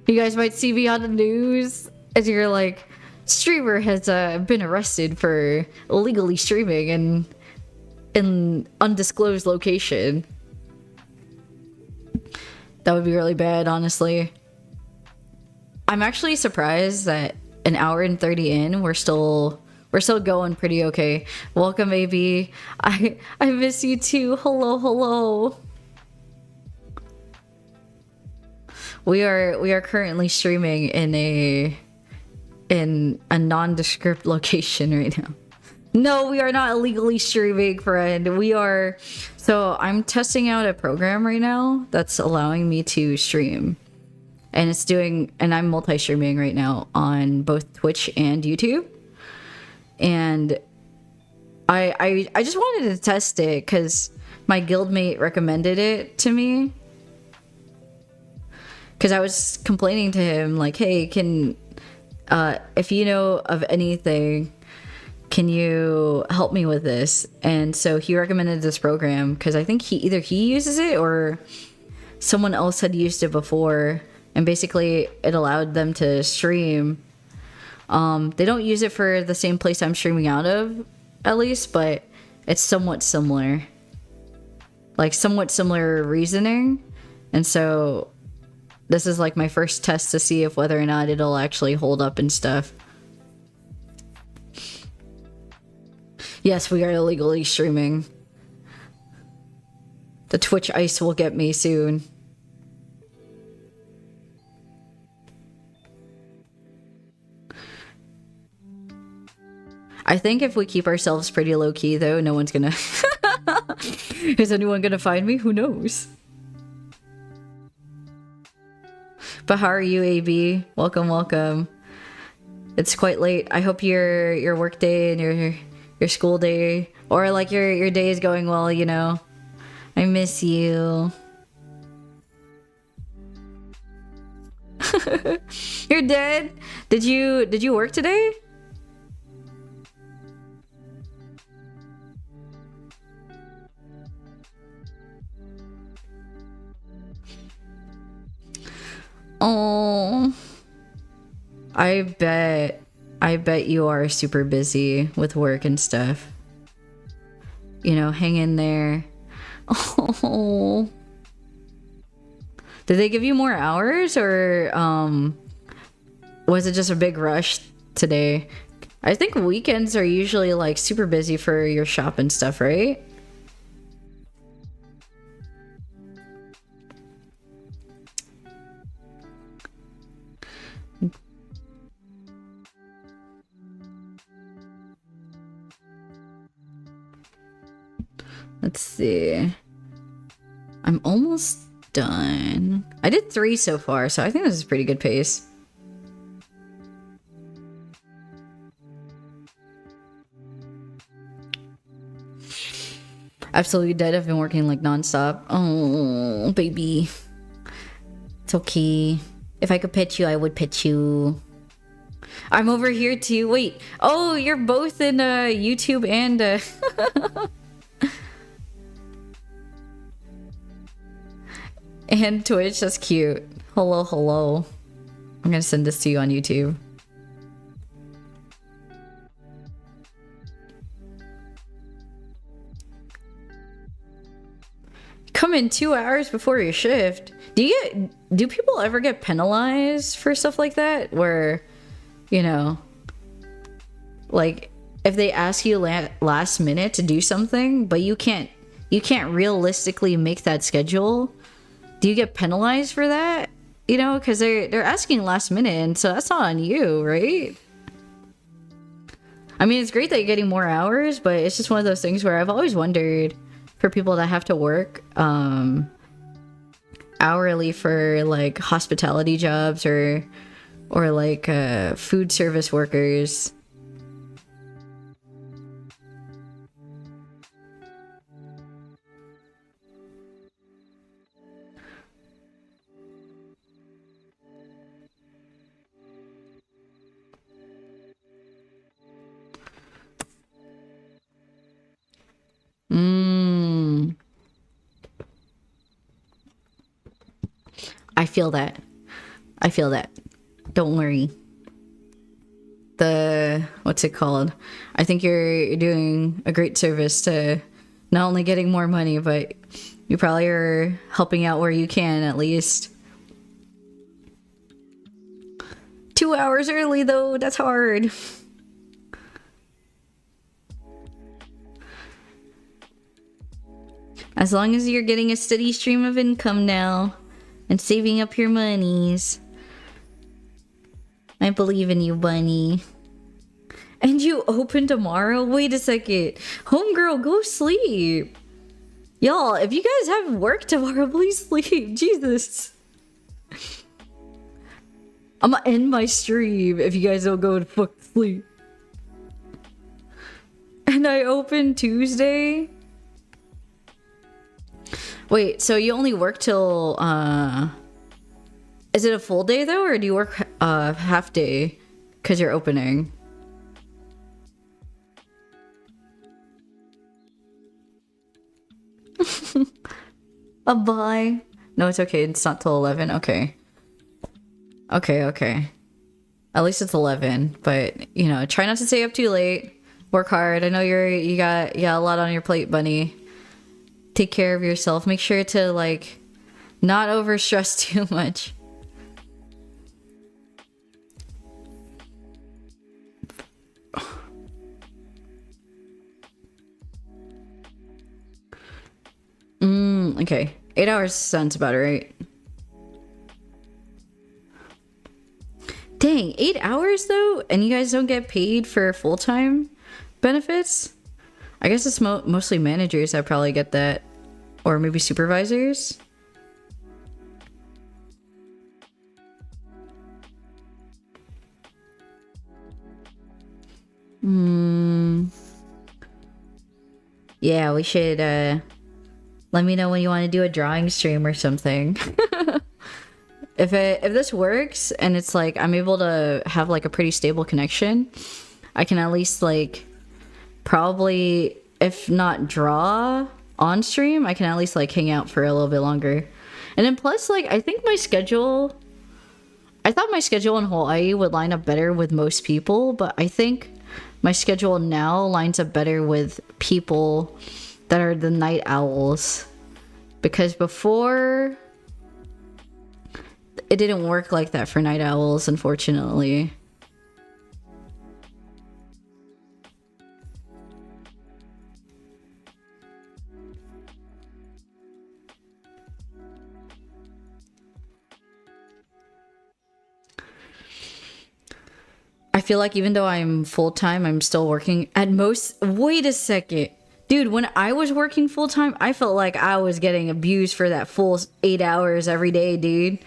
You guys might see me on the news as you're like, streamer has been arrested for illegally streaming in an undisclosed location. That would be really bad, honestly. I'm actually surprised that an hour and 30 in, we're still going pretty okay. Welcome, AB. I miss you too. Hello, hello. We are currently streaming in a nondescript location right now. No, we are not illegally streaming, friend. We are. So I'm testing out a program right now that's allowing me to stream. And I'm multi-streaming right now on both Twitch and YouTube. And I just wanted to test it because my guildmate recommended it to me. Because I was complaining to him like, hey, if you know of anything, can you help me with this? And so he recommended this program because I think he uses it or someone else had used it before. And basically, it allowed them to stream. They don't use it for the same place I'm streaming out of, at least, but it's somewhat similar. Like, somewhat similar reasoning. And so, this is like my first test to see if whether or not it'll actually hold up and stuff. Yes, we are illegally streaming. The Twitch ice will get me soon. I think if we keep ourselves pretty low-key, though, no one's gonna... Is anyone gonna find me? Who knows? But how are you, AB? Welcome, welcome. It's quite late. I hope your work day and your school day, or like your day is going well, you know. I miss you. You're dead? Did you work today? Oh, I bet you are super busy with work and stuff. You know, hang in there. Oh. Did they give you more hours or was it just a big rush today? I think weekends are usually like super busy for your shop and stuff, right? Let's see. I'm almost done. I did 3 so far, so I think this is a pretty good pace. Absolutely dead. I've been working like nonstop. Oh, baby. It's okay. If I could pet you, I would pet you. I'm over here too. Wait. Oh, you're both in YouTube and... and Twitch. That's cute. Hello, hello. I'm gonna send this to you on YouTube. Come in 2 hours before your shift. Do people ever get penalized for stuff like that? Where, you know, like if they ask you last minute to do something, but you can't realistically make that schedule. Do you get penalized for that? You know, because they're asking last minute, and so that's not on you, right? I mean, it's great that you're getting more hours, but it's just one of those things where I've always wondered for people that have to work, hourly for like hospitality jobs or like food service workers. Mm, I feel that. I feel that. Don't worry. The what's it called? I think you're doing a great service to not only getting more money, but you probably are helping out where you can at least. 2 hours early though, that's hard. As long as you're getting a steady stream of income now and saving up your monies. I believe in you, bunny. And you open tomorrow? Wait a second. Homegirl, go sleep. Y'all, if you guys have work tomorrow, please sleep. Jesus. I'm gonna end my stream if you guys don't go to fuck sleep. And I open Tuesday? Wait, so you only work till, is it a full day though, or do you work half day because you're opening? Bye. No, it's okay. It's not till 11. Okay. Okay. At least it's 11. But, you know, try not to stay up too late. Work hard. I know you got a lot on your plate, bunny. Take care of yourself. Make sure to, like, not overstress too much. Okay. 8 hours sounds about right. Dang, 8 hours though? And you guys don't get paid for full-time benefits? I guess it's mostly managers that probably get that. Or maybe supervisors? Yeah, we should, let me know when you want to do a drawing stream or something. If this works and it's like I'm able to have like a pretty stable connection, I can at least like probably, if not draw on stream, I can at least like hang out for a little bit longer. And then plus like I thought my schedule in Hawaii would line up better with most people, but I think my schedule now lines up better with people that are the night owls. Because before, it didn't work like that for night owls, unfortunately. I feel like even though I'm full-time, I'm still working at most. Wait a second. Dude, when I was working full-time, I felt like I was getting abused for that full 8 hours every day, dude.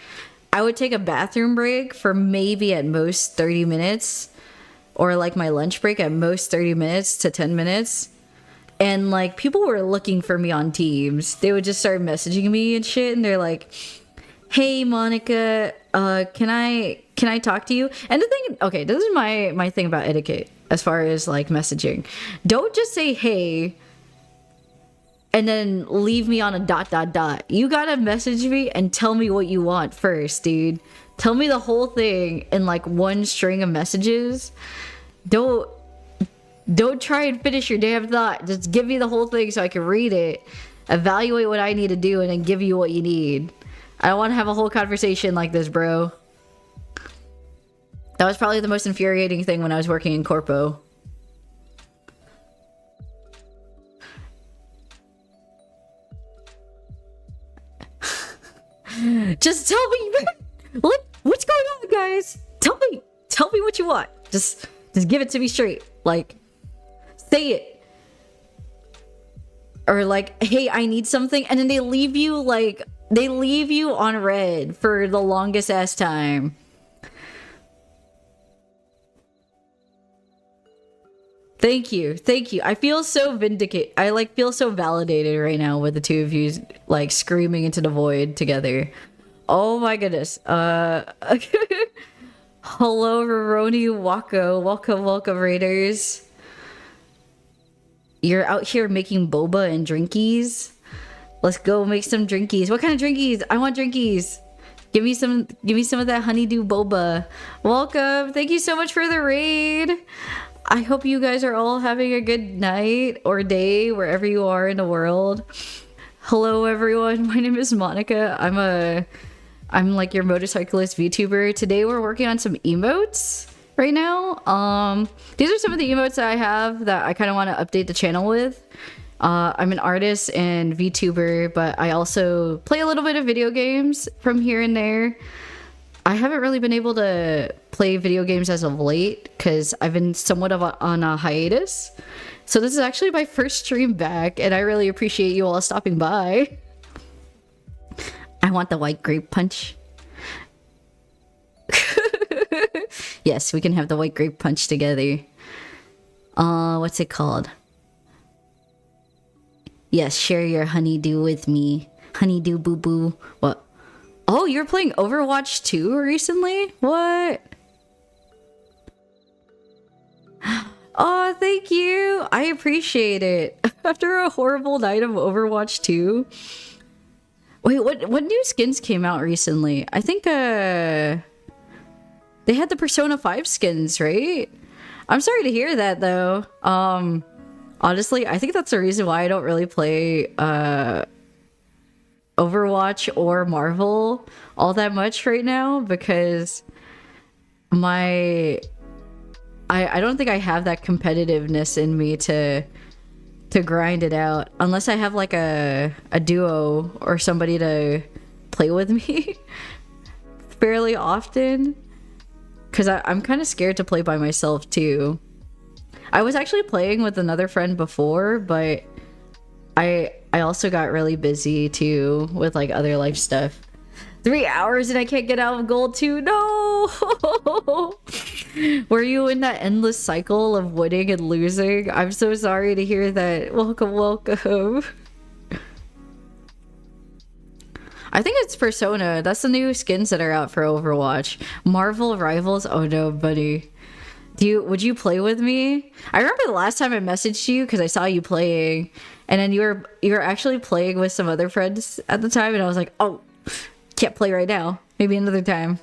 I would take a bathroom break for maybe at most 30 minutes. Or like my lunch break at most 30 minutes to 10 minutes. And like people were looking for me on Teams. They would just start messaging me and shit. And they're like, hey, Monica, can I talk to you? And the thing, okay, this is my thing about etiquette as far as like messaging. Don't just say hey and then leave me on a ... You gotta message me and tell me what you want first, dude. Tell me the whole thing in like one string of messages. Don't try and finish your damn thought. Just give me the whole thing so I can read it, evaluate what I need to do, and then give you what you need. I don't want to have a whole conversation like this, bro. That was probably the most infuriating thing when I was working in Corpo. Just tell me, what's going on, guys? Tell me what you want. Just give it to me straight. Like, say it. Or like, hey, I need something, and then they leave you like They leave you on red for the longest ass time. Thank you. Thank you. I feel so vindicated. I like feel so validated right now with the two of you like screaming into the void together. Oh my goodness. Hello Roroni Wako. Welcome, welcome Raiders. You're out here making boba and drinkies. Let's go make some drinkies. What kind of drinkies? I want drinkies. Give me some of that honeydew boba. Welcome. Thank you so much for the raid. I hope you guys are all having a good night or day wherever you are in the world. Hello everyone. My name is Monica. I'm like your motorcyclist VTuber. Today we're working on some emotes right now. These are some of the emotes that I have that I kind of want to update the channel with. I'm an artist and VTuber, but I also play a little bit of video games from here and there. I haven't really been able to play video games as of late because I've been somewhat on a hiatus. So this is actually my first stream back, and I really appreciate you all stopping by. I want the white grape punch. Yes, we can have the white grape punch together. What's it called? Yes, share your honeydew with me. Honeydew boo boo. What? Oh, you're playing Overwatch 2 recently? What? Oh, thank you. I appreciate it. After a horrible night of Overwatch 2. Wait, what new skins came out recently? I think they had the Persona 5 skins, right? I'm sorry to hear that though. Honestly, I think that's the reason why I don't really play Overwatch or Marvel all that much right now, because I don't think I have that competitiveness in me to grind it out unless I have like a duo or somebody to play with me fairly often, because I'm kind of scared to play by myself too. I was actually playing with another friend before, but I also got really busy too with like other life stuff. 3 hours and I can't get out of gold 2. No! Were you in that endless cycle of winning and losing? I'm so sorry to hear that. Welcome, welcome. I think it's Persona. That's the new skins that are out for Overwatch. Marvel Rivals? Oh no, buddy. Would you play with me? I remember the last time I messaged you because I saw you playing, and then you were actually playing with some other friends at the time, and I was like, oh, can't play right now. Maybe another time.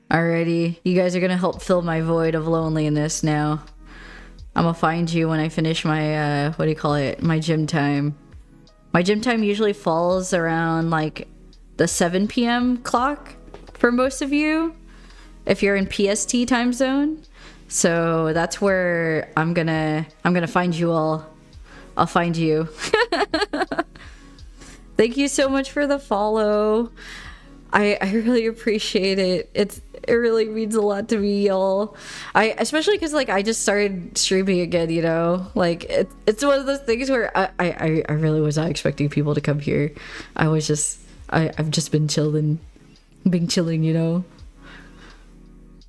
Alrighty, you guys are gonna help fill my void of loneliness now. I'm gonna find you when I finish my what do you call it? My gym time. My gym time usually falls around like the 7 p.m. clock for most of you, if you're in PST time zone. So that's where I'm gonna find you all. I'll find you. Thank you so much for the follow. I really appreciate it. It really means a lot to me, y'all. Especially because like I just started streaming again, you know. Like it's one of those things where I really was not expecting people to come here. I've just been chilling, you know.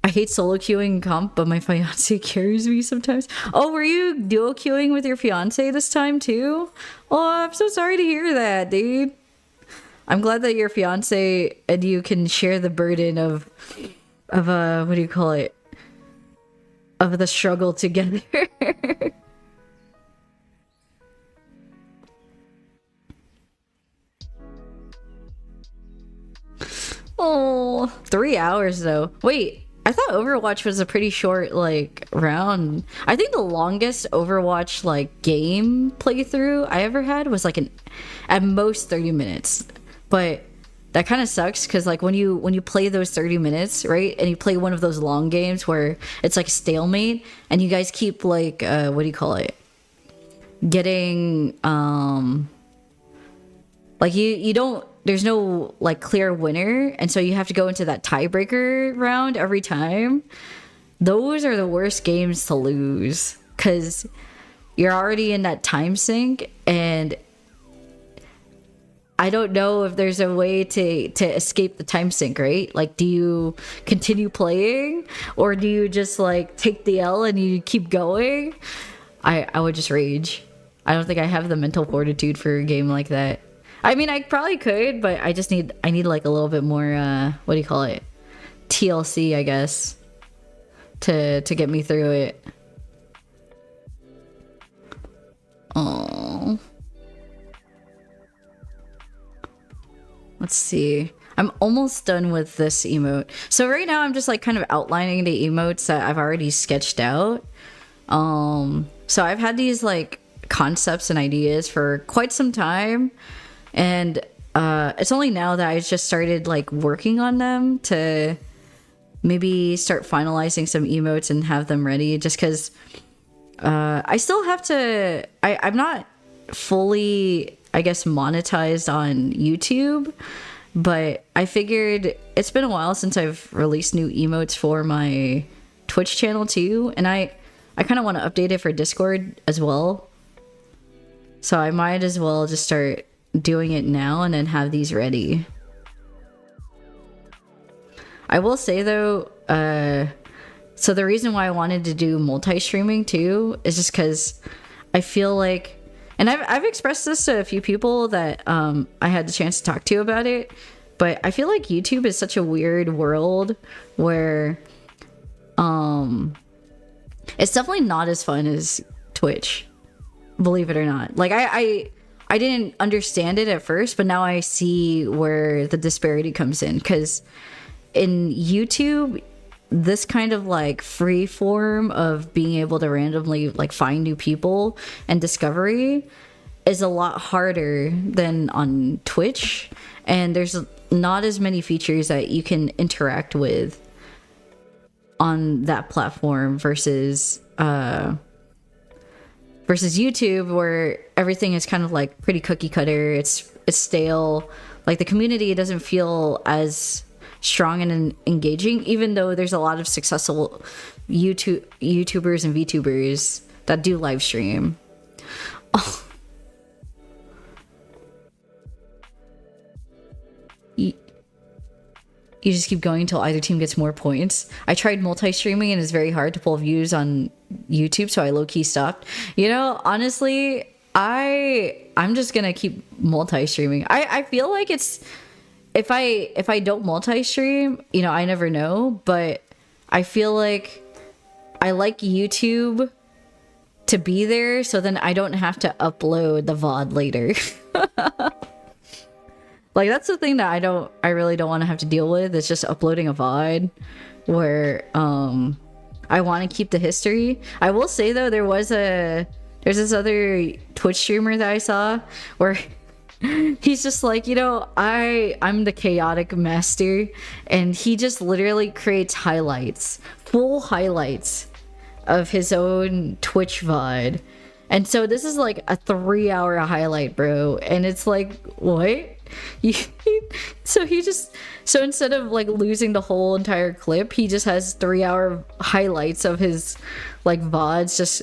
I hate solo queuing comp, but my fiance carries me sometimes. Oh, were you duo queuing with your fiance this time too? Oh, I'm so sorry to hear that, dude. I'm glad that your fiance and you can share the burden of what do you call it? Of the struggle together. Oh, 3 hours though. Wait, I thought Overwatch was a pretty short like round. I think the longest Overwatch like game playthrough I ever had was like at most 30 minutes. But that kind of sucks because like when you play those 30 minutes, right, and you play one of those long games where it's like stalemate and you guys keep like what do you call it, getting like you don't, there's no like clear winner, and so you have to go into that tiebreaker round every time. those are the worst games to lose because you're already in that time sink, and I don't know if there's a way to escape the time sink, right? Like, do you continue playing, or do you just like take the L and you keep going? I would just rage. I don't think I have the mental fortitude for a game like that. I mean, I probably could, but I need like a little bit more what do you call it? TLC, I guess, to get me through it. Oh. Let's see. I'm almost done with this emote. So right now I'm just like kind of outlining the emotes that I've already sketched out. So I've had these like concepts and ideas for quite some time, and it's only now that I just started like working on them to maybe start finalizing some emotes and have them ready, just because I still have to I'm not fully, I guess, monetized on YouTube, but I figured it's been a while since I've released new emotes for my Twitch channel too, and I kind of want to update it for Discord as well. So I might as well just start doing it now and then have these ready. I will say though, so the reason why I wanted to do multi-streaming too is just because I feel like, and I've expressed this to a few people that I had the chance to talk to about it, but I feel like YouTube is such a weird world where it's definitely not as fun as Twitch, believe it or not. Like I didn't understand it at first, but now I see where the disparity comes in, because in YouTube, this kind of like free form of being able to randomly like find new people and discovery is a lot harder than on Twitch, and there's not as many features that you can interact with on that platform versus YouTube, where everything is kind of like pretty cookie cutter. It's stale. Like the community doesn't feel as strong and engaging, even though there's a lot of successful YouTubers and VTubers that do live stream. Oh. You just keep going until either team gets more points. I tried multi-streaming and it's very hard to pull views on YouTube, so I low-key stopped. You know, honestly, I'm just gonna keep multi-streaming. I feel like it's, if I don't multi-stream, you know, I never know, but I feel like I like YouTube to be there, so then I don't have to upload the VOD later. Like, that's the thing that I really don't want to have to deal with. It's just uploading a VOD where I want to keep the history. I will say though, there's this other Twitch streamer that I saw where he's just like, you know, I'm the chaotic master, and he just literally creates highlights, full highlights of his own Twitch VOD. And so this is like a 3-hour highlight, bro. And it's like, what? So instead of like losing the whole entire clip, he just has 3-hour highlights of his like VODs just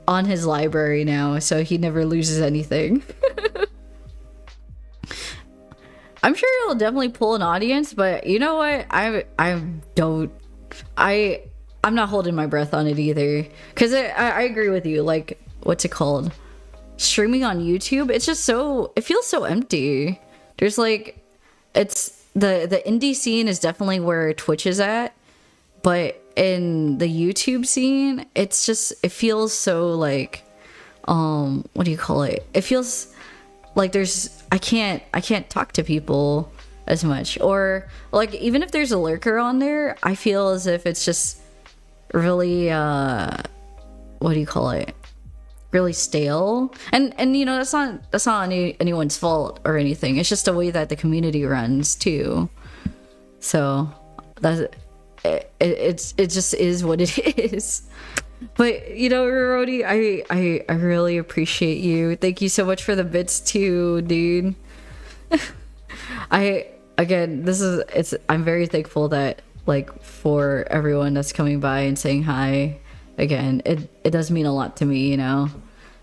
on his library now, so he never loses anything. I'm sure it'll definitely pull an audience, but you know what? I'm not holding my breath on it either, because I agree with you. Like, what's it called? Streaming on YouTube, it's just it feels so empty. There's like, it's the indie scene is definitely where Twitch is at, but in the YouTube scene, it feels so like, what do you call it? It feels like I can't talk to people as much, or like even if there's a lurker on there, I feel as if it's just really what do you call it? Really stale, and you know, that's not anyone's fault or anything. It's just the way that the community runs too. So it just is what it is. But you know, Rody, I really appreciate you. Thank you so much for the bits too, dude. I'm very thankful that like for everyone that's coming by and saying hi again. It does mean a lot to me, you know.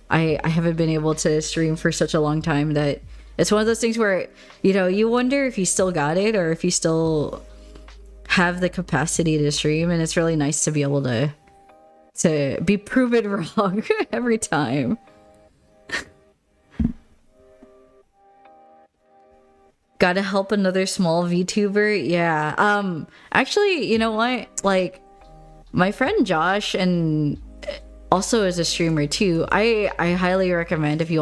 I haven't been able to stream for such a long time that it's one of those things where, you know, you wonder if you still got it or if you still have the capacity to stream, and it's really nice to be able to be proven wrong every time. Gotta help another small VTuber. Yeah. Actually, you know what? Like, my friend Josh, and also is a streamer too. I highly recommend, if you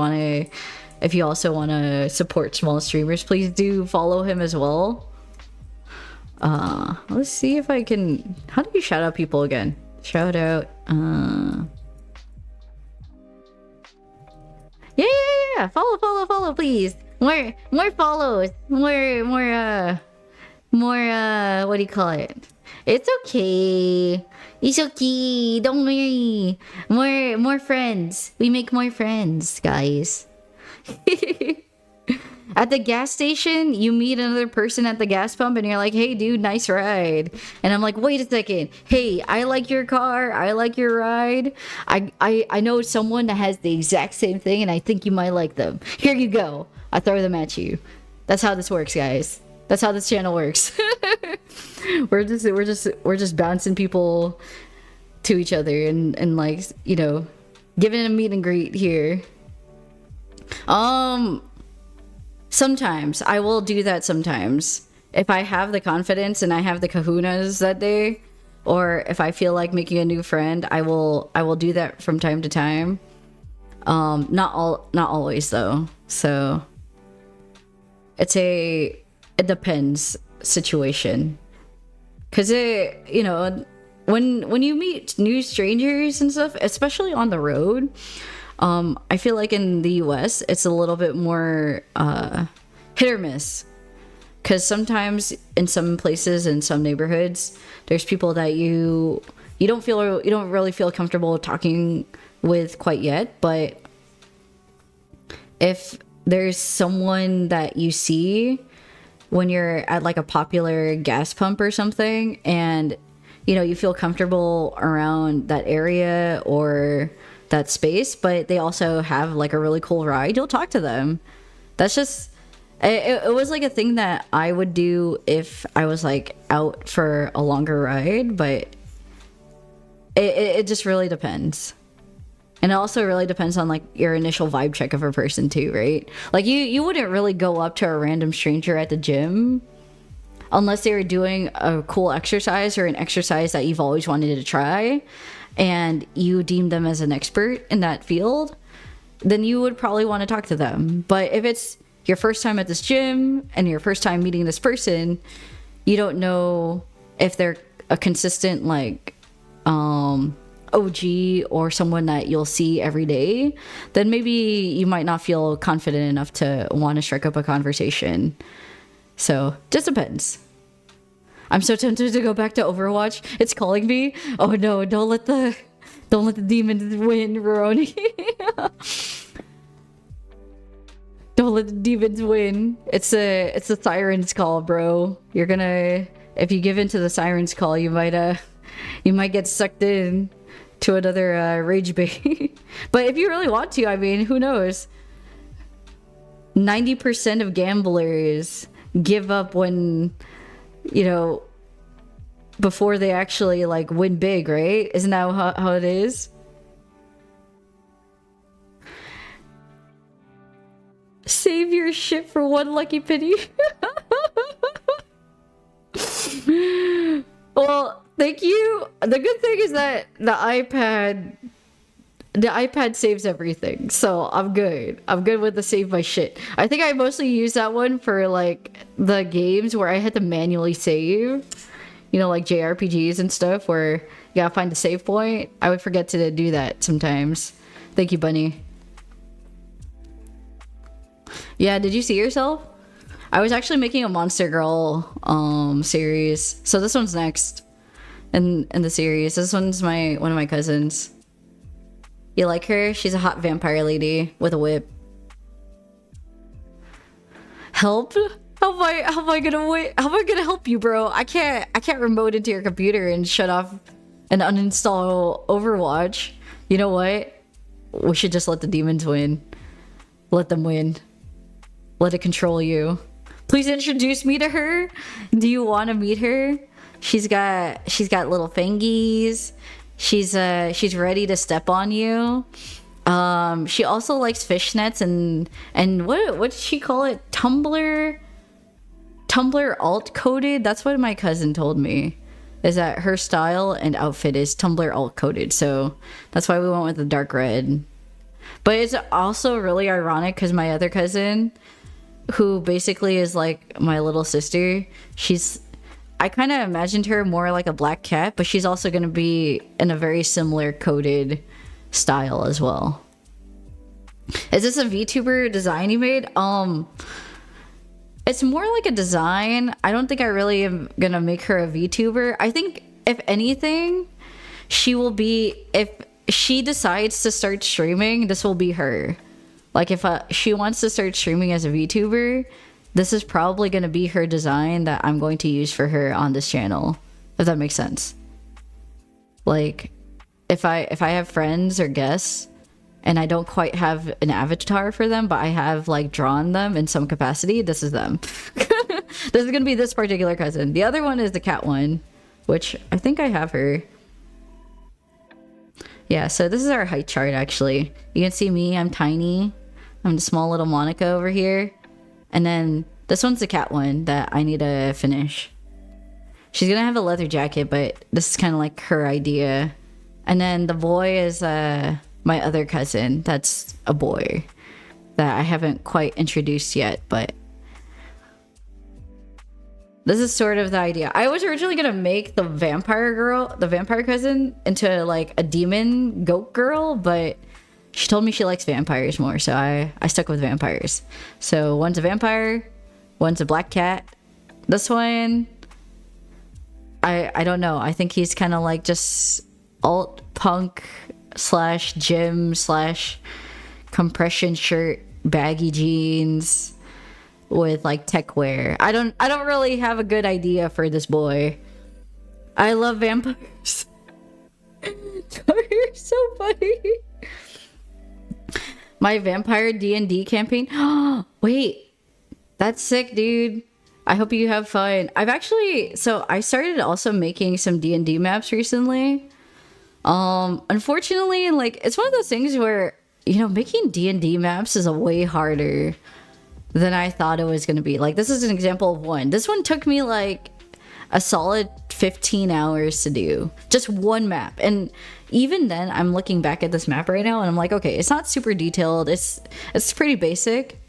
also want to support small streamers, please do follow him as well. Let's see if I can. How do you shout out people again? Shout out. Yeah. Follow, please. More follows. More. What do you call it? It's okay. It's okay. Don't worry. More friends. We make more friends, guys. At the gas station, you meet another person at the gas pump and you're like, hey dude, nice ride. And I'm like, wait a second. Hey, I like your car. I like your ride. I know someone that has the exact same thing and I think you might like them. Here you go. I throw them at you. That's how this works, guys. That's how this channel works. we're just bouncing people to each other and like, you know, giving a meet and greet here. Sometimes I will do that sometimes. If I have the confidence and I have the kahunas that day, or if I feel like making a new friend, I will do that from time to time. Not always though. So it depends situation. 'Cause you know, when you meet new strangers and stuff, especially on the road, I feel like in the US it's a little bit more hit or miss, because sometimes in some places, in some neighborhoods, there's people that you don't really feel comfortable talking with quite yet. But if there's someone that you see when you're at like a popular gas pump or something, and you know you feel comfortable around that area or that space, but they also have like a really cool ride, you'll talk to them. That's just it was like a thing that I would do if I was like out for a longer ride, but it just really depends. And it also really depends on like your initial vibe check of a person too, right? Like you wouldn't really go up to a random stranger at the gym unless they were doing a cool exercise or an exercise that you've always wanted to try, and you deem them as an expert in that field, then you would probably want to talk to them. But if it's your first time at this gym and your first time meeting this person, you don't know if they're a consistent like OG or someone that you'll see every day, then maybe you might not feel confident enough to want to strike up a conversation. So just depends. I'm so tempted to go back to Overwatch. It's calling me. Oh no, don't let the demons win, Roroni. Don't let the demons win. It's the siren's call, bro. You're gonna, if you give in to the siren's call, you might get sucked in to another rage bait. But if you really want to, I mean, who knows? 90% of gamblers give up when, you know, before they actually like win big, right? Isn't that how it is? Save your shit for one lucky penny. Well, thank you. The good thing is that the iPad saves everything, so I'm good. I'm good with the save my shit. I think I mostly use that one for like the games where I had to manually save, you know, like JRPGs and stuff where you gotta find the save point. I would forget to do that sometimes. Thank you, Bunny. Yeah, did you see yourself? I was actually making a Monster Girl series, so this one's next in the series. This one's one of my cousins. You like her? She's a hot vampire lady with a whip. Help? How am I gonna wait? How am I gonna help you, bro? I can't remote into your computer and shut off and uninstall Overwatch. You know what? We should just let the demons win. Let them win. Let it control you. Please introduce me to her. Do you want to meet her? She's got little fingies. She's ready to step on you. She also likes fishnets and what did she call it? Tumblr alt coded. That's what my cousin told me. Is that her style and outfit is Tumblr alt coded. So that's why we went with the dark red. But it's also really ironic because my other cousin, who basically is like my little sister, I kind of imagined her more like a black cat, but she's also going to be in a very similar coded style as well. Is this a VTuber design you made? It's more like a design. I don't think I really am gonna make her a VTuber. I think if anything, if she decides to start streaming, this will be her. Like if she wants to start streaming as a VTuber, this is probably gonna be her design that I'm going to use for her on this channel. If that makes sense. Like if I have friends or guests and I don't quite have an avatar for them, but I have like drawn them in some capacity, this is them. This is gonna be this particular cousin. The other one is the cat one, which I think I have her. Yeah, so this is our height chart actually. You can see me, I'm tiny. I'm the small little Monica over here. And then this one's the cat one that I need to finish. She's gonna have a leather jacket, but this is kind of like her idea. And then the boy is my other cousin. That's a boy that I haven't quite introduced yet, but this is sort of the idea. I was originally gonna make the vampire cousin, into like a demon goat girl, but she told me she likes vampires more, so I stuck with vampires. So one's a vampire, one's a black cat. This one, I don't know. I think he's kind of like just alt punk / gym / compression shirt, baggy jeans with like tech wear. I don't really have a good idea for this boy. I love vampires. You're so funny. My vampire D&D campaign. Wait, that's sick, dude. I hope you have fun. So I started also making some D&D maps recently. Unfortunately, like it's one of those things where, you know, making D&D maps is a way harder than I thought it was going to be. Like this is an example of one. This one took me like a solid 15 hours to do. Just one map. And even then, I'm looking back at this map right now and I'm like, okay, it's not super detailed. It's pretty basic.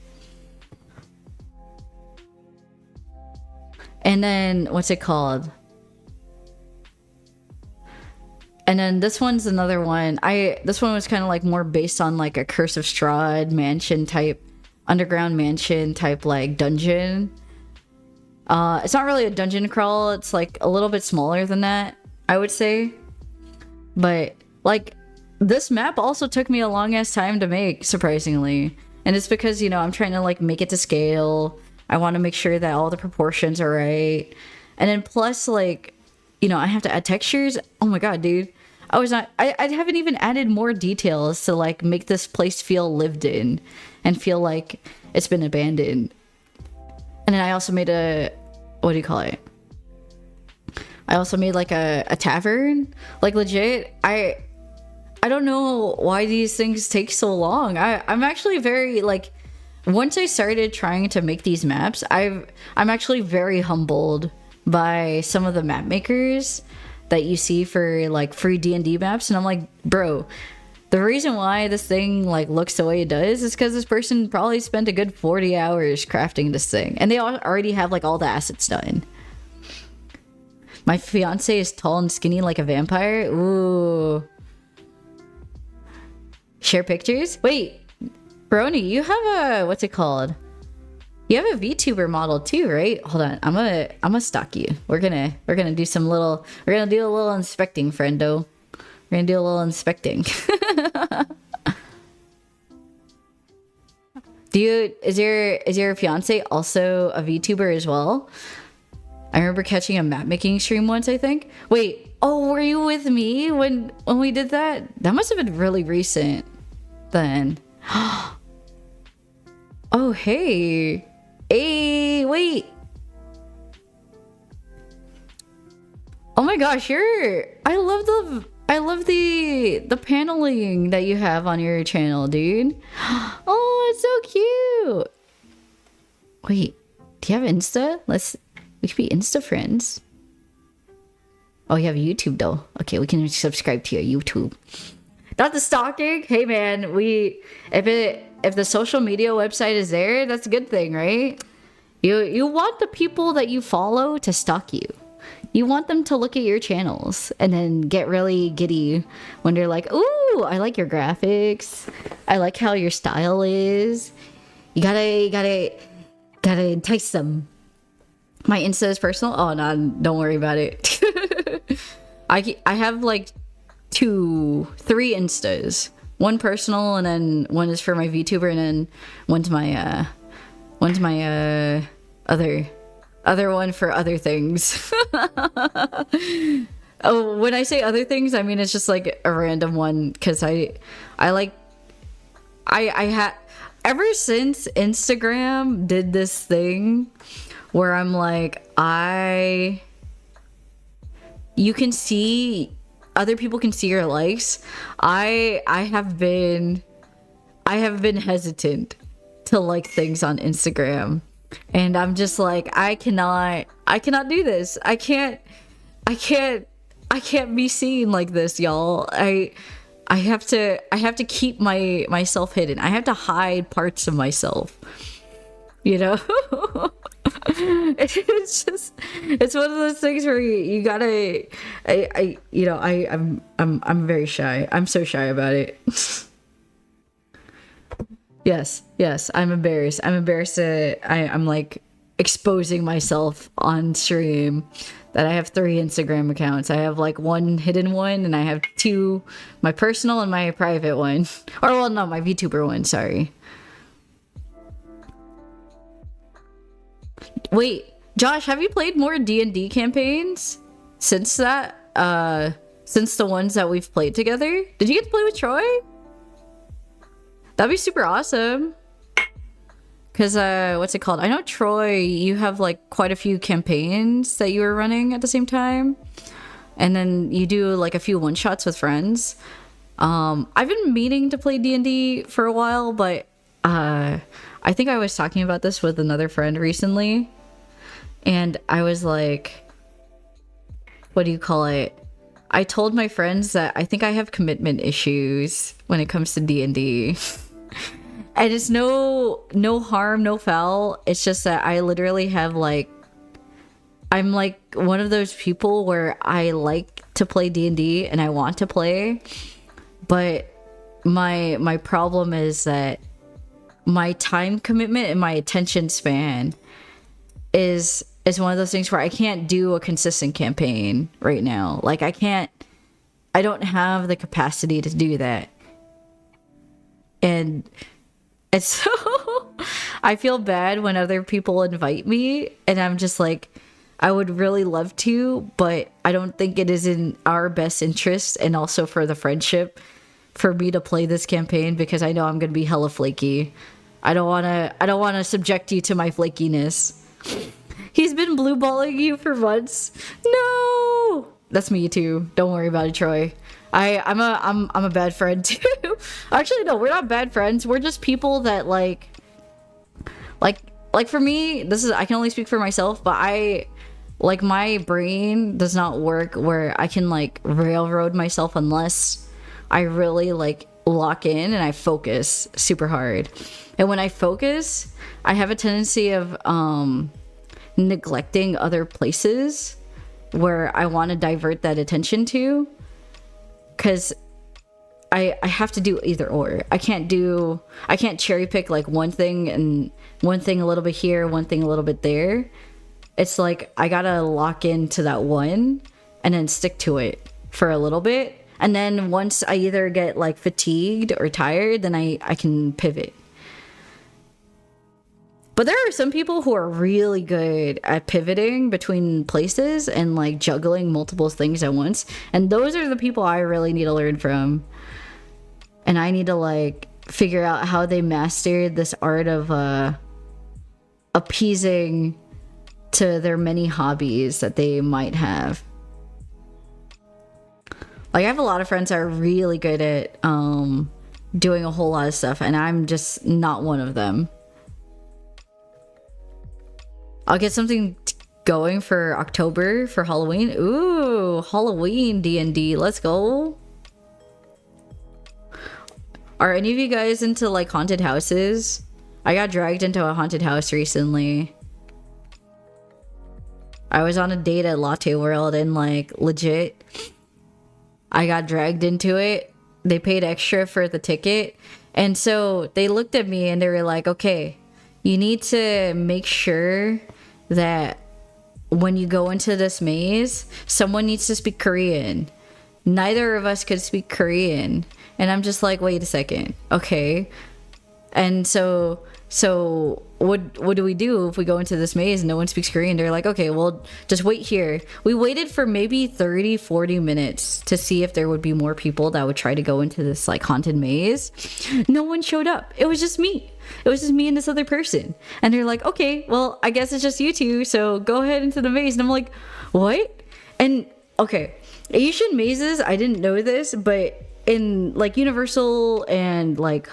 And then what's it called? And then this one's another one. This one was kind of like more based on like a Curse of Strahd mansion type, underground mansion type like dungeon. It's not really a dungeon crawl. It's like a little bit smaller than that, I would say. But like this map also took me a long ass time to make, surprisingly. And it's because, you know, I'm trying to like make it to scale. I want to make sure that all the proportions are right. And then plus like, you know, I have to add textures. Oh my god, dude. I haven't even added more details to like make this place feel lived in and feel like it's been abandoned. And then I also made what do you call it? I also made like a tavern. Like legit, I don't know why these things take so long. I'm actually very like, once I started trying to make these maps, I'm actually very humbled by some of the map makers that you see for like free D&D maps, and I'm like, bro, the reason why this thing like looks the way it does is because this person probably spent a good 40 hours crafting this thing, and they already have like all the assets done. My fiance is tall and skinny like a vampire. Ooh. Share pictures? Wait, Brony, you have a, what's it called? You have a VTuber model too, right? Hold on, I'm gonna stalk you. We're gonna do a little inspecting, friendo. We're gonna do a little inspecting. Is your fiance also a VTuber as well? I remember catching a map making stream once, I think. Wait, oh, were you with me when we did that? That must have been really recent then. Oh, hey. Hey, wait. Oh my gosh, I love the paneling that you have on your channel, dude. Oh, it's so cute. Wait, do you have Insta? We could be Insta friends. Oh, you have YouTube though. Okay, we can subscribe to your YouTube. Not the stalking. Hey man, if the social media website is there, that's a good thing, right? You want the people that you follow to stalk you. You want them to look at your channels and then get really giddy when they're like, "Ooh, I like your graphics. I like how your style is." You gotta entice them. My Insta is personal. Oh no, don't worry about it. I have like 3 Instas. One personal, and then one is for my VTuber, and then one's my other one for other things. Oh, when I say other things, I mean it's just like a random one because I had ever since Instagram did this thing where I'm like you can see other people can see your likes. I have been hesitant to like things on Instagram. And I'm just like, I cannot do this. I can't be seen like this, y'all. I have to keep myself hidden. I have to hide parts of myself. You know? It's one of those things where you gotta I'm very shy. I'm so shy about it. Yes, I'm embarrassed. I'm like exposing myself on stream that I have 3 Instagram accounts. I have like one hidden one, and I have 2, my personal and my private one. Or well, no, my VTuber one, sorry. Wait, Josh, have you played more D&D campaigns since that? Since the ones that we've played together? Did you get to play with Troy? That'd be super awesome. Cause what's it called? I know Troy, you have like quite a few campaigns that you were running at the same time. And then you do like a few one-shots with friends. I've been meaning to play D&D for a while, but I think I was talking about this with another friend recently. And I was like, what do you call it? I told my friends that I think I have commitment issues when it comes to D&D. And it's no harm, no foul. It's just that I literally have like, I'm like one of those people where I like to play D&D and I want to play, but my problem is that my time commitment and my attention span is one of those things where I can't do a consistent campaign right now. Like I don't have the capacity to do that. And it's so I feel bad when other people invite me and I'm just like, I would really love to, but I don't think it is in our best interest and also for the friendship for me to play this campaign because I know I'm going to be hella flaky. I don't want to subject you to my flakiness. He's been blue balling you for months. No, that's me too. Don't worry about it, Troy. I'm a bad friend too. Actually, no, we're not bad friends. We're just people that like for me, I can only speak for myself, but my brain does not work where I can like railroad myself unless I really like lock in and I focus super hard. And when I focus, I have a tendency of neglecting other places where I want to divert that attention to, because I have to do either or. I can't cherry pick like one thing and one thing a little bit here, one thing a little bit there. It's like I gotta lock into that one and then stick to it for a little bit, and then once I either get like fatigued or tired, then I can pivot. But there are some people who are really good at pivoting between places and like juggling multiple things at once. And those are the people I really need to learn from. And I need to like figure out how they mastered this art of appeasing to their many hobbies that they might have. Like I have a lot of friends that are really good at doing a whole lot of stuff, and I'm just not one of them. I'll get something going for October for Halloween. Ooh, Halloween D&D. Let's go. Are any of you guys into like haunted houses? I got dragged into a haunted house recently. I was on a date at Latte World and like legit, I got dragged into it. They paid extra for the ticket. And so they looked at me and they were like, okay, you need to make sure that when you go into this maze, someone needs to speak Korean. Neither of us could speak Korean. And I'm just like, wait a second. Okay. And so what do we do if we go into this maze and no one speaks Korean? They're like, okay, well, just wait here. We waited for maybe 30, 40 minutes to see if there would be more people that would try to go into this like haunted maze. No one showed up. It was just me. It was just me and this other person. And they're like, okay, well, I guess it's just you two. So go ahead into the maze. And I'm like, what? And okay, Asian mazes, I didn't know this, but in like Universal and like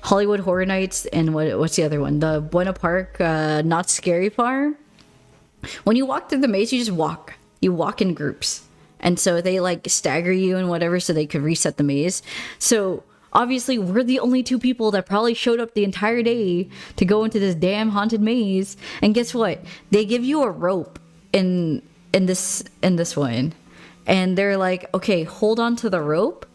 Hollywood Horror Nights and what's the other one? The Buena Park Not Scary Farm. When you walk through the maze, you just walk. You walk in groups. And so they like stagger you and whatever so they could reset the maze. So obviously we're the only two people that probably showed up the entire day to go into this damn haunted maze. And guess what? They give you a rope in this one. And they're like, okay, hold on to the rope.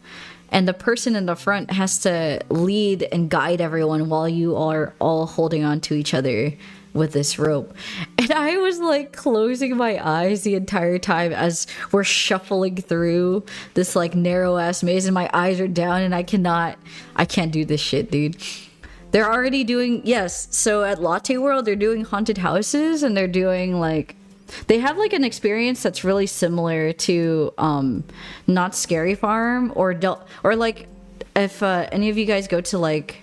And the person in the front has to lead and guide everyone while you are all holding on to each other with this rope. And I was like closing my eyes the entire time as we're shuffling through this like narrow ass maze, and my eyes are down and I can't do this shit, dude. They're already doing, yes. So at Latte World, they're doing haunted houses, and they're doing like, they have like an experience that's really similar to Not Scary Farm or like if any of you guys go to like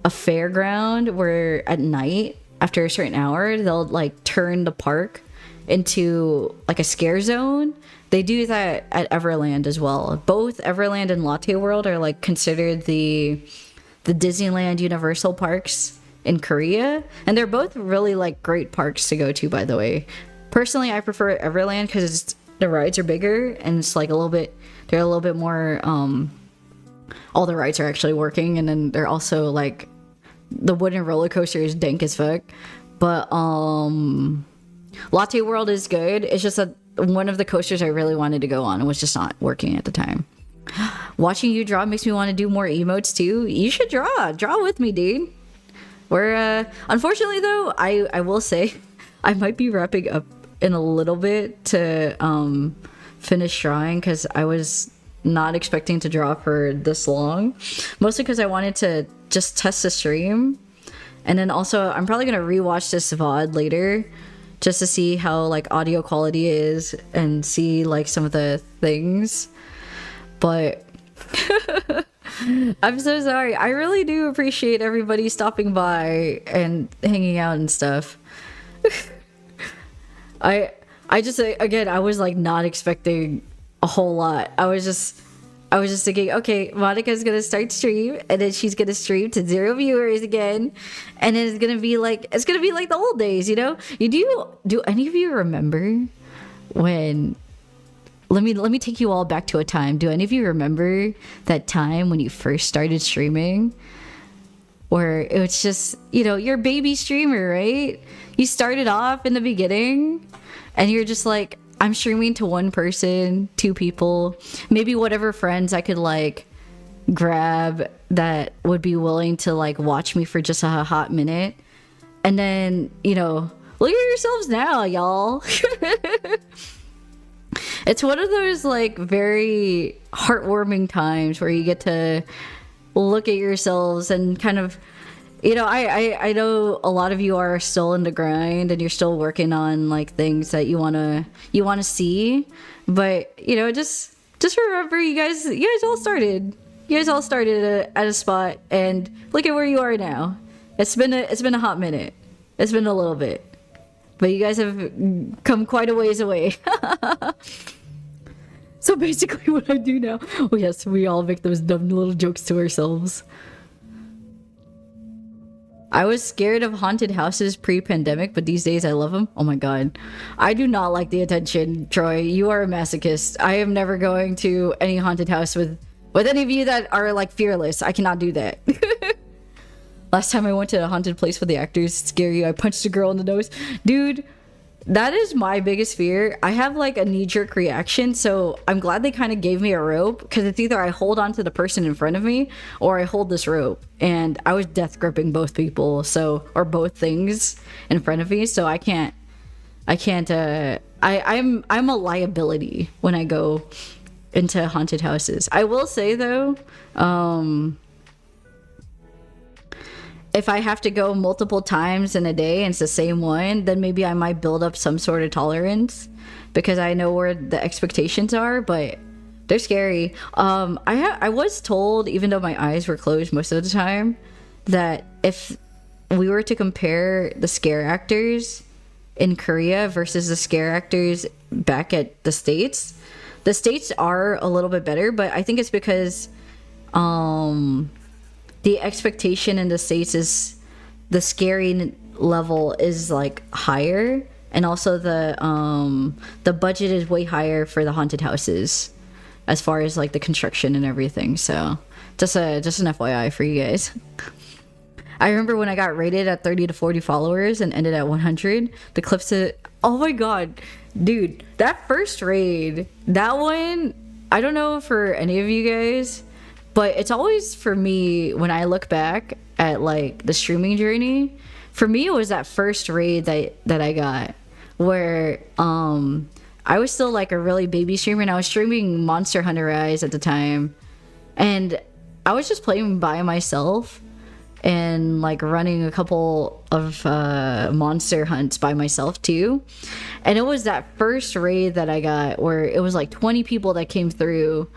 a fairground where at night after a certain hour they'll like turn the park into like a scare zone. They do that at Everland as well. Both Everland and Latte World are like considered the Disneyland Universal parks in Korea, and they're both really like great parks to go to, by the way. Personally, I prefer Everland because the rides are bigger and it's like they're a little bit more, all the rides are actually working, and then they're also like, the wooden roller coaster is dank as fuck. But Latte World is good. It's just that one of the coasters I really wanted to go on was just not working at the time. Watching you draw makes me want to do more emotes too. You should draw with me, dude. We're unfortunately though, I will say I might be wrapping up in a little bit to finish drawing because I was not expecting to draw for this long, mostly because I wanted to just test the stream, and then also I'm probably gonna rewatch this VOD later just to see how like audio quality is and see like some of the things. But I'm so sorry. I really do appreciate everybody stopping by and hanging out and stuff. I just, again, I was like not expecting a whole lot. I was just thinking, okay, Monica's gonna start stream, and then she's gonna stream to 0 viewers again, and then it's gonna be like the old days, you know? Do any of you remember when? Let me take you all back to a time. Do any of you remember that time when you first started streaming? Where it was just, you know, you're a baby streamer, right? You started off in the beginning and you're just like, I'm streaming to one person, two people, maybe whatever friends I could like grab that would be willing to like watch me for just a hot minute. And then, you know, look at yourselves now, y'all. It's one of those like very heartwarming times where you get to look at yourselves and kind of, You know, I know a lot of you are still in the grind and you're still working on like things that you wanna see, but you know, just remember you guys all started. You guys all started at a spot, and look at where you are now. It's been a hot minute. It's been a little bit, but you guys have come quite a ways away. So basically, what I do now, oh yes, we all make those dumb little jokes to ourselves. I was scared of haunted houses pre-pandemic, but these days I love them. Oh my god. I do not like the attention, Troy. You are a masochist. I am never going to any haunted house with any of you that are like fearless. I cannot do that. Last time I went to a haunted place for the actors, scare you, I punched a girl in the nose. Dude, that is my biggest fear. I have like a knee-jerk reaction, so I'm glad they kind of gave me a rope, because it's either I hold on to the person in front of me or I hold this rope. And I was death gripping both people, so, or both things in front of me, so I'm a liability when I go into haunted houses. I will say though, if I have to go multiple times in a day and it's the same one, then maybe I might build up some sort of tolerance because I know where the expectations are, but they're scary. I was told, even though my eyes were closed most of the time, that if we were to compare the scare actors in Korea versus the scare actors back at the States are a little bit better, but I think it's because the expectation in the States is the scary level is like higher, and also the budget is way higher for the haunted houses as far as like the construction and everything. So just an FYI for you guys. I remember when I got rated at 30 to 40 followers and ended at 100, the clips of, oh my god, dude, that first raid, that one, I don't know for any of you guys, but it's always for me when I look back at like the streaming journey, for me it was that first raid that I got where I was still like a really baby streamer, and I was streaming Monster Hunter Rise at the time, and I was just playing by myself and like running a couple of monster hunts by myself too. And it was that first raid that I got where it was like 20 people that came through,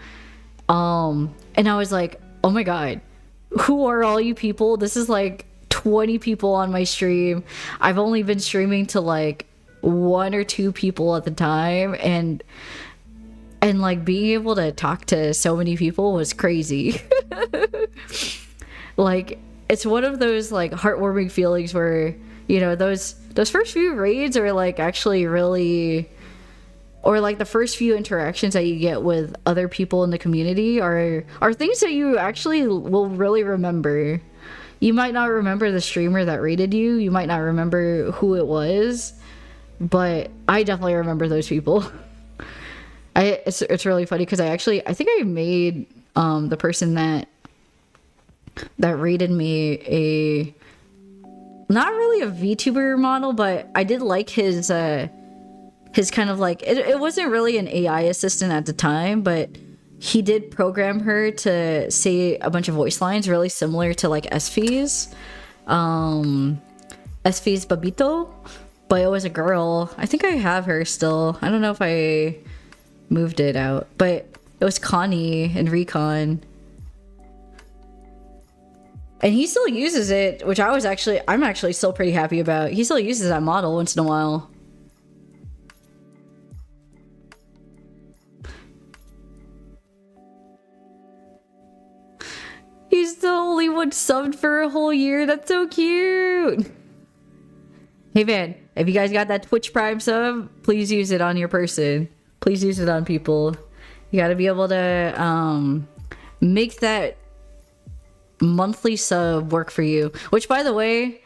and I was like, oh my god, who are all you people? This is like 20 people on my stream. I've only been streaming to like 1 or 2 people at the time, and like being able to talk to so many people was crazy. Like, it's one of those like heartwarming feelings where, you know, those first few raids are like actually really, or like the first few interactions that you get with other people in the community are things that you actually will really remember. You might not remember the streamer that raided you, you might not remember who it was, but I definitely remember those people. It's really funny because I think I made the person that rated me a, not really a VTuber model, but I did like his kind of like, it wasn't really an AI assistant at the time, but he did program her to say a bunch of voice lines really similar to like SV's Babito, but it was a girl. I think I have her still. I don't know if I moved it out, but it was Connie and Recon. And he still uses it, which I'm actually still pretty happy about. He still uses that model once in a while. He's the only one subbed for a whole year. That's so cute. Hey man, if you guys got that Twitch Prime sub, please use it on your person. Please use it on people. You gotta be able to make that monthly sub work for you. Which, by the way,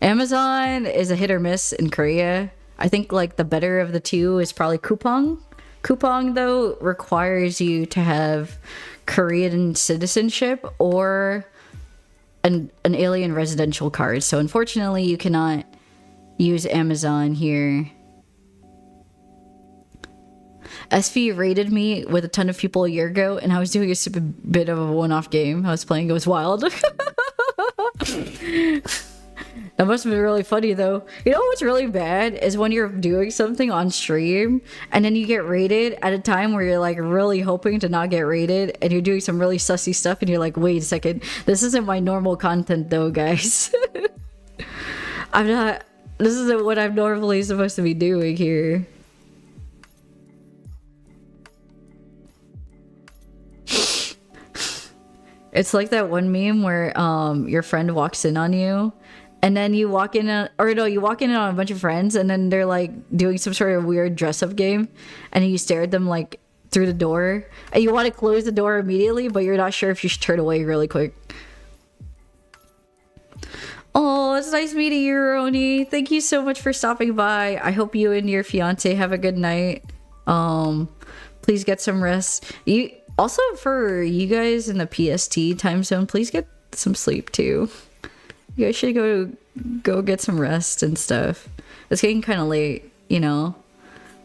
Amazon is a hit or miss in Korea. I think like the better of the two is probably Coupang. Coupang though requires you to have Korean citizenship or an alien residential card. So unfortunately you cannot use Amazon here. SV raided me with a ton of people a year ago, and I was doing a super bit of a one-off game I was playing. It was wild. That must have been really funny though. You know what's really bad is when you're doing something on stream and then you get raided at a time where you're like really hoping to not get raided, and you're doing some really sussy stuff and you're like, wait a second, this isn't my normal content though, guys. I'm not, this isn't what I'm normally supposed to be doing here. It's like that one meme where your friend walks in on you, and then you walk in you walk in on a bunch of friends, and then they're like doing some sort of weird dress up game, and you stare at them like through the door, and you want to close the door immediately, but you're not sure if you should turn away really quick. Oh, it's nice meeting you, Roni. Thank you so much for stopping by. I hope you and your fiance have a good night. Please get some rest. You also, for you guys in the PST time zone, please get some sleep too. You guys should go get some rest and stuff. It's getting kind of late, you know.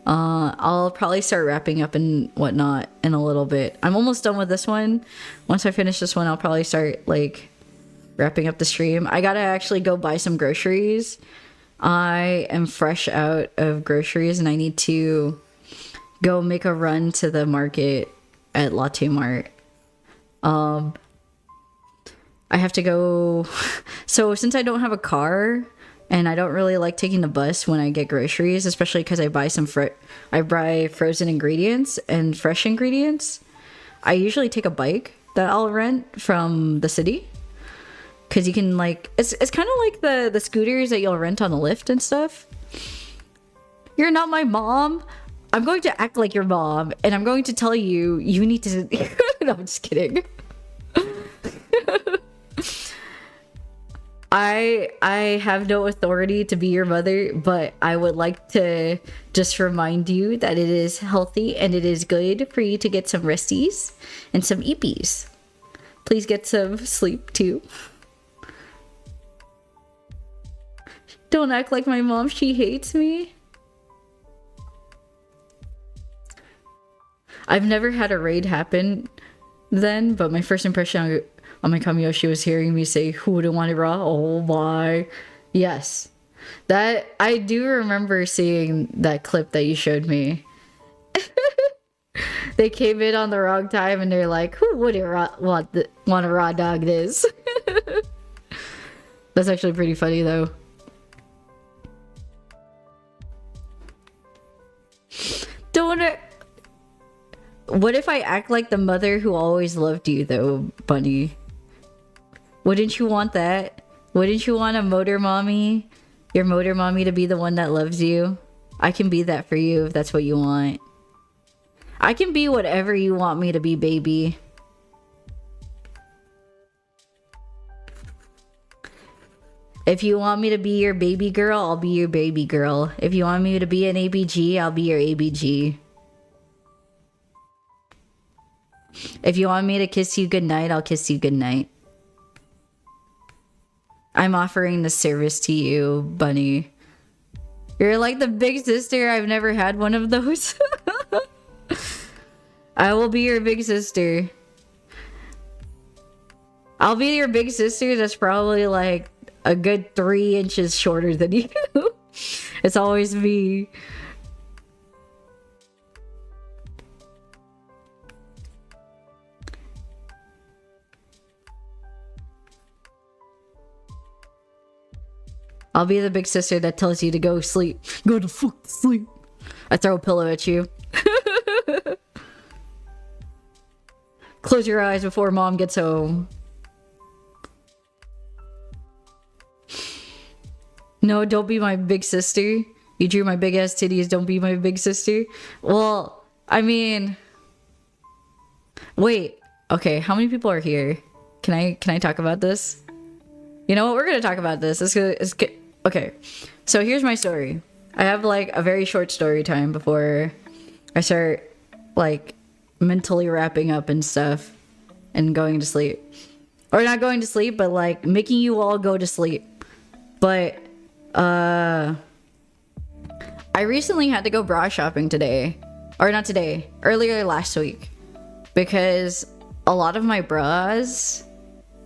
I'll probably start wrapping up and whatnot in a little bit. I'm almost done with this one. Once I finish this one, I'll probably start like wrapping up the stream. I gotta actually go buy some groceries. I am fresh out of groceries and I need to go make a run to the market at Latte Mart. I have to go. So since I don't have a car and I don't really like taking the bus when I get groceries, especially because I buy I buy frozen ingredients and fresh ingredients, I usually take a bike that I'll rent from the city. Because you can like, it's kind of like the scooters that you'll rent on the lift and stuff. You're not my mom. I'm going to act like your mom, and I'm going to tell you, you need to... No, I'm just kidding. I have no authority to be your mother, but I would like to just remind you that it is healthy and it is good for you to get some resties and some eepies. Please get some sleep too. Don't act like my mom, she hates me. I've never had a raid happen then, but my first impression on my Kamiyoshi was hearing me say, who wouldn't want it raw? Oh my. Yes. That, I do remember seeing that clip that you showed me. They came in on the wrong time and they're like, who wouldn't want a raw dog this? That's actually pretty funny though. Don't... What if I act like the mother who always loved you though, Bunny? Wouldn't you want that? Wouldn't you want a motor mommy? Your motor mommy to be the one that loves you? I can be that for you if that's what you want. I can be whatever you want me to be, baby. If you want me to be your baby girl, I'll be your baby girl. If you want me to be an ABG, I'll be your ABG. If you want me to kiss you goodnight, I'll kiss you goodnight. I'm offering this service to you, Bunny. You're like the big sister. I've never had one of those. I will be your big sister. I'll be your big sister that's probably like a good 3 inches shorter than you. It's always me. I'll be the big sister that tells you to go sleep. Go to fuck sleep. I throw a pillow at you. Close your eyes before mom gets home. No, don't be my big sister. You drew my big ass titties. Don't be my big sister. Well, I mean... Wait. Okay, how many people are here? Can I talk about this? You know what? We're gonna talk about this. Okay, so here's my story. I have like a very short story time before I start like mentally wrapping up and stuff and going to sleep. Or not going to sleep, but like making you all go to sleep. But I recently had to go bra shopping today. or not today, earlier last week, because a lot of my bras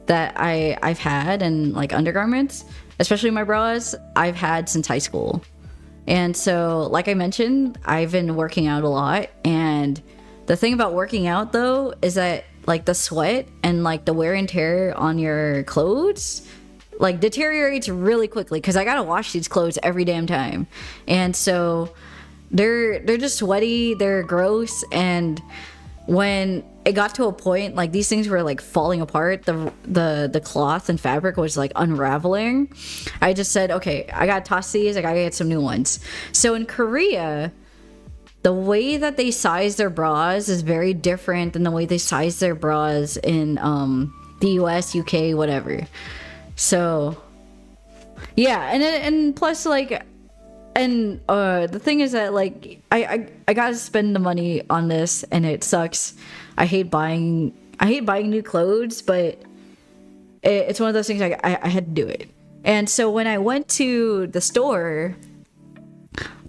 that I've had and like undergarments, especially my bras, I've had since high school. And so, like I mentioned, I've been working out a lot. And the thing about working out though is that like the sweat and like the wear and tear on your clothes like deteriorates really quickly because I gotta wash these clothes every damn time. And so they're just sweaty, they're gross, and when it got to a point like these things were like falling apart, the cloth and fabric was like unraveling, I just said, okay, I gotta toss these, I gotta get some new ones. So in Korea, the way that they size their bras is very different than the way they size their bras in the US, UK, whatever. So yeah, and plus like, and the thing is that like I gotta spend the money on this, and it sucks. I hate buying new clothes, but it's one of those things I had to do it. And so when I went to the store,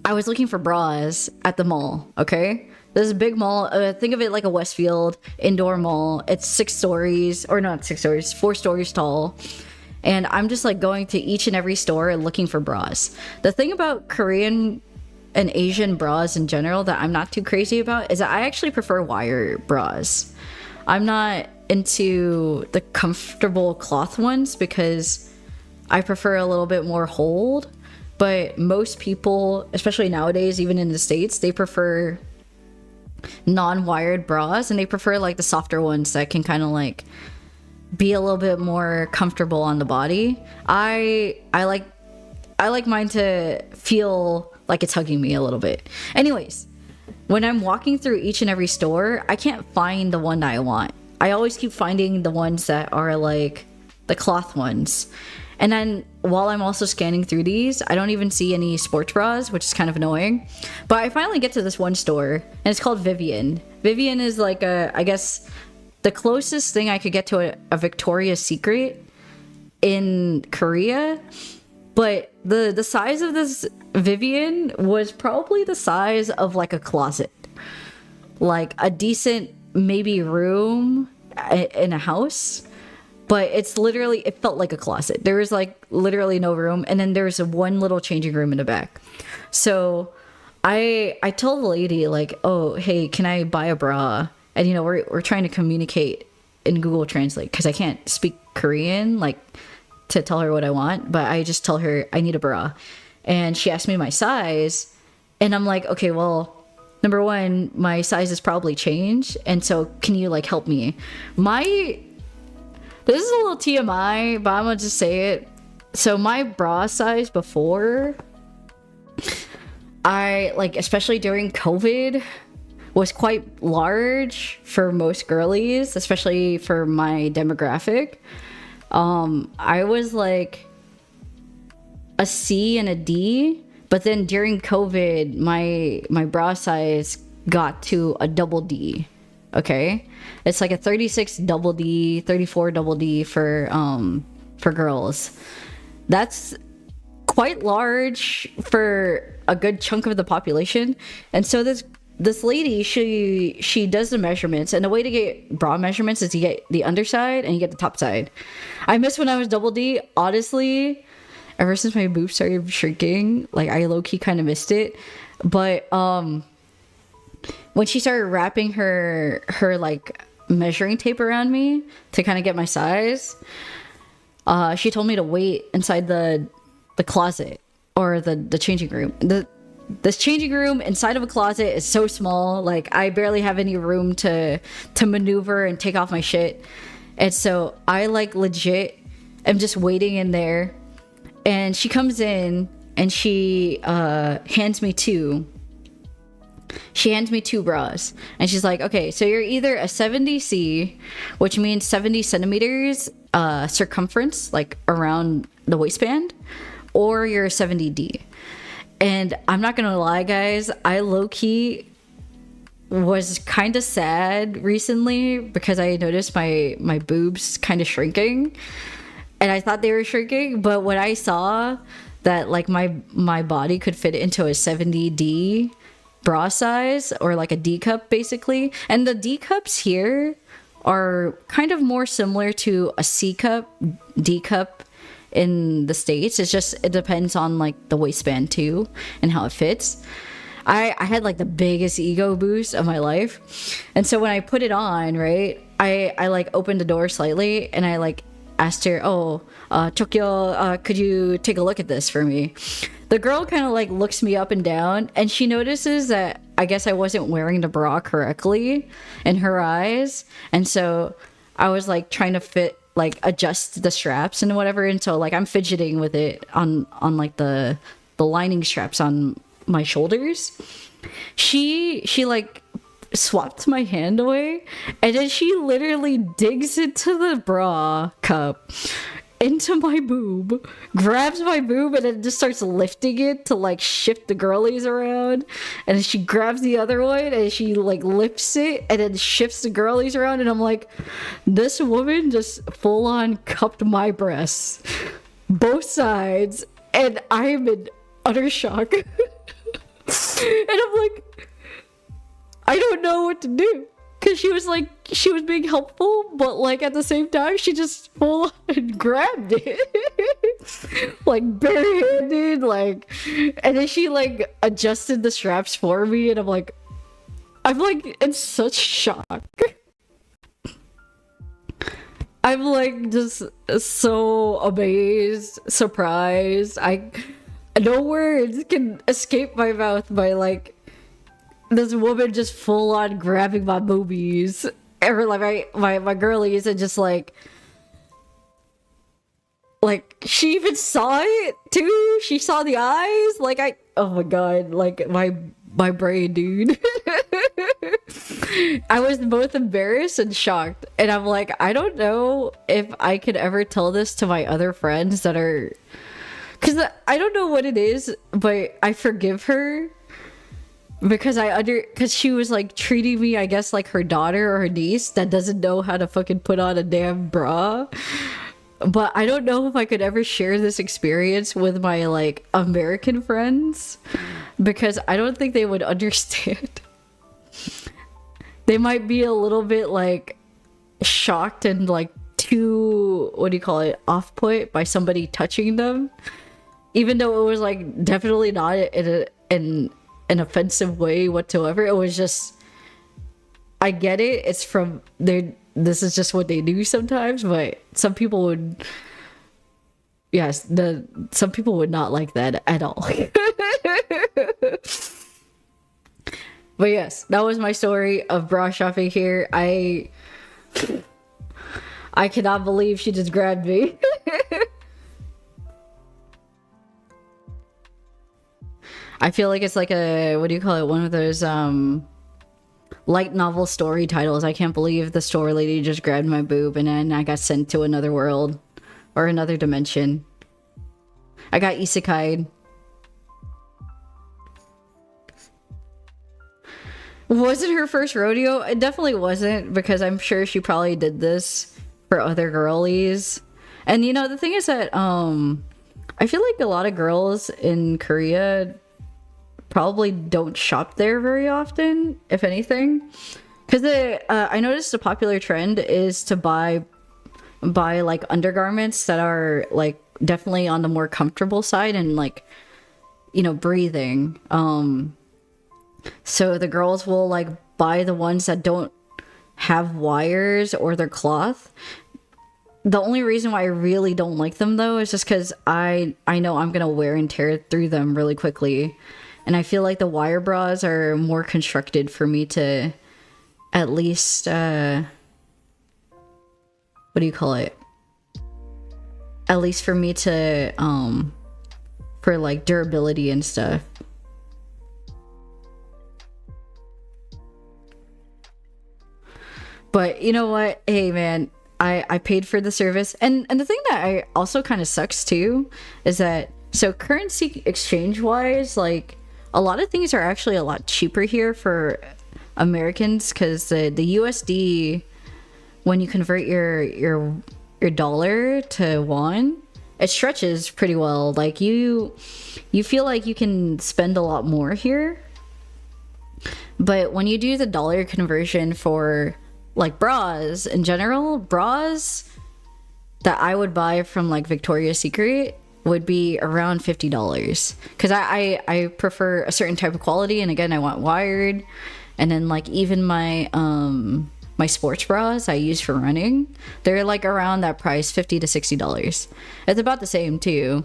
I was looking for bras at the mall. Okay, this is a big mall. Think of it like a Westfield indoor mall. It's 6 stories, or not 6 stories, 4 stories tall. And I'm just like going to each and every store and looking for bras. The thing about Korean and Asian bras in general that I'm not too crazy about is that I actually prefer wire bras. I'm not into the comfortable cloth ones because I prefer a little bit more hold. But most people, especially nowadays, even in the States, they prefer non-wired bras, and they prefer like the softer ones that can kind of like be a little bit more comfortable on the body. I like mine to feel like it's hugging me a little bit. Anyways, when I'm walking through each and every store, I can't find the one that I want. I always keep finding the ones that are like the cloth ones. And then while I'm also scanning through these, I don't even see any sports bras, which is kind of annoying. But I finally get to this one store, and it's called Vivian. Vivian is like I guess the closest thing I could get to a Victoria's Secret in Korea. But the size of this Vivian was probably the size of like a closet. Like a decent maybe room in a house. But it's literally, it felt like a closet. There was like literally no room. And then there's one little changing room in the back. So I told the lady like, oh, hey, can I buy a bra? And you know, we're trying to communicate in Google Translate because I can't speak Korean like to tell her what I want, but I just tell her I need a bra. And she asked me my size, and I'm like, okay, well, number one, my size has probably changed, and so can you like help me? This is a little TMI, but I'm gonna just say it. So my bra size before, I like, especially during COVID, was quite large for most girlies, especially for my demographic. I was like a C and a D, but then during COVID, my bra size got to a double D. Okay, it's like a 36 double D, 34 double D for girls. That's quite large for a good chunk of the population. And so this lady, she does the measurements, and the way to get bra measurements is you get the underside and you get the top side. I miss when I was double D. Honestly, ever since my boobs started shrinking, like I low-key kind of missed it. But when she started wrapping her like measuring tape around me to kind of get my size, she told me to wait inside the closet or the changing room. This changing room inside of a closet is so small, like I barely have any room to maneuver and take off my shit. And so I like legit am just waiting in there, and she comes in and she hands me two bras, and she's like, okay, so you're either a 70C, which means 70 centimeters circumference, like around the waistband, or you're a 70D. And I'm not gonna lie, guys, I low-key was kind of sad recently because I noticed my boobs kind of shrinking, and I thought they were shrinking, but when I saw that like my body could fit into a 70D bra size, or like a D cup basically. And the D cups here are kind of more similar to a C cup, D cup in the States. It's just, it depends on like the waistband too and how it fits. I had like the biggest ego boost of my life. And so when I put it on, right, I like opened the door slightly and I like asked her, oh, Chokyo, could you take a look at this for me? The girl kind of like looks me up and down, and she notices that I guess I wasn't wearing the bra correctly in her eyes. And so I was like trying to like adjust the straps and whatever. And so like I'm fidgeting with it on like the lining straps on my shoulders. She like swapped my hand away, and then she literally digs into the bra cup, into my boob, grabs my boob, and then just starts lifting it to like shift the girlies around. And then she grabs the other one and she like lifts it and then shifts the girlies around. And I'm like, this woman just full on cupped my breasts, both sides, and I'm in utter shock. And I'm like, I don't know what to do. Because she was being helpful, but like at the same time, she just full on grabbed it. Like barehanded, like, and then she like adjusted the straps for me, and I'm like in such shock. I'm like just so amazed, surprised. No words can escape my mouth by like this woman just full on grabbing my boobies, or like my girlies, and just like she even saw it too. She saw the eyes. Like oh my god, like my brain, dude. I was both embarrassed and shocked, and I'm like, I don't know if I could ever tell this to my other friends that are, because I don't know what it is, but I forgive her. Because because she was like treating me, I guess, like her daughter or her niece that doesn't know how to fucking put on a damn bra. But I don't know if I could ever share this experience with my like American friends, because I don't think they would understand. They might be a little bit like shocked and like too, what do you call it, off put by somebody touching them, even though it was like definitely not in an offensive way whatsoever. It was just, I get it, it's from this is just what they do sometimes, but some people would, yes, some people would not like that at all. But yes, that was my story of bra shopping here. I cannot believe she just grabbed me. I feel like it's like a, what do you call it? One of those light novel story titles. I can't believe the store lady just grabbed my boob and then I got sent to another world or another dimension. I got isekai'd. Was it her first rodeo? It definitely wasn't, because I'm sure she probably did this for other girlies. And you know, the thing is that I feel like a lot of girls in Korea probably don't shop there very often, if anything, because I noticed a popular trend is to buy like undergarments that are like definitely on the more comfortable side and like, you know, breathing. So the girls will like buy the ones that don't have wires or they're cloth. The only reason why I really don't like them though is just because I know I'm gonna wear and tear through them really quickly. And I feel like the wire bras are more constructed for me to at least, what do you call it? At least for me to, for like durability and stuff. But you know what? Hey man, I paid for the service. And the thing that I also kind of sucks too is that, so currency exchange wise, like a lot of things are actually a lot cheaper here for Americans, because the USD, when you convert your dollar to won, it stretches pretty well. Like you feel like you can spend a lot more here. But when you do the dollar conversion for like bras in general, bras that I would buy from like Victoria's Secret would be around $50 because I prefer a certain type of quality, and again I want wired. And then like even my sports bras I use for running, they're like around that price, $50 to $60. It's about the same too.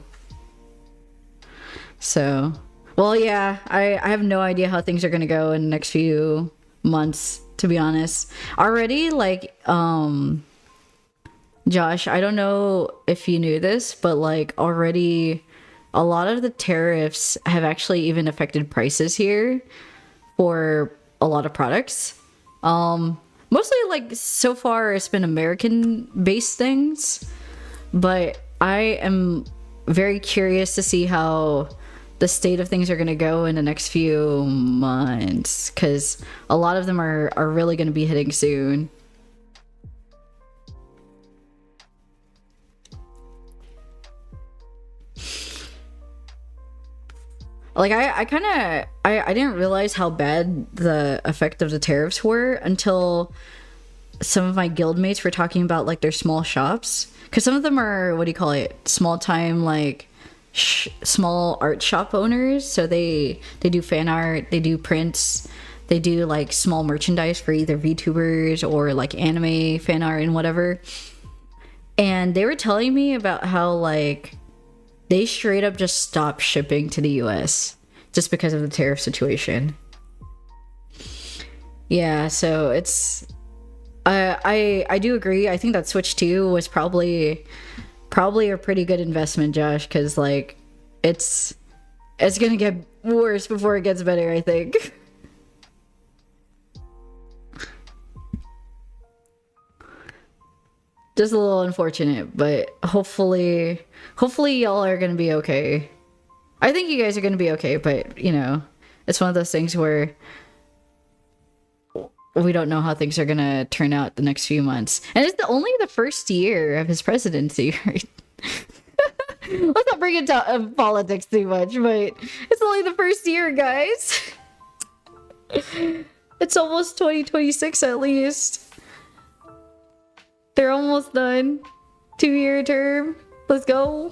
So well, yeah, I have no idea how things are gonna go in the next few months, to be honest. Already, like, Josh, I don't know if you knew this, but like already a lot of the tariffs have actually even affected prices here for a lot of products. Mostly like so far it's been American based things, but I am very curious to see how the state of things are going to go in the next few months, because a lot of them are really going to be hitting soon. Like I kind of I didn't realize how bad the effect of the tariffs were until some of my guildmates were talking about like their small shops, because some of them are, what do you call it, small time, like small art shop owners. So they do fan art, they do prints, they do like small merchandise for either VTubers or like anime fan art and whatever. And they were telling me about how like they straight up just stopped shipping to the US just because of the tariff situation. Yeah, so it's I do agree. I think that Switch 2 was probably a pretty good investment, Josh, because like it's gonna get worse before it gets better, I think. Just a little unfortunate, but hopefully y'all are gonna be okay. I think you guys are gonna be okay, but you know, it's one of those things where we don't know how things are gonna turn out the next few months. And it's only the first year of his presidency, right? Let's not bring it to politics too much, but it's only the first year, guys. It's almost 2026 at least. They're almost done. 2-year term. Let's go.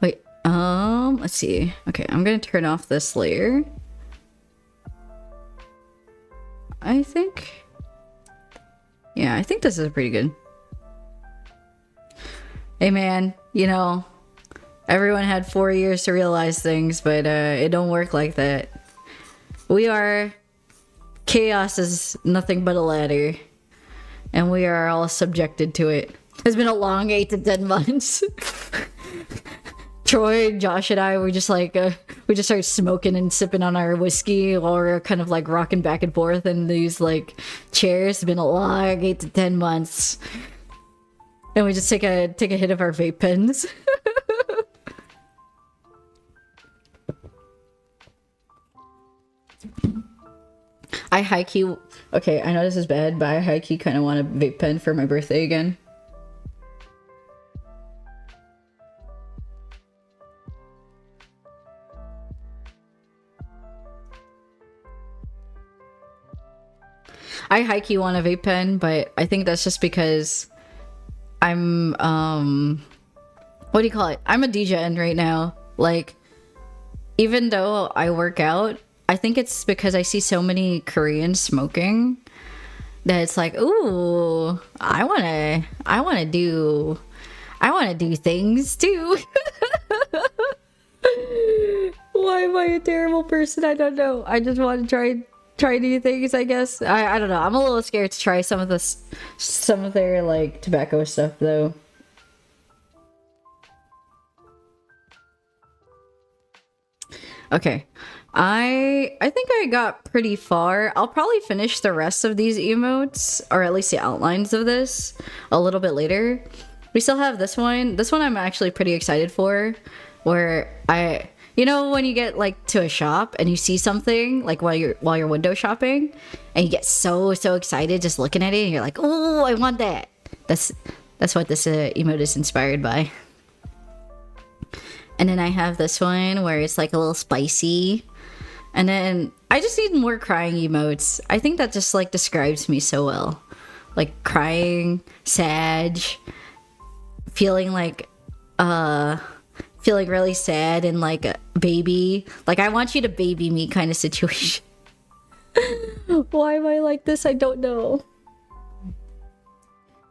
Wait, let's see. Okay, I'm gonna turn off this layer. I think this is pretty good. Hey man, you know, everyone had 4 years to realize things, but it don't work like that. Chaos is nothing but a ladder, and we are all subjected to it. It's been a long 8 to 10 months. Troy, Josh, and I were just like, we just started smoking and sipping on our whiskey while we are kind of like rocking back and forth in these like chairs. It's been a long 8 to 10 months. And we just take a hit of our vape pens. I high-key, okay, I know this is bad, but I high-key kind of want a vape pen for my birthday again. I high-key want a vape pen, but I think that's just because I'm, what do you call it? I'm a DJ right now. Like, even though I work out, I think it's because I see so many Koreans smoking that it's like, ooh, I wanna do things too. Why am I a terrible person? I don't know. I just want to try new things, I guess. I don't know. I'm a little scared to try some of their like tobacco stuff though. Okay. I think I got pretty far. I'll probably finish the rest of these emotes, or at least the outlines of this, a little bit later. We still have this one. This one I'm actually pretty excited for, where you know when you get like to a shop and you see something like while you're window shopping, and you get so excited just looking at it, and you're like, oh, I want that. That's what this emote is inspired by. And then I have this one where it's like a little spicy. And then I just need more crying emotes. I think that just like describes me so well. Like crying, sad, feeling like feeling really sad and like a baby. Like I want you to baby me kind of situation. Why am I like this? I don't know.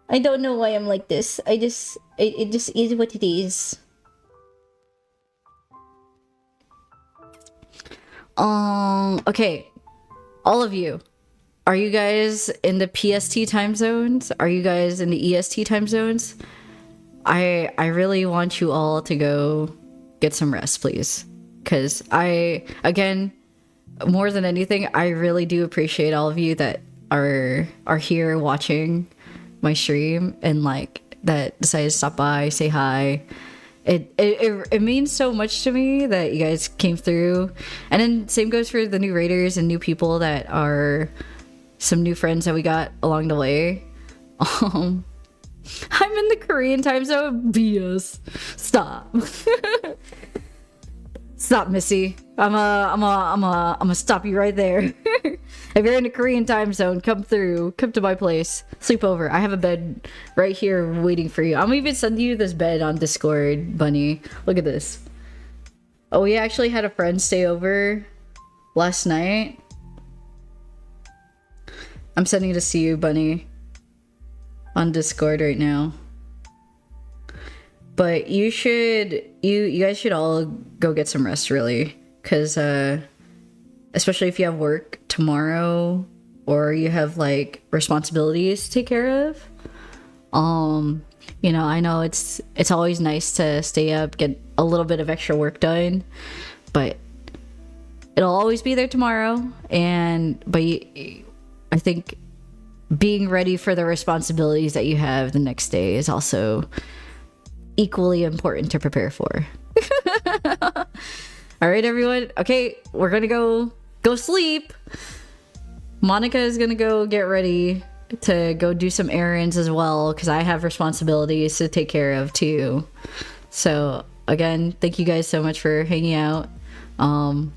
I don't know why I'm like this. It just is what it is. Okay. All of you. Are you guys in the PST time zones? Are you guys in the EST time zones? I really want you all to go get some rest, please. Cause again, more than anything, I really do appreciate all of you that are here watching my stream and like that decided to stop by, say hi. It means so much to me that you guys came through. And then same goes for the new raiders and new people that are some new friends that we got along the way. I'm in the Korean time zone. BS. Stop. Stop, Missy. I'm gonna stop you right there. If you're in the Korean time zone, come through. Come to my place. Sleep over. I have a bed right here waiting for you. I'm even sending you this bed on Discord, Bunny. Look at this. Oh, we actually had a friend stay over last night. I'm sending it to you, Bunny, on Discord right now. But you guys should all go get some rest, really, because especially if you have work tomorrow or you have like responsibilities to take care of. You know, I know it's always nice to stay up, get a little bit of extra work done, but it'll always be there tomorrow. But I think being ready for the responsibilities that you have the next day is also equally important to prepare for. All right, everyone. Okay, we're gonna go sleep. Monica is gonna go get ready to go do some errands as well, because I have responsibilities to take care of too. So again, thank you guys so much for hanging out. I'm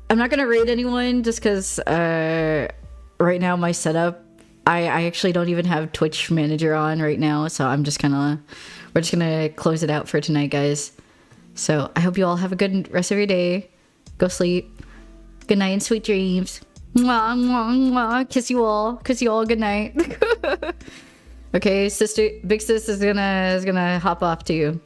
not gonna raid anyone just because right now my setup, I actually don't even have Twitch manager on right now, so we're just gonna close it out for tonight, guys. So I hope you all have a good rest of your day. Go sleep. Good night and sweet dreams. Mwah, mwah, mwah. Kiss you all. Kiss you all. Good night. Okay, big sis is gonna hop off too.